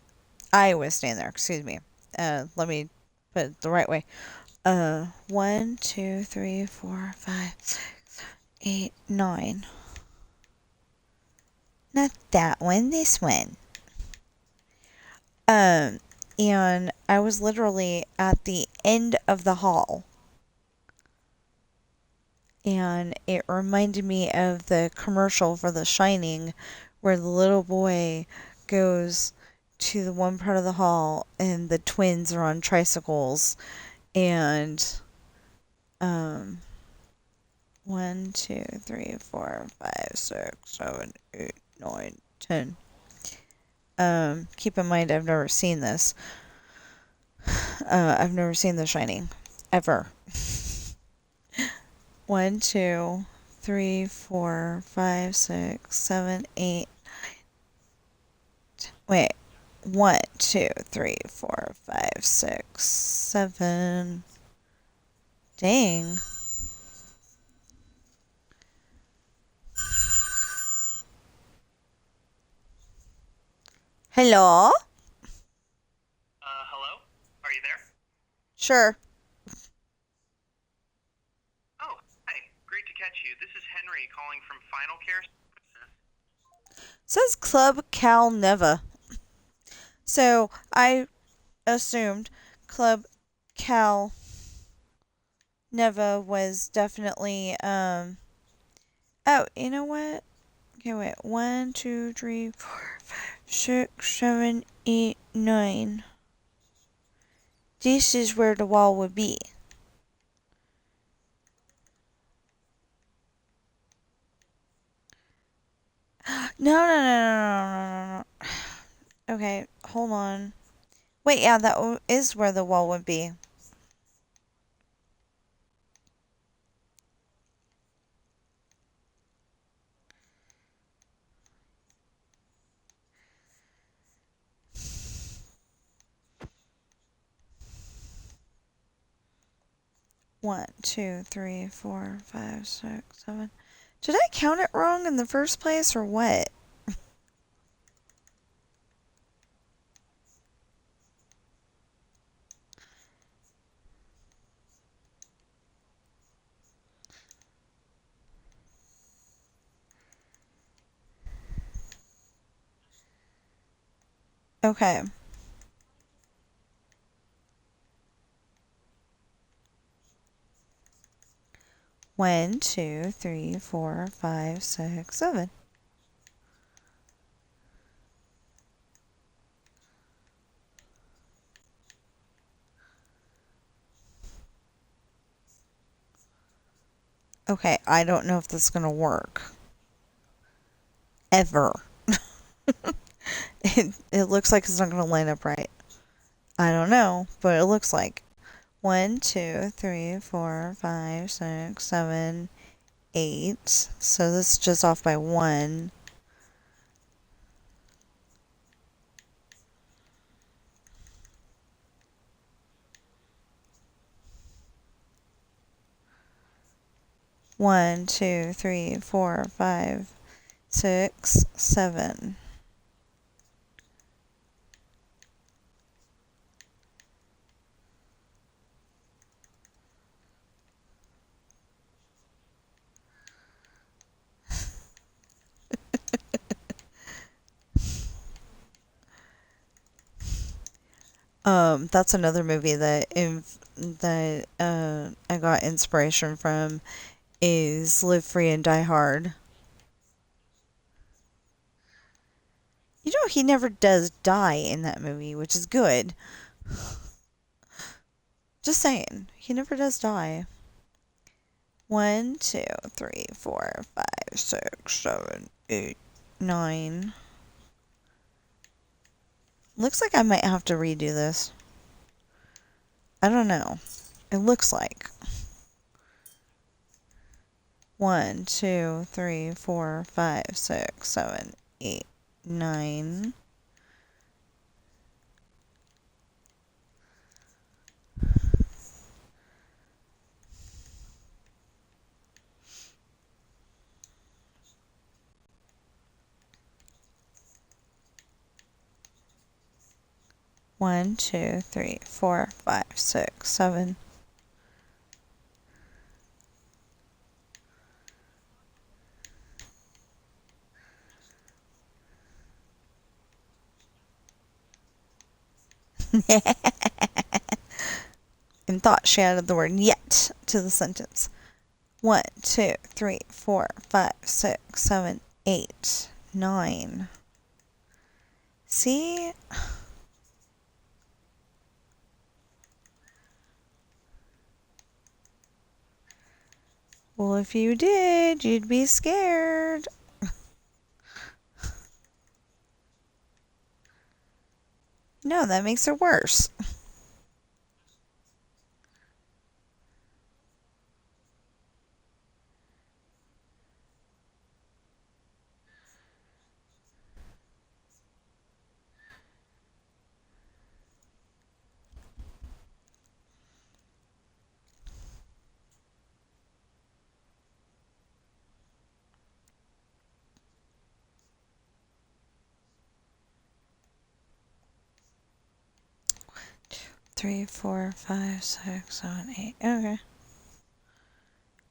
I was staying there. Excuse me. Let me put it the right way. One, two, three, four, five, six, eight, nine. Not that one. This one. Um, and I was literally at the end of the hall. And it reminded me of the commercial for The Shining where the little boy goes to the one part of the hall and the twins are on tricycles and um 1, 2, 3, 4, 5, 6, 7, 8, 9, 10. Keep in mind I've never seen this. I've never seen The Shining ever. 1, 2, 3, 4, 5, 6, 7, 8. Wait. 1, 2, 3, 4, 5, 6, 7. Dang. Hello? Hello? Are you there? Sure. Oh, hi. Great to catch you. This is Henry calling from Final Care Services. Says Club Cal Neva. So I assumed Club Cal Neva was definitely oh, you know what? Okay, wait. 1, 2, 3, 4, 5, 6, 7, 8, 9. This is where the wall would be. No, no, no, no, no, no, no. Okay, hold on. Wait, yeah, that is where the wall would be. One, two, three, 4, 5, 6, 7. Did I count it wrong in the first place or what? Okay. One, two, three, 4, 5, 6, 7. Okay, I don't know if this is gonna work. Ever. It looks like it's not gonna line up right. I don't know, but it looks like. 1, 2, 3, 4, 5, 6, 7, 8. So this is just off by 1. 1, 2, 3, 4, 5, 6, 7. 'That's another movie that I got inspiration from is Live Free and Die Hard. You know, he never does die in that movie, which is good. Just saying, he never does die. 1, 2, 3, 4, 5, 6, 7, 8, 9. Looks like I might have to redo this. I don't know. It looks like. 1, 2, 3, 4, 5, 6, 7, 8, 9. 1, 2, 3, 4, 5, 6, 7. In thought, she added the word yet to the sentence. 1, 2, 3, 4, 5, 6, 7, 8, 9. See? Well, if you did, you'd be scared. No, that makes it worse. 3, 4, 5, 6, 7, 8. Okay.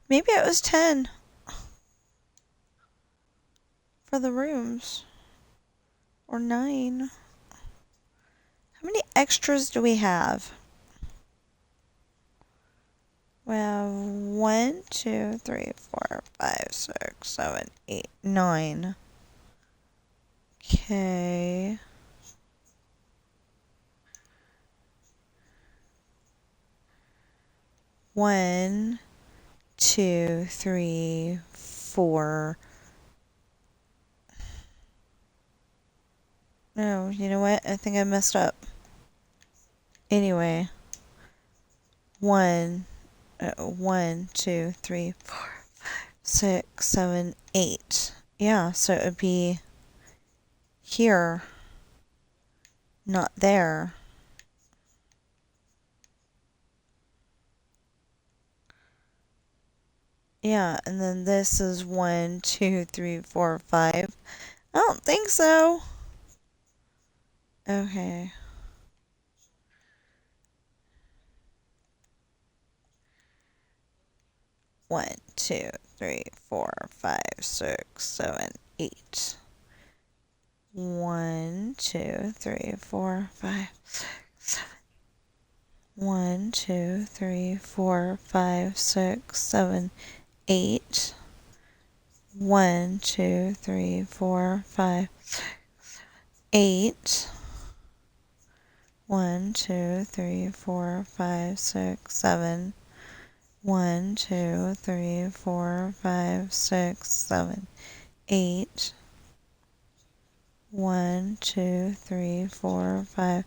Maybe it was 10 for the rooms. Or 9. How many extras do we have? We have 1, 2, 3, 4, 5, 6, 7, 8, 9. Okay. One, two, three, four. No, you know what? I think I messed up. Anyway, one, 1, 2, 3, 4, 6, 7, 8. Yeah, so it would be here, not there. Yeah, and then this is 1, 2, 3, 4, 5. I don't think so. Okay. One, two, three, 4, 5, 6, 7, 8. 1, 2, 3, 4, 5, 6, 7. 1, 2, 3, 4, 5, 6, 7, 8. 1, 2, 3, 4, 5, 8. 1, 2, 3, 4, 5, 6, 7. 1, 2, 3, 4, 5, 6, 7, 8. 1, 2, 3, 4, 5,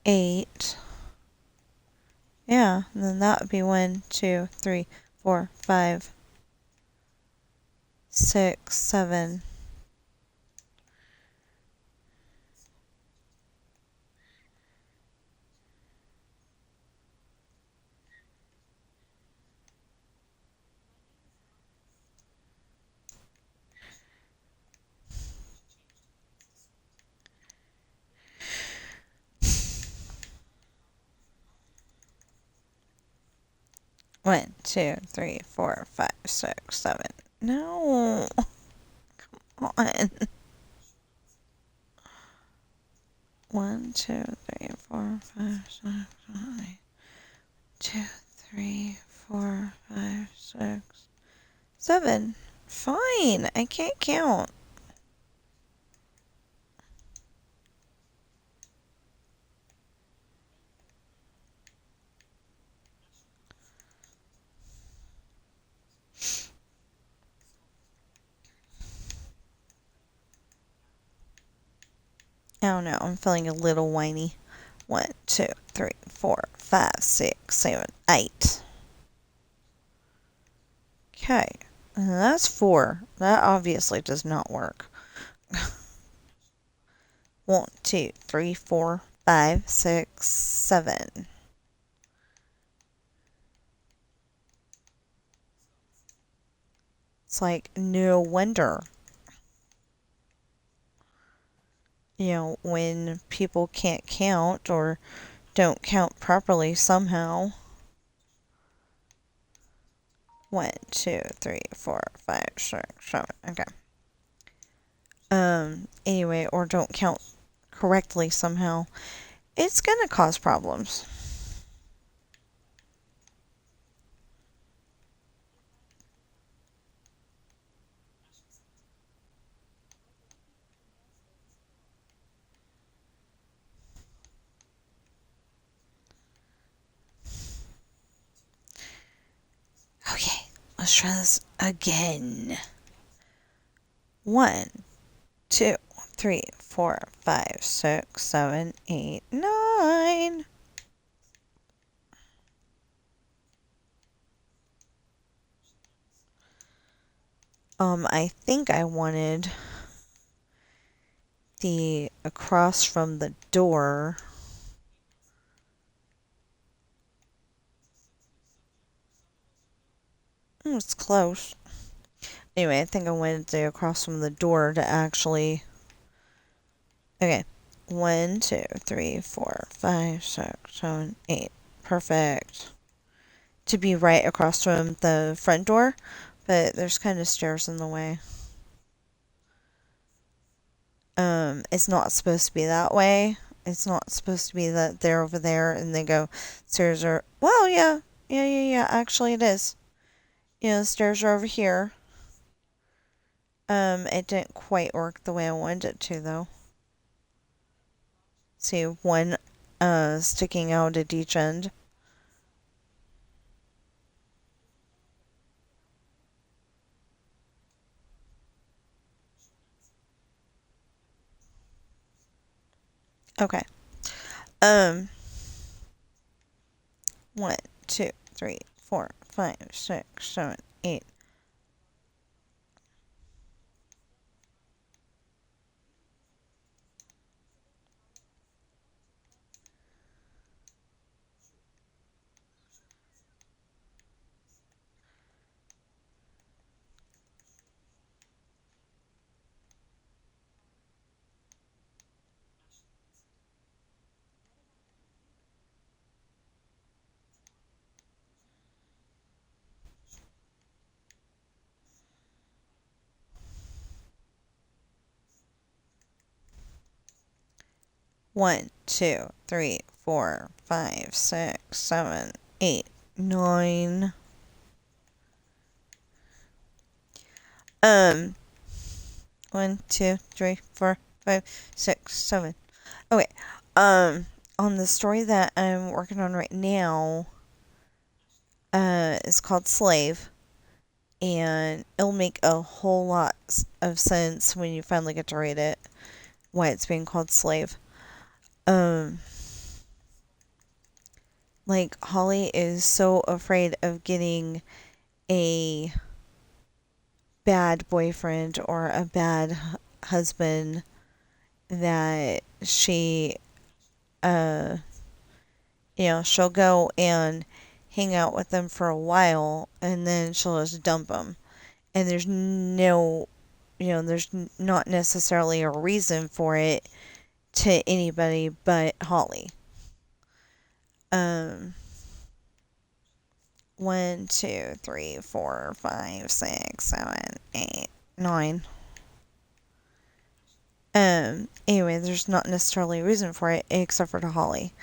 8. Yeah, and then that would be 1, 2, 3, 4, 5, 6, 7. One, two, three, 4, 5, 6, 7. No, come on. 1, 2, 3, 4, 5, 6, 7, 8. 2, 3, 4, 5, 6, 7. Fine, I can't count. I don't know, I'm feeling a little whiny. 1, 2, 3, 4, 5, 6, 7, 8. Okay, that's 4. That obviously does not work. 1, 2, 3, 4, 5, 6, 7. It's like, no wonder, when people can't count or don't count properly somehow. 1, 2, 3, 4, 5, 6, 7. Okay. Anyway, or don't count correctly somehow. It's gonna cause problems. Okay, let's try this again. 1, 2, 3, 4, 5, 6, 7, 8, 9. I think I wanted the across from the door. It's close. Anyway, I think I wanted the across from the door to actually. Okay, 1, 2, 3, 4, 5, 6, 7, 8. Perfect. To be right across from the front door, but there's kind of stairs in the way. It's not supposed to be that way. It's not supposed to be that they're over there and they go, stairs are, well, yeah. Yeah. Actually, it is. Stairs are over here. It didn't quite work the way I wanted it to, though. See, one, sticking out at each end. Okay. Um, 1, 2, 3, 4, 5, 6, 7, 8. 1, 2, 3, 4, 5, 6, 7, 8, 9. Um, 1, 2, 3, 4, 5, 6, 7. Okay. On the story that I'm working on right now, it's called Slave, and it'll make a whole lot of sense when you finally get to read it, why it's being called Slave. Um, like, Holly is so afraid of getting a bad boyfriend or a bad husband that uh, she'll go and hang out with them for a while and then she'll just dump them. And there's not necessarily a reason for it to anybody but Holly. Um, 1, 2, 3, 4, 5, 6, 7, 8, 9. Anyway, there's not necessarily a reason for it except for to Holly.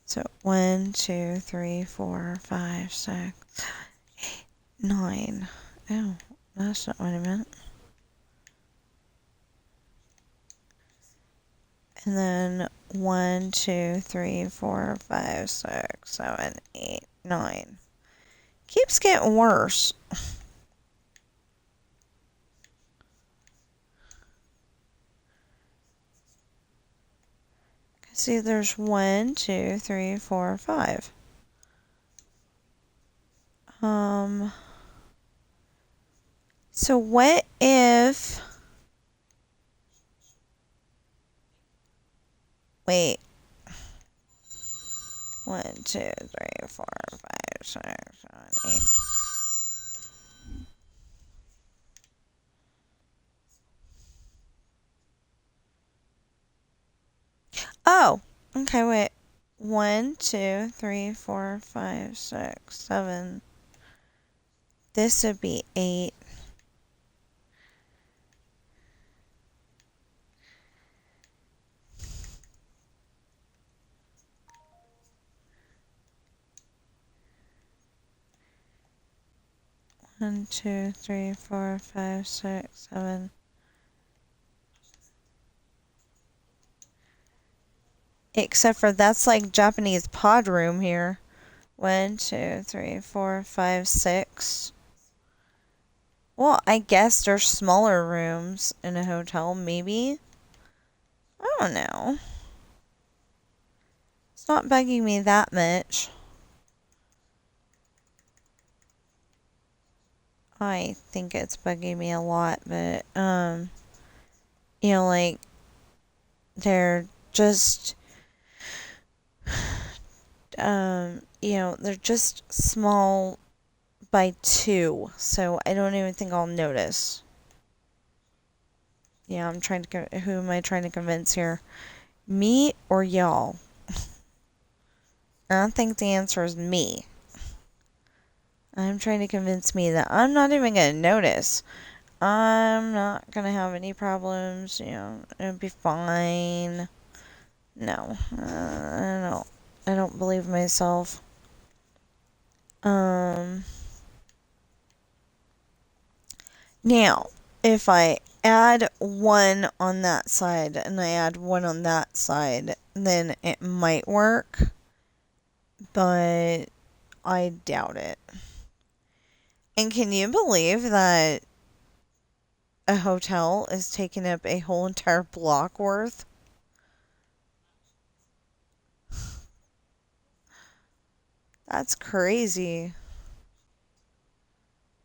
So 1, 2, 3, 4, 5, 6, 9. Oh, that's not what I meant. And then 1, 2, 3, 4, 5, 6, 7, 8, 9. Keeps getting worse. See, there's 1, 2, 3, 4, 5. So what if... Wait. 1, 2, 3, 4, 5, 6, 7, 8. Oh, okay, wait. 1, 2, 3, 4, 5, 6, 7. This would be 8. 1, 2, 3, 4, 5, 6, 7. Except for that's like Japanese pod room here. 1, 2, 3, 4, 5, 6. Well, I guess there's smaller rooms in a hotel, maybe. I don't know. It's not bugging me that much. I think it's bugging me a lot, but, like, they're just, they're just small by 2, so I don't even think I'll notice. Yeah, who am I trying to convince here? Me or y'all? I think the answer is me. I'm trying to convince me that I'm not even going to notice. I'm not going to have any problems. It'll be fine. No, I don't believe myself. Um, Now, if I add one on that side and I add one on that side, then it might work, but I doubt it. And can you believe that a hotel is taking up a whole entire block worth? That's crazy.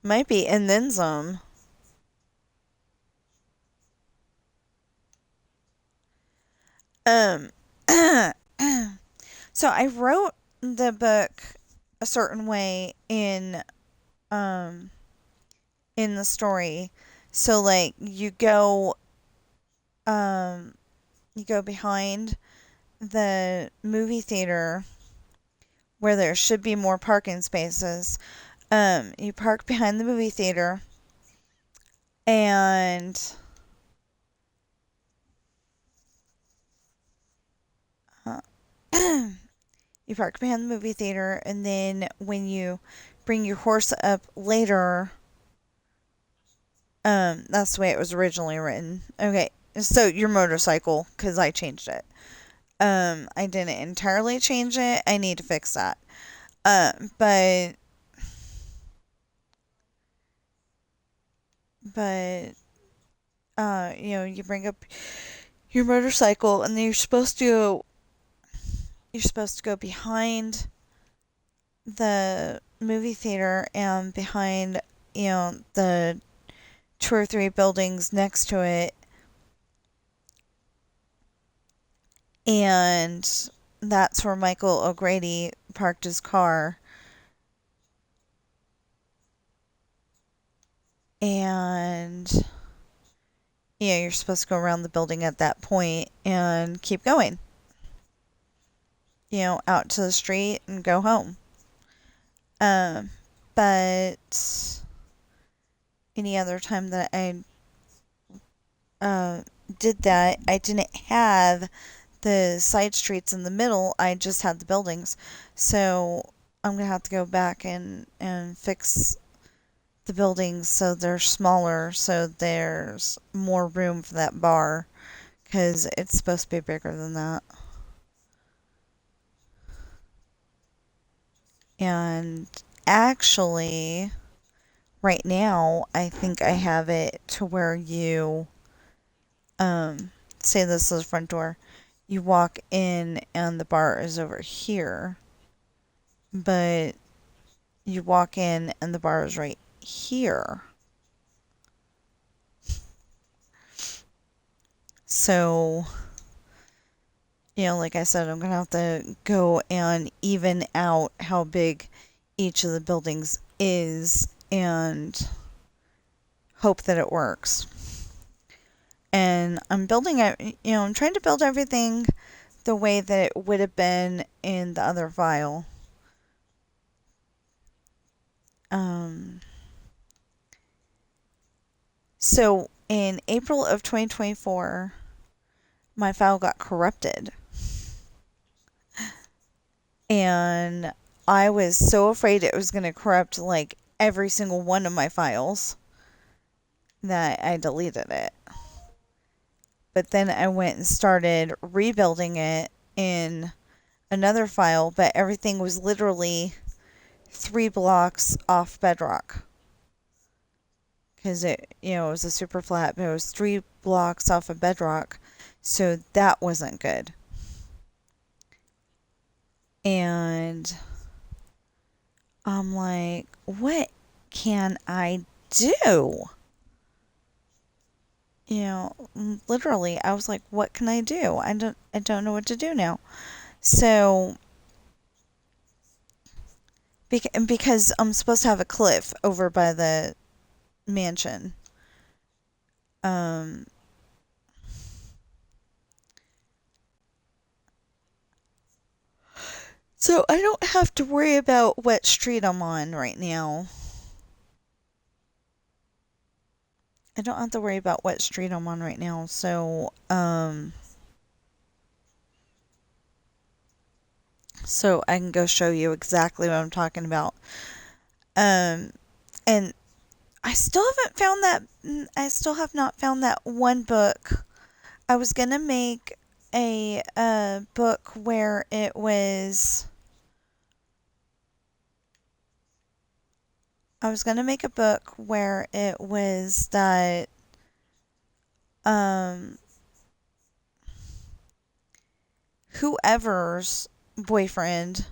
Might be, and then some. Um, so I wrote the book a certain way um in the story. So like um you go behind the movie theater where there should be more parking spaces. You park behind the movie theater and uh, you park behind the movie theater, and then when you bring your horse up later, that's the way it was originally written. Okay, so your motorcycle, because I changed it. I didn't entirely change it. I need to fix that. But but you bring up your motorcycle, and then you're supposed to go behind the movie theater and behind the two or three buildings next to it, and that's where Michael O'Grady parked his car. And yeah, you're supposed to go around the building at that point and keep going, out to the street and go home. Um, but any other time that I uh, did that, I didn't have the side streets in the middle. I just had the buildings. So I'm gonna have to go back and fix the buildings so they're smaller, so there's more room for that bar, because it's supposed to be bigger than that. And actually, right now, I think I have it to where say this is the front door. You walk in and the bar is over here, but you walk in and the bar is right here. So, like I said, I'm gonna have to go and even out how big each of the buildings is and hope that it works. And I'm trying to build everything the way that it would have been in the other file. Um, so in April of 2024, my file got corrupted. And I was so afraid it was going to corrupt like every single one of my files that I deleted it. But then I went and started rebuilding it in another file, but everything was literally 3 blocks off bedrock. Because it was a super flat, but it was 3 blocks off of bedrock. So that wasn't good. And I'm like, what can I do? Literally, I was like, what can I do? I don't know what to do now. So, because I'm supposed to have a cliff over by the mansion. Um, So I don't have to worry about what street I'm on right now. I don't have to worry about what street I'm on right now. So I can go show you exactly what I'm talking about. Um, and I still haven't found that. I still have not found that one book. I was gonna make a book where it was. I was gonna make a book where it was that um whoever's boyfriend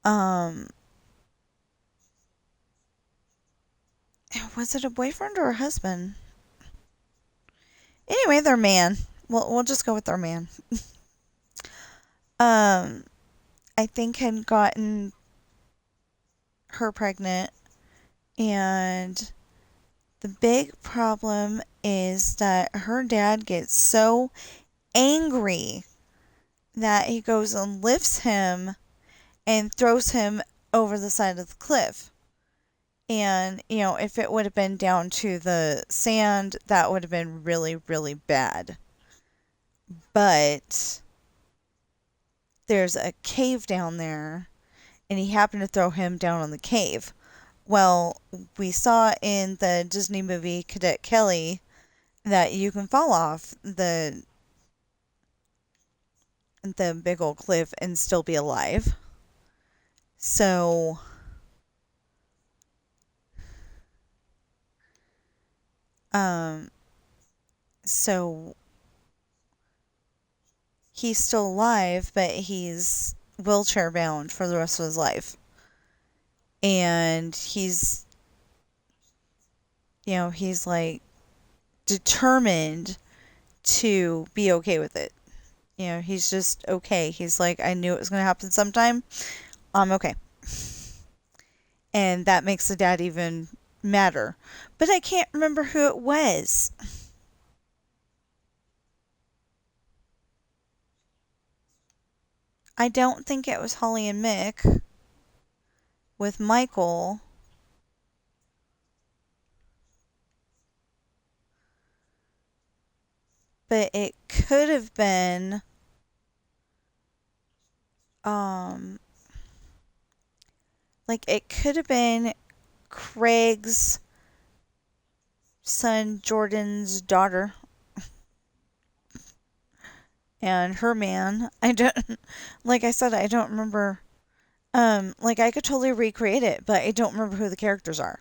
um was it a boyfriend or a husband? Anyway, their man. We'll just go with their man. Um, I think had gotten her pregnant, and the big problem is that her dad gets so angry that he goes and lifts him and throws him over the side of the cliff. And, if it would have been down to the sand, that would have been really, really bad. But there's a cave down there, and he happened to throw him down on the cave. Well, we saw in the Disney movie Cadet Kelly that you can fall off the big old cliff and still be alive. So, um, so he's still alive, but he's wheelchair bound for the rest of his life. And he's like determined to be okay with it. He's just okay. He's like, I knew it was going to happen sometime. I'm okay. And that makes the dad even madder. But I can't remember who it was. I don't think it was Holly and Mick with Michael. But it could have been um it could have been Craig's son Jordan's daughter and her man. I don't like I said I don't remember I could totally recreate it, but I don't remember who the characters are.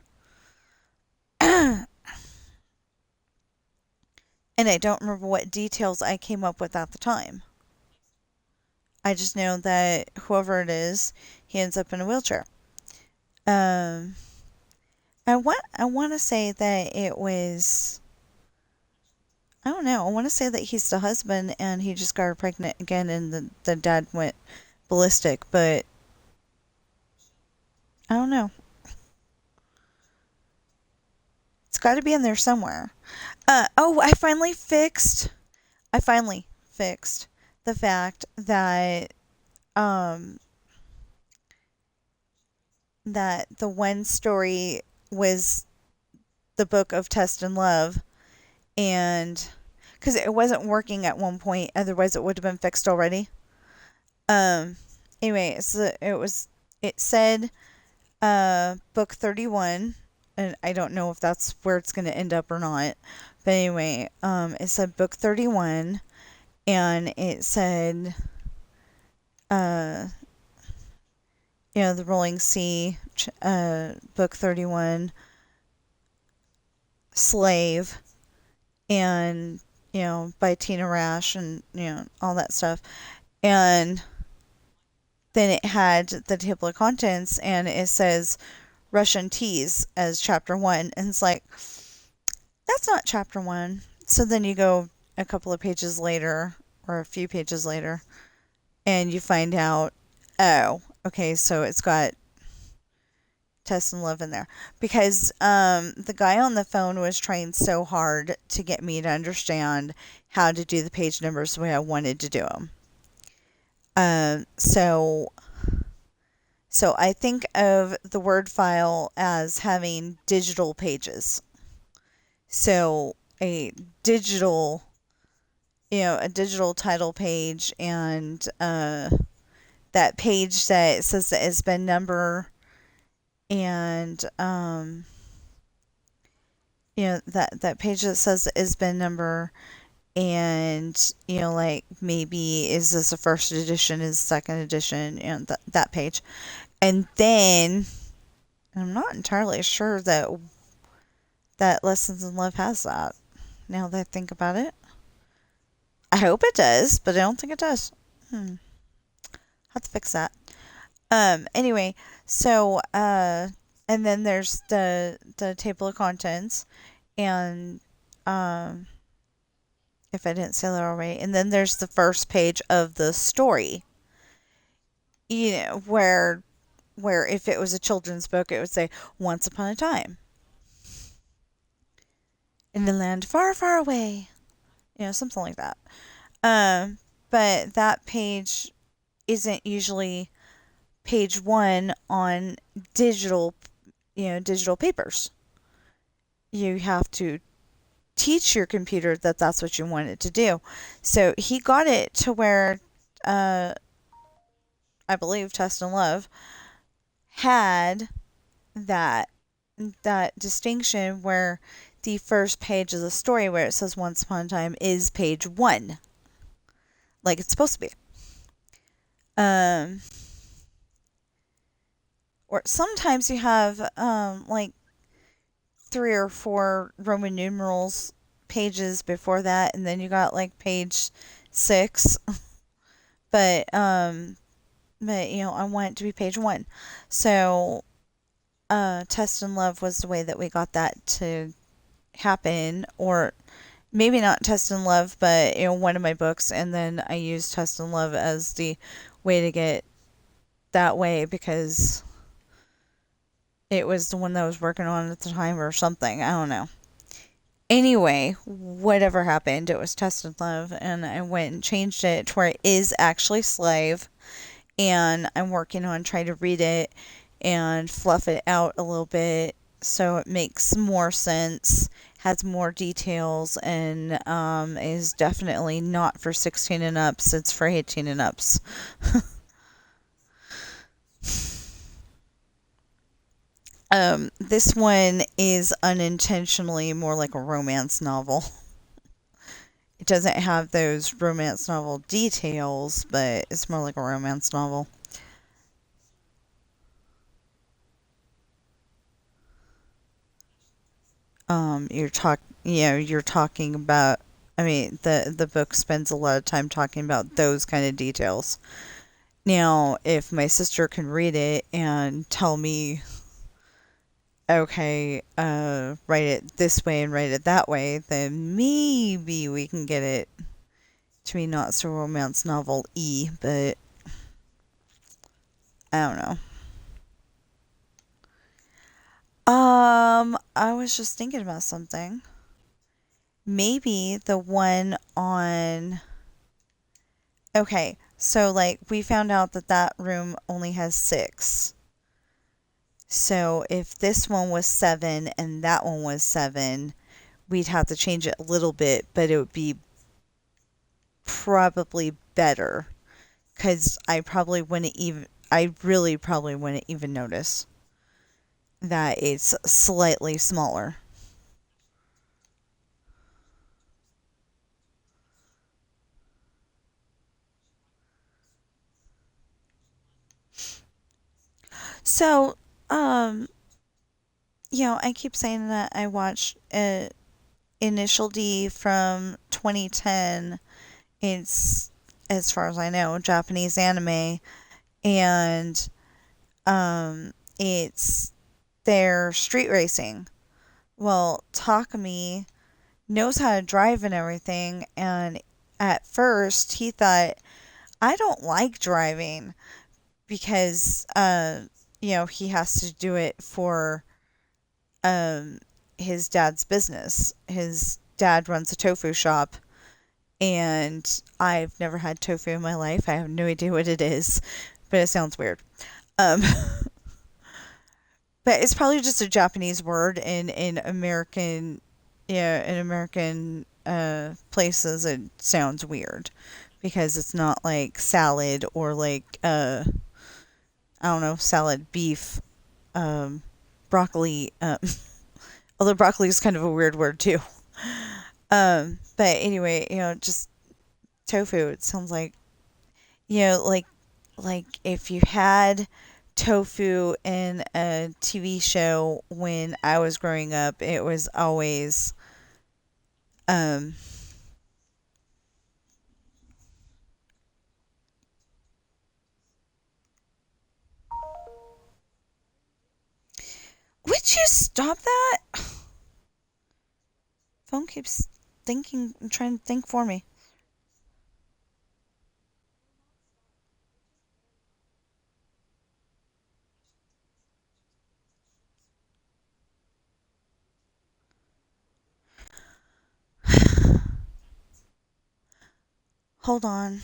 And I don't remember what details I came up with at the time. I just know that whoever it is, he ends up in a wheelchair. Um I want to say that it was I don't know. I want to say that he's the husband and he just got her pregnant again and the dad went ballistic, but I don't know. It's got to be in there somewhere. Oh, I finally fixed the fact um that the one story was the book of Test and Love, and because it wasn't working at one point, otherwise it would have been fixed already. Um anyway, so it said book 31, and I don't know if that's where it's going to end up or not. But anyway, it said book 31, and it said uh the Rolling Sea, book 31, Slave, and by Tina Rash, and all that stuff. And then it had the table of contents, and it says Russian teas as chapter 1, and it's like, that's not chapter 1. So then you go a couple of pages later, or a few pages later, and you find out, oh, okay, so it's got Test and Love in there. Because the guy on the phone was trying so hard to get me to understand how to do the page numbers the way I wanted to do them. So I think of the Word file as having digital pages. So a digital, a digital title page, and that page that says the ISBN number, and that page that says the ISBN number, and like maybe is this a first edition, is second edition, and that page, and then I'm not entirely sure that Lessons in Love has that. Now that I think about it, I hope it does, but I don't think it does. Have to fix that. Anyway, so and then there's the table of contents, and um, if I didn't say that already, and then there's the first page of the story. Where if it was a children's book, it would say "Once upon a time in the land far, far away," something like that. Um, but that page isn't usually page one on digital, digital papers. You have to teach your computer that that's what you want it to do. So he got it to where, uh, I believe Test and Love had that distinction where the first page of the story where it says once upon a time is page one, like it's supposed to be. Um, or sometimes you have like three or four Roman numerals pages before that, and then you got like page six. but I want it to be page one. So Test and Love was the way that we got that to happen, or maybe not Test and Love, but one of my books, and then I used Test and Love as the way to get that way because it was the one that I was working on at the time or something. I don't know. Anyway, whatever happened, it was Test and Love, and I went and changed it to where it is actually Slave, and I'm working on trying to read it and fluff it out a little bit so it makes more sense, has more details, and is definitely not for 16 and ups. It's for 18 and ups. This one is unintentionally more like a romance novel. It doesn't have those romance novel details, but it's more like a romance novel. You're talking about. I mean, the book spends a lot of time talking about those kind of details. Now, if my sister can read it and tell me, okay, write it this way and write it that way, then maybe we can get it to be not so romance novel y, but I don't know. I was just thinking about something. Maybe the one on. Okay, so like we found out that that room only has six. So if this one was seven and that one was seven, we'd have to change it a little bit, but it would be probably better because I really probably wouldn't even notice that it's slightly smaller. So, um, I keep saying that I watched Initial D from 2010. It's, as far as I know, Japanese anime, and it's their street racing. Well, Takumi knows how to drive and everything, and at first he thought, I don't like driving because, he has to do it for um, his dad's business. His dad runs a tofu shop, and I've never had tofu in my life. I have no idea what it is, but it sounds weird. Um, but it's probably just a Japanese word in American, yeah, in American places. It sounds weird because it's not like salad or like I don't know, salad, beef, um, broccoli. Although broccoli is kind of a weird word too. But anyway, just tofu. It sounds like like if you had tofu in a TV show when I was growing up, it was always um. Would you stop that? Phone keeps thinking, trying to think for me. Hold on.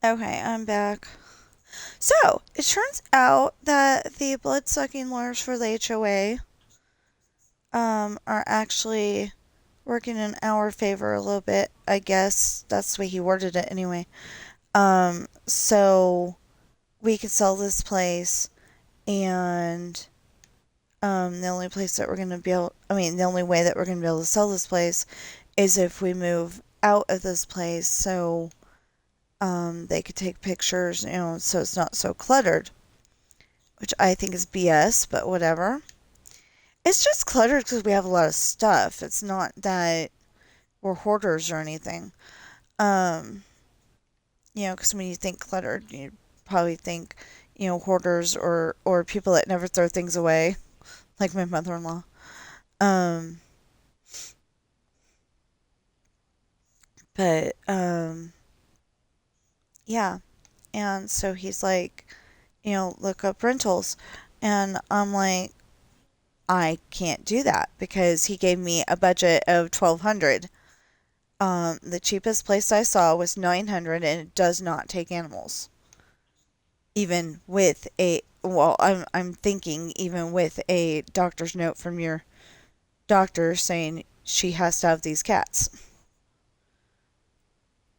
Okay, I'm back. So, it turns out that the blood sucking lawyers for the HOA are actually working in our favor a little bit. I guess that's the way he worded it anyway. So we could sell this place, and the only place that we're going to be able, I mean, the only way that we're going to be able to sell this place is if we move out of this place so they could take pictures, so it's not so cluttered, which I think is BS, but whatever. It's just cluttered because we have a lot of stuff. It's not that we're hoarders or anything. Um, because when you think cluttered, you probably think, hoarders or people that never throw things away, like my mother-in-law. Um, but yeah. And so he's like, look up rentals. And I'm like, I can't do that because he gave me a budget of 1,200. The cheapest place I saw was 900 and it does not take animals. Even with I'm thinking even with a doctor's note from your doctor saying she has to have these cats.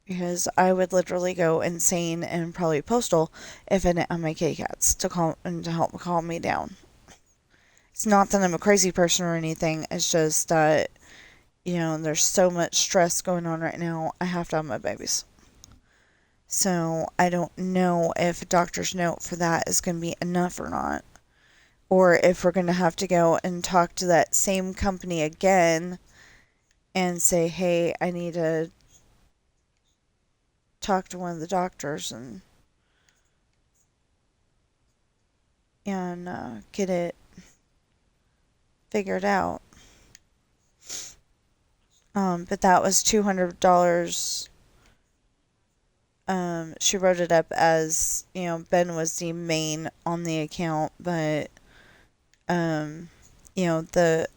Because I would literally go insane and probably postal if I didn't have my kitty cats to calm and to help calm me down. It's not that I'm a crazy person or anything. It's just that there's so much stress going on right now. I have to have my babies. So I don't know if a doctor's note for that is going to be enough or not. Or if we're going to have to go and talk to that same company again and say, hey, I need to talk to one of the doctors and get it figured out. But that was $200. She wrote it up as, Ben was the main on the account, but, um, the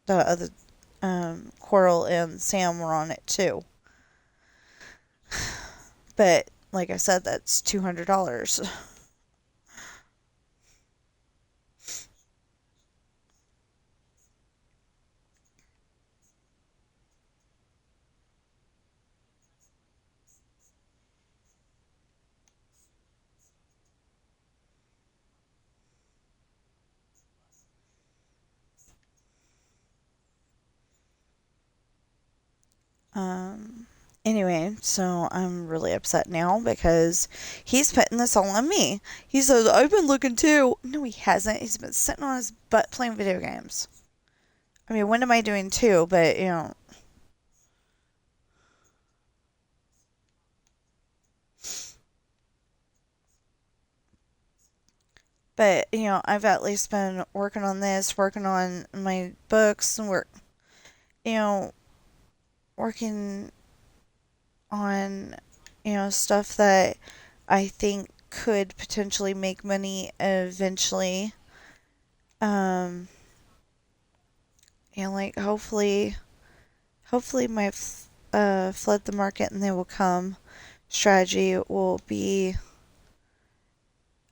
other, Coral and Sam were on it too. But, like I said, that's $200. Um, anyway, so I'm really upset now because he's putting this all on me. He says, I've been looking too. No, he hasn't. He's been sitting on his butt playing video games. I mean, what am I doing too? But I've at least been working on this, working on my books, and you know, working on, stuff that I think could potentially make money eventually. Um, like hopefully my flood the market and they will come strategy will be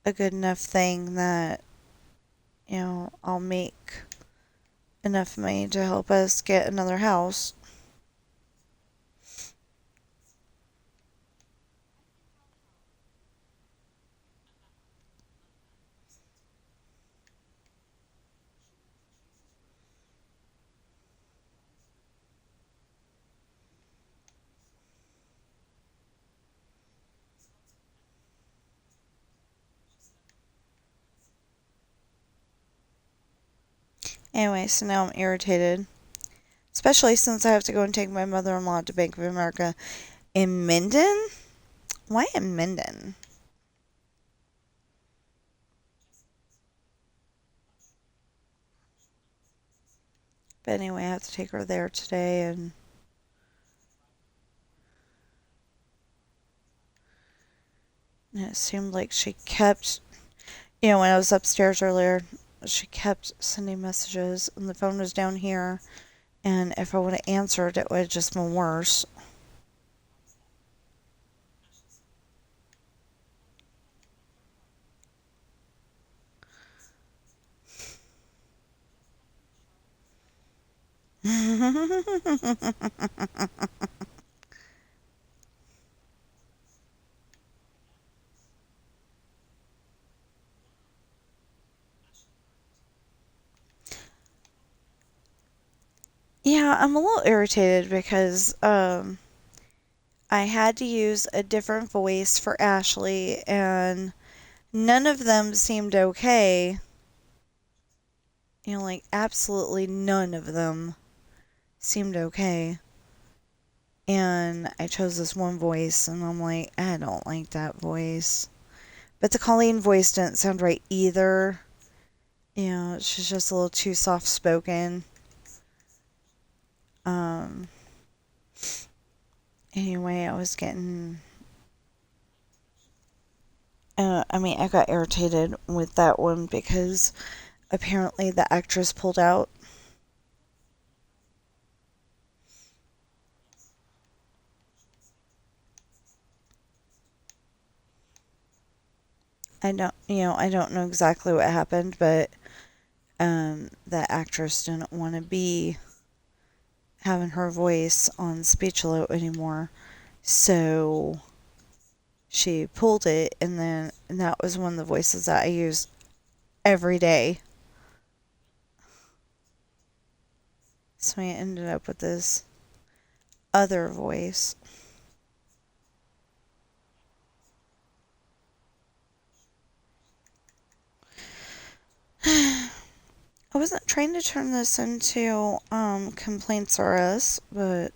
a good enough thing that, I'll make enough money to help us get another house. Anyway, so now I'm irritated. Especially since I have to go and take my mother-in-law to Bank of America in Minden? Why in Minden? But anyway, I have to take her there today, and it seemed like she kept, when I was upstairs earlier, she kept sending messages, and the phone was down here, and if I would have answered, it would have just been worse. Yeah, I'm a little irritated because I had to use a different voice for Ashley and none of them seemed okay. Like absolutely none of them seemed okay. And I chose this one voice and I'm like, I don't like that voice. But the Colleen voice didn't sound right either. She's just a little too soft spoken. Um, anyway, I was getting. I got irritated with that one because apparently the actress pulled out. I don't know exactly what happened, but the actress didn't want to be having her voice on Speechalo anymore, so she pulled it, and that was one of the voices that I used every day. So I ended up with this other voice. I wasn't trying to turn this into complaints are us, but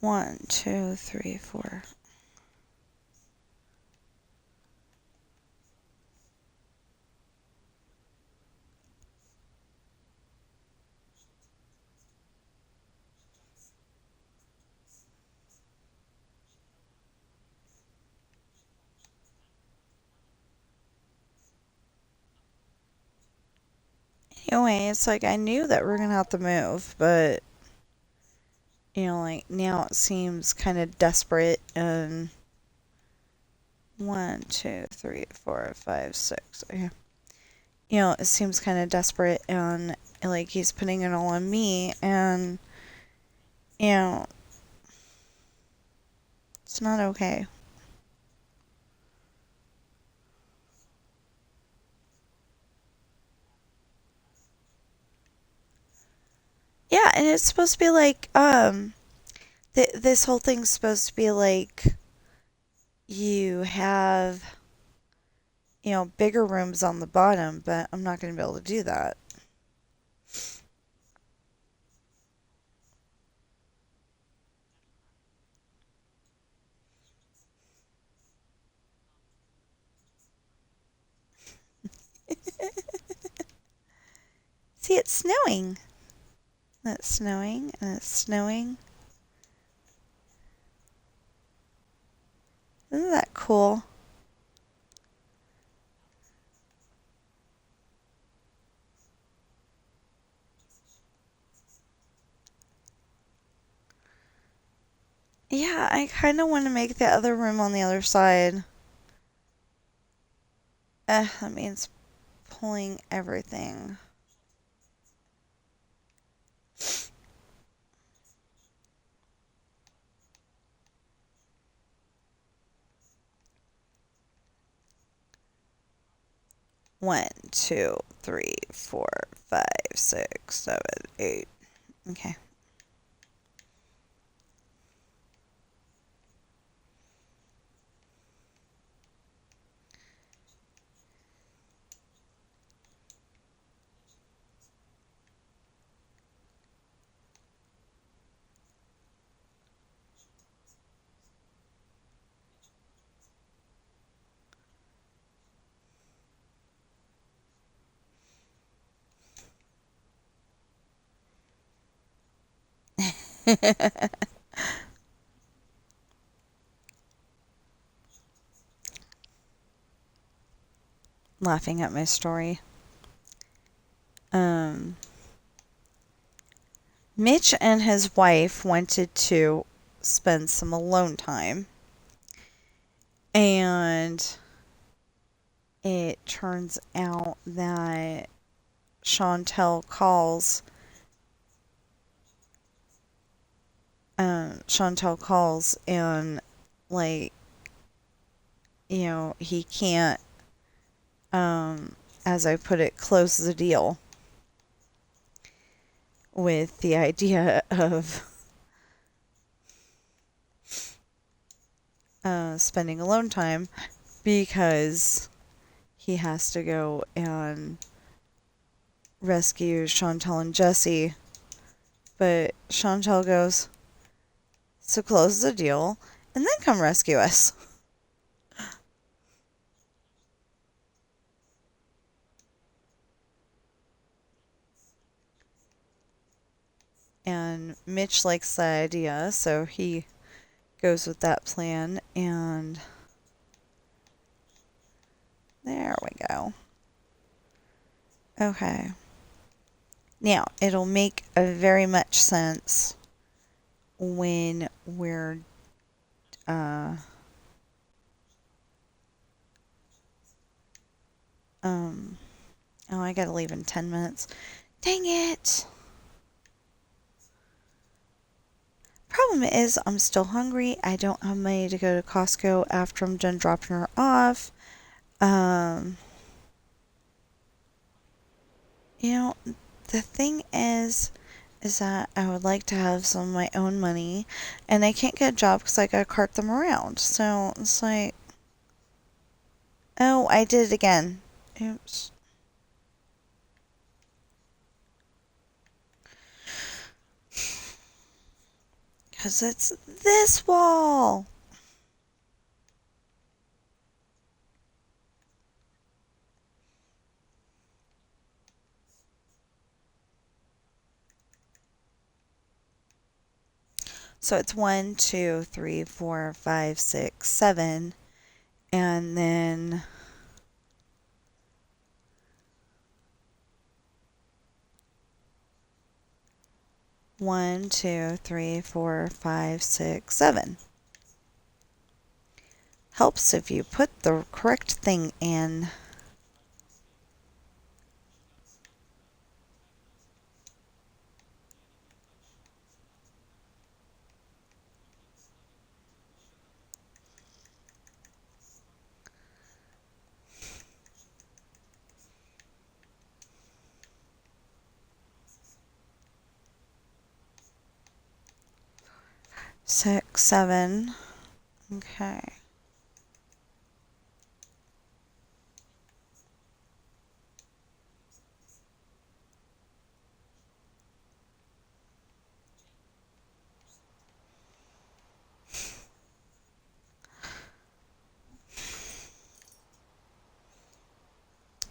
1, 2, 3, 4. Anyway, it's like I knew that we're gonna have to move, but like now it seems kind of desperate and 1, 2, 3, 4, 5, 6. Okay. It seems kind of desperate and like he's putting it all on me, and you know, it's not okay. Yeah, and it's supposed to be like this whole thing's supposed to be like you have bigger rooms on the bottom, but I'm not going to be able to do that. See, it's snowing. It's snowing and it's snowing. Isn't that cool? Yeah, I kind of want to make the other room on the other side. That means pulling everything. 1, 2, 3, 4, 5, 6, 7, 8. Okay. laughing at my story. Um, Mitch and his wife wanted to spend some alone time, and it turns out that Chantel calls and, like, he can't, as I put it, close the deal with the idea of spending alone time because he has to go and rescue Chantel and Jesse. But Chantel goes, so close the deal and then come rescue us. And Mitch likes the idea, so he goes with that plan, and there we go. Okay. Now, it'll make a very much sense when we're uh um oh, I gotta leave in 10 minutes. Dang it. Problem is, I'm still hungry. I don't have money to go to Costco after I'm done dropping her off. Um, you know, the thing is that I would like to have some of my own money, and I can't get a job because I gotta cart them around. So it's like, oh, I did it again. Oops. Because it's this wall. So it's 1, 2, 3, 4, 5, 6, 7, and then 1, 2, 3, 4, 5, 6, 7. Helps if you put the correct thing in. Six, 7. Okay.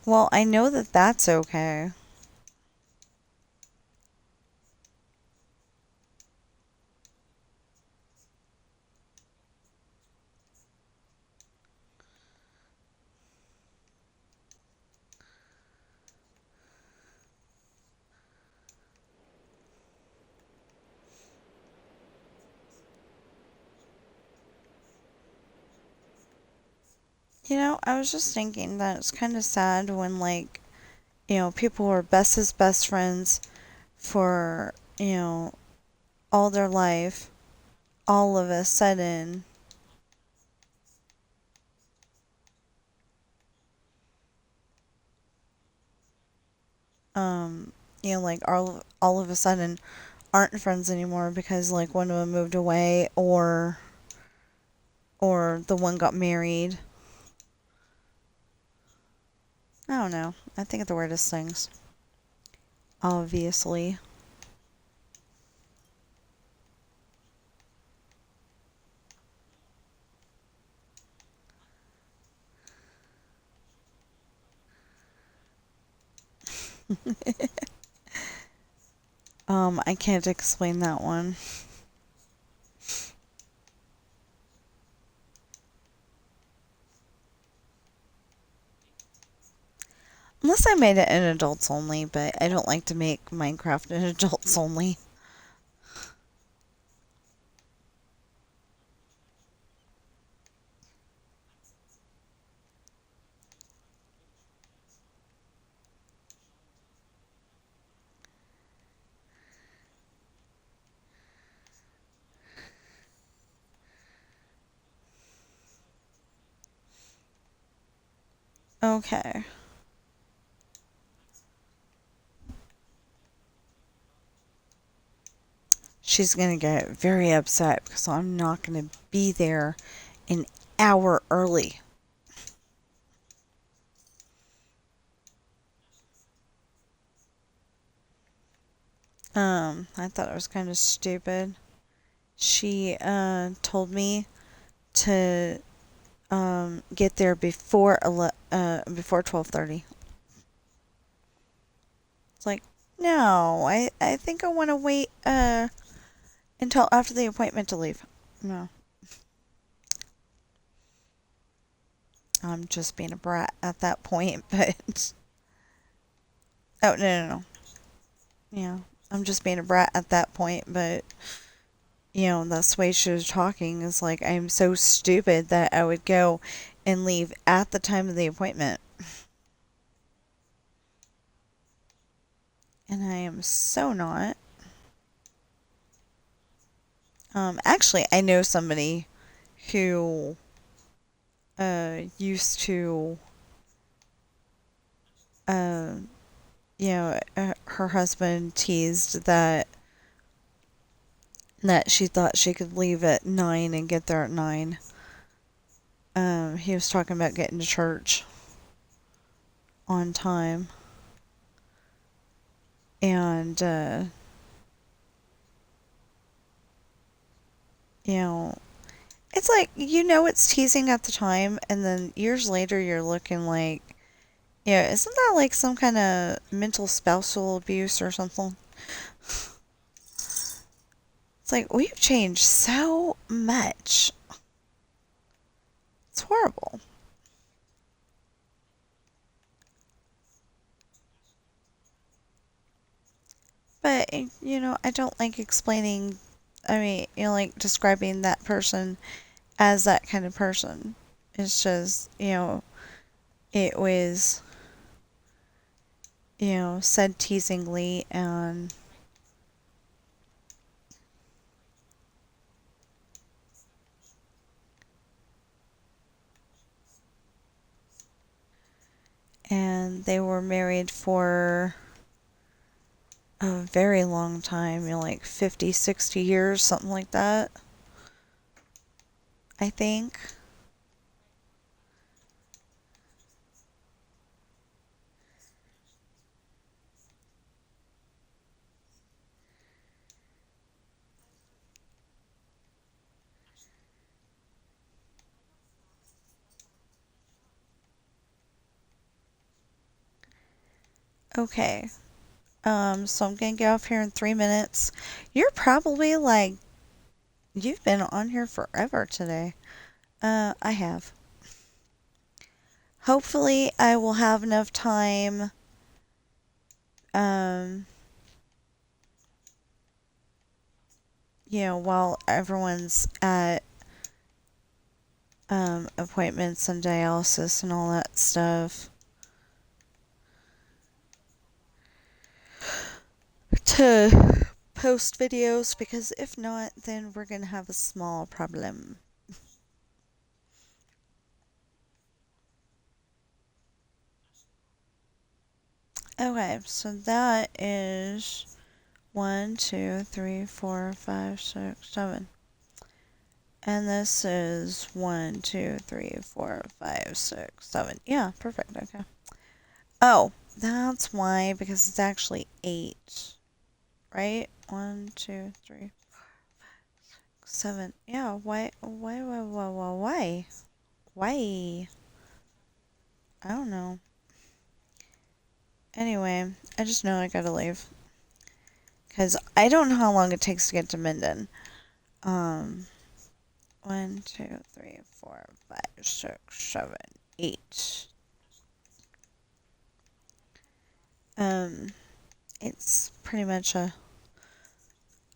Well, I know that that's okay. I was just thinking that it's kind of sad when, like, people were bestest best friends for, all their life, all of a sudden, um, like all of a sudden aren't friends anymore because, like, one of them moved away or the one got married. I don't know. I think of the weirdest things. Obviously. I can't explain that one. I made it an adults only, but I don't like to make Minecraft an adults only. Okay. She's gonna get very upset because I'm not gonna be there an hour early. I thought it was kind of stupid. She told me to get there before 12:30. It's like, no, I think I want to wait until after the appointment to leave. No, I'm just being a brat at that point, but oh no. Yeah, I'm just being a brat at that point, but that's the way she was talking is like I'm so stupid that I would go and leave at the time of the appointment. And I am so not. Actually, I know somebody who used to, uh, her husband teased that she thought she could leave at 9 and get there at 9. He was talking about getting to church on time. And, you know, it's like, it's teasing at the time, and then years later you're looking like, yeah, isn't that like some kind of mental spousal abuse or something? It's like, we've changed so much. It's horrible. But, I don't like explaining, I mean, like describing that person as that kind of person. It's just, it was, said teasingly, and they were married for a very long time, like 50, 60 years, something like that, I think. Okay. So I'm gonna get off here in 3 minutes. You're probably like, you've been on here forever today. I have. Hopefully, I will have enough time, um, while everyone's at appointments and dialysis and all that stuff, to post videos, because if not, then we're gonna have a small problem. Okay, so that is 1, 2, 3, 4, 5, 6, 7. And this is 1, 2, 3, 4, 5, 6, 7. Yeah, perfect. Okay. Oh, that's why, because it's actually 8, right? 1, 2, 3, 4, 5, 6, 7. Yeah, why? Why? I don't know. Anyway, I just know I gotta leave. Because I don't know how long it takes to get to Minden. Um, 1, 2, 3, 4, 5, 6, 7, 8. Um, it's pretty much a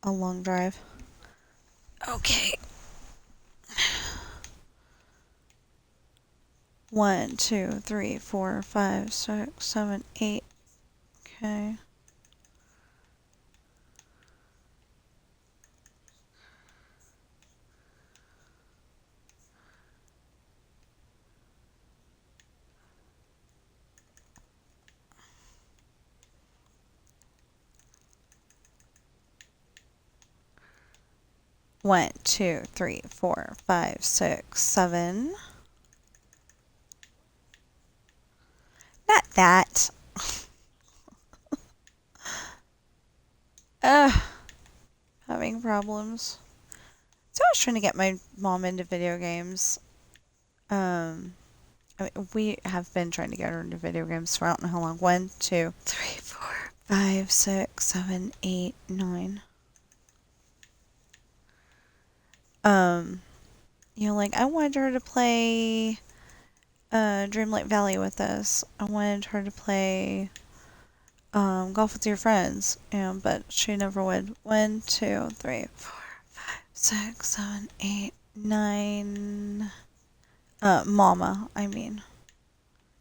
long drive. Okay. 1, 2, 3, 4, 5, 6, 7, 8. Okay. One, two, three, 4, 5, 6, 7. Not that. Ugh. Having problems. So I was trying to get my mom into video games. Um, I mean, we have been trying to get her into video games for I don't know how long. 1, 2, 3, 4, 5, 6, 7, 8, 9. Um, like I wanted her to play Dreamlight Valley with us. I wanted her to play golf with your friends, but she never would. 1, 2, 3, 4, 5, 6, 7, 8, 9. Mama, I mean.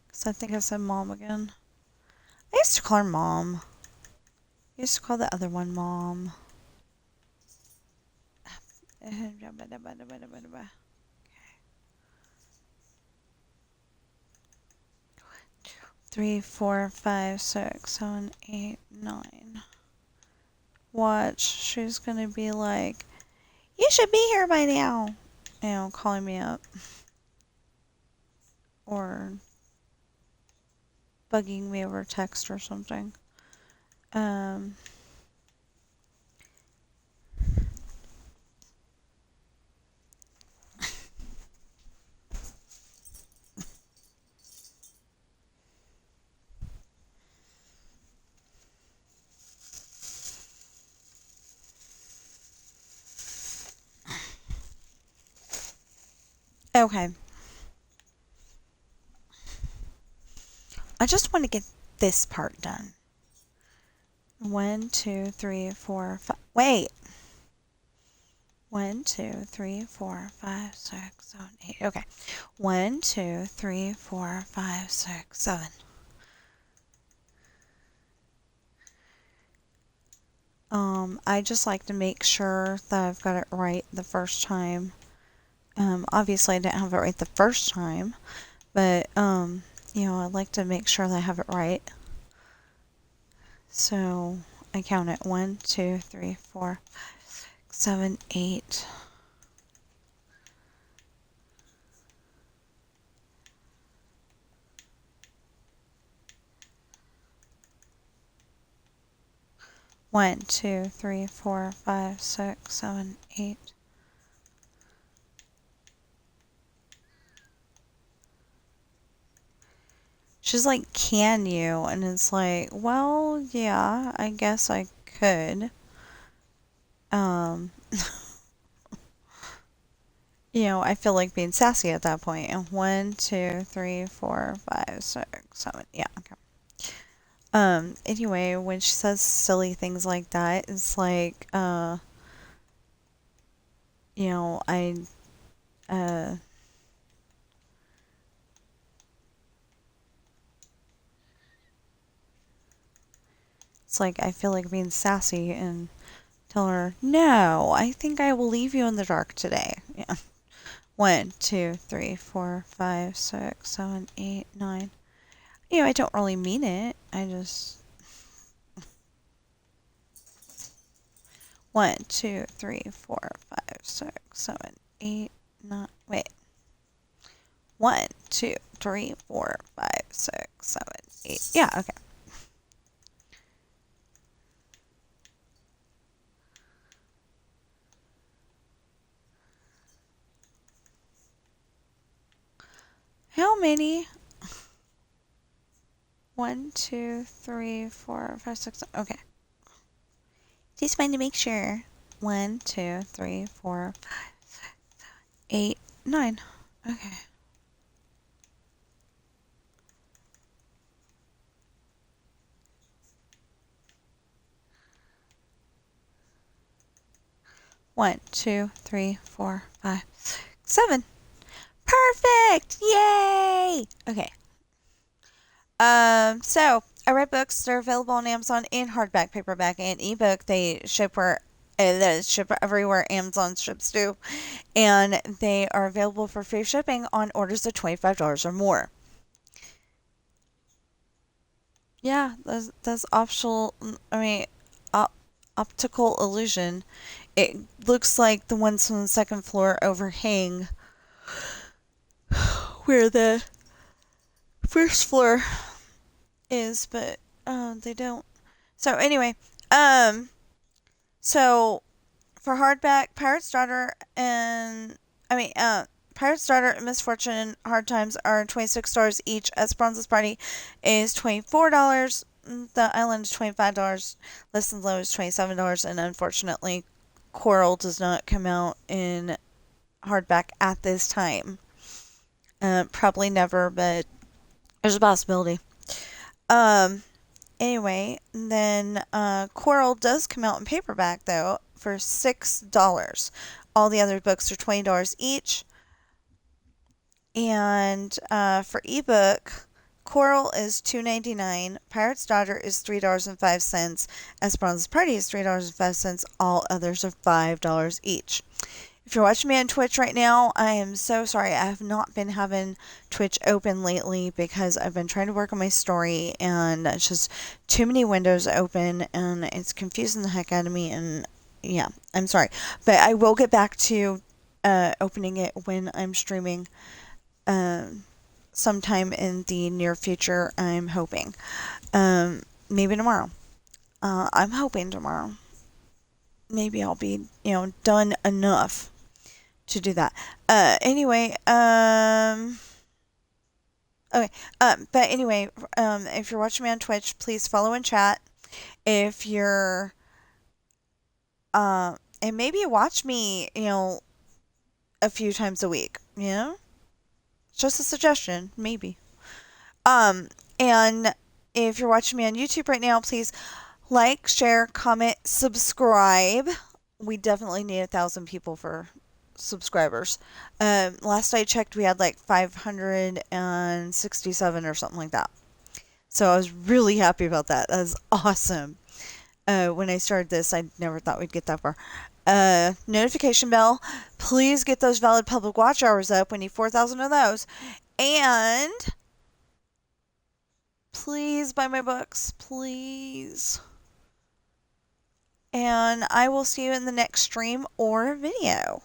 Because I think I said mom again. I used to call her mom. I used to call the other one mom. 3, 4, 5, 6, 7, 8, 9. Watch, she's gonna be like, you should be here by now. Calling me up. Or bugging me over text or something. Um, okay. I just want to get this part done. 1, 2, 3, 4, 5. Wait. 1, 2, 3, 4, 5, 6, 7, 8. Okay. 1, 2, 3, 4, 5, 6, 7. I just like to make sure that I've got it right the first time. Obviously I didn't have it right the first time, but, I like to make sure that I have it right. So I count it 1, 2, 3, 4, 5, 6, 7, 8. One, two, three, 4, 5, 6, 7, 8. She's like, can you? And it's like, well, yeah, I guess I could. Um, I feel like being sassy at that point. 1, 2, 3, 4, 5, 6, 7. Yeah, okay. Anyway, when she says silly things like that, it's like, I, uh, it's like I feel like being sassy and tell her, no, I think I will leave you in the dark today. Yeah. 1, 2, 3, 4, 5, 6, 7, 8, 9. I don't really mean it. I just 1, 2, 3, 4, 5, 6, 7, 8, 9. Wait. 1, 2, 3, 4, 5, 6, 7, 8. Yeah, okay. How many? 1, 2, 3, 4, 5, 6. Okay. Just wanted to make sure. 1, 2, 3, 4, 5, 8, 9. Okay. 1, 2, 3, 4, 5, 6, 7. Perfect! Yay! Okay. So I read books. They're available on Amazon in hardback, paperback, and ebook. They ship everywhere Amazon ships to, and they are available for free shipping on orders of $25 or more. Yeah, that's optional. I mean, op- optical illusion. It looks like the ones on the second floor overhang where the first floor is, but they don't. So anyway, um, so for hardback, Pirate's Daughter and Misfortune Hard Times are $26 each. Esperanza's Party is $24. The Island is $25. Listen Low is $27, and unfortunately, Coral does not come out in hardback at this time. Probably never, but there's a possibility. Um, Anyway, then Coral does come out in paperback though for $6. All the other books are $20 each, and for ebook, Coral is $2.99. Pirate's Daughter is $3.05. Esperanza's Party is $3.05. All others are $5 each. If you're watching me on Twitch right now, I am so sorry. I have not been having Twitch open lately because I've been trying to work on my story and it's just too many windows open and it's confusing the heck out of me. And yeah, I'm sorry. But I will get back to opening it when I'm streaming sometime in the near future, I'm hoping. Maybe tomorrow. I'm hoping tomorrow. Maybe I'll be, done enough to do that. Anyway, okay. But anyway, if you're watching me on Twitch, please follow and chat. If you're, and maybe watch me, a few times a week. Just a suggestion, maybe. And if you're watching me on YouTube right now, please like, share, comment, subscribe. We definitely need 1,000 people for subscribers. Last I checked, we had like 567 or something like that. So I was really happy about that. That was awesome. When I started this, I never thought we'd get that far. Notification bell. Please get those valid public watch hours up. We need 4,000 of those. And please buy my books. Please. And I will see you in the next stream or video.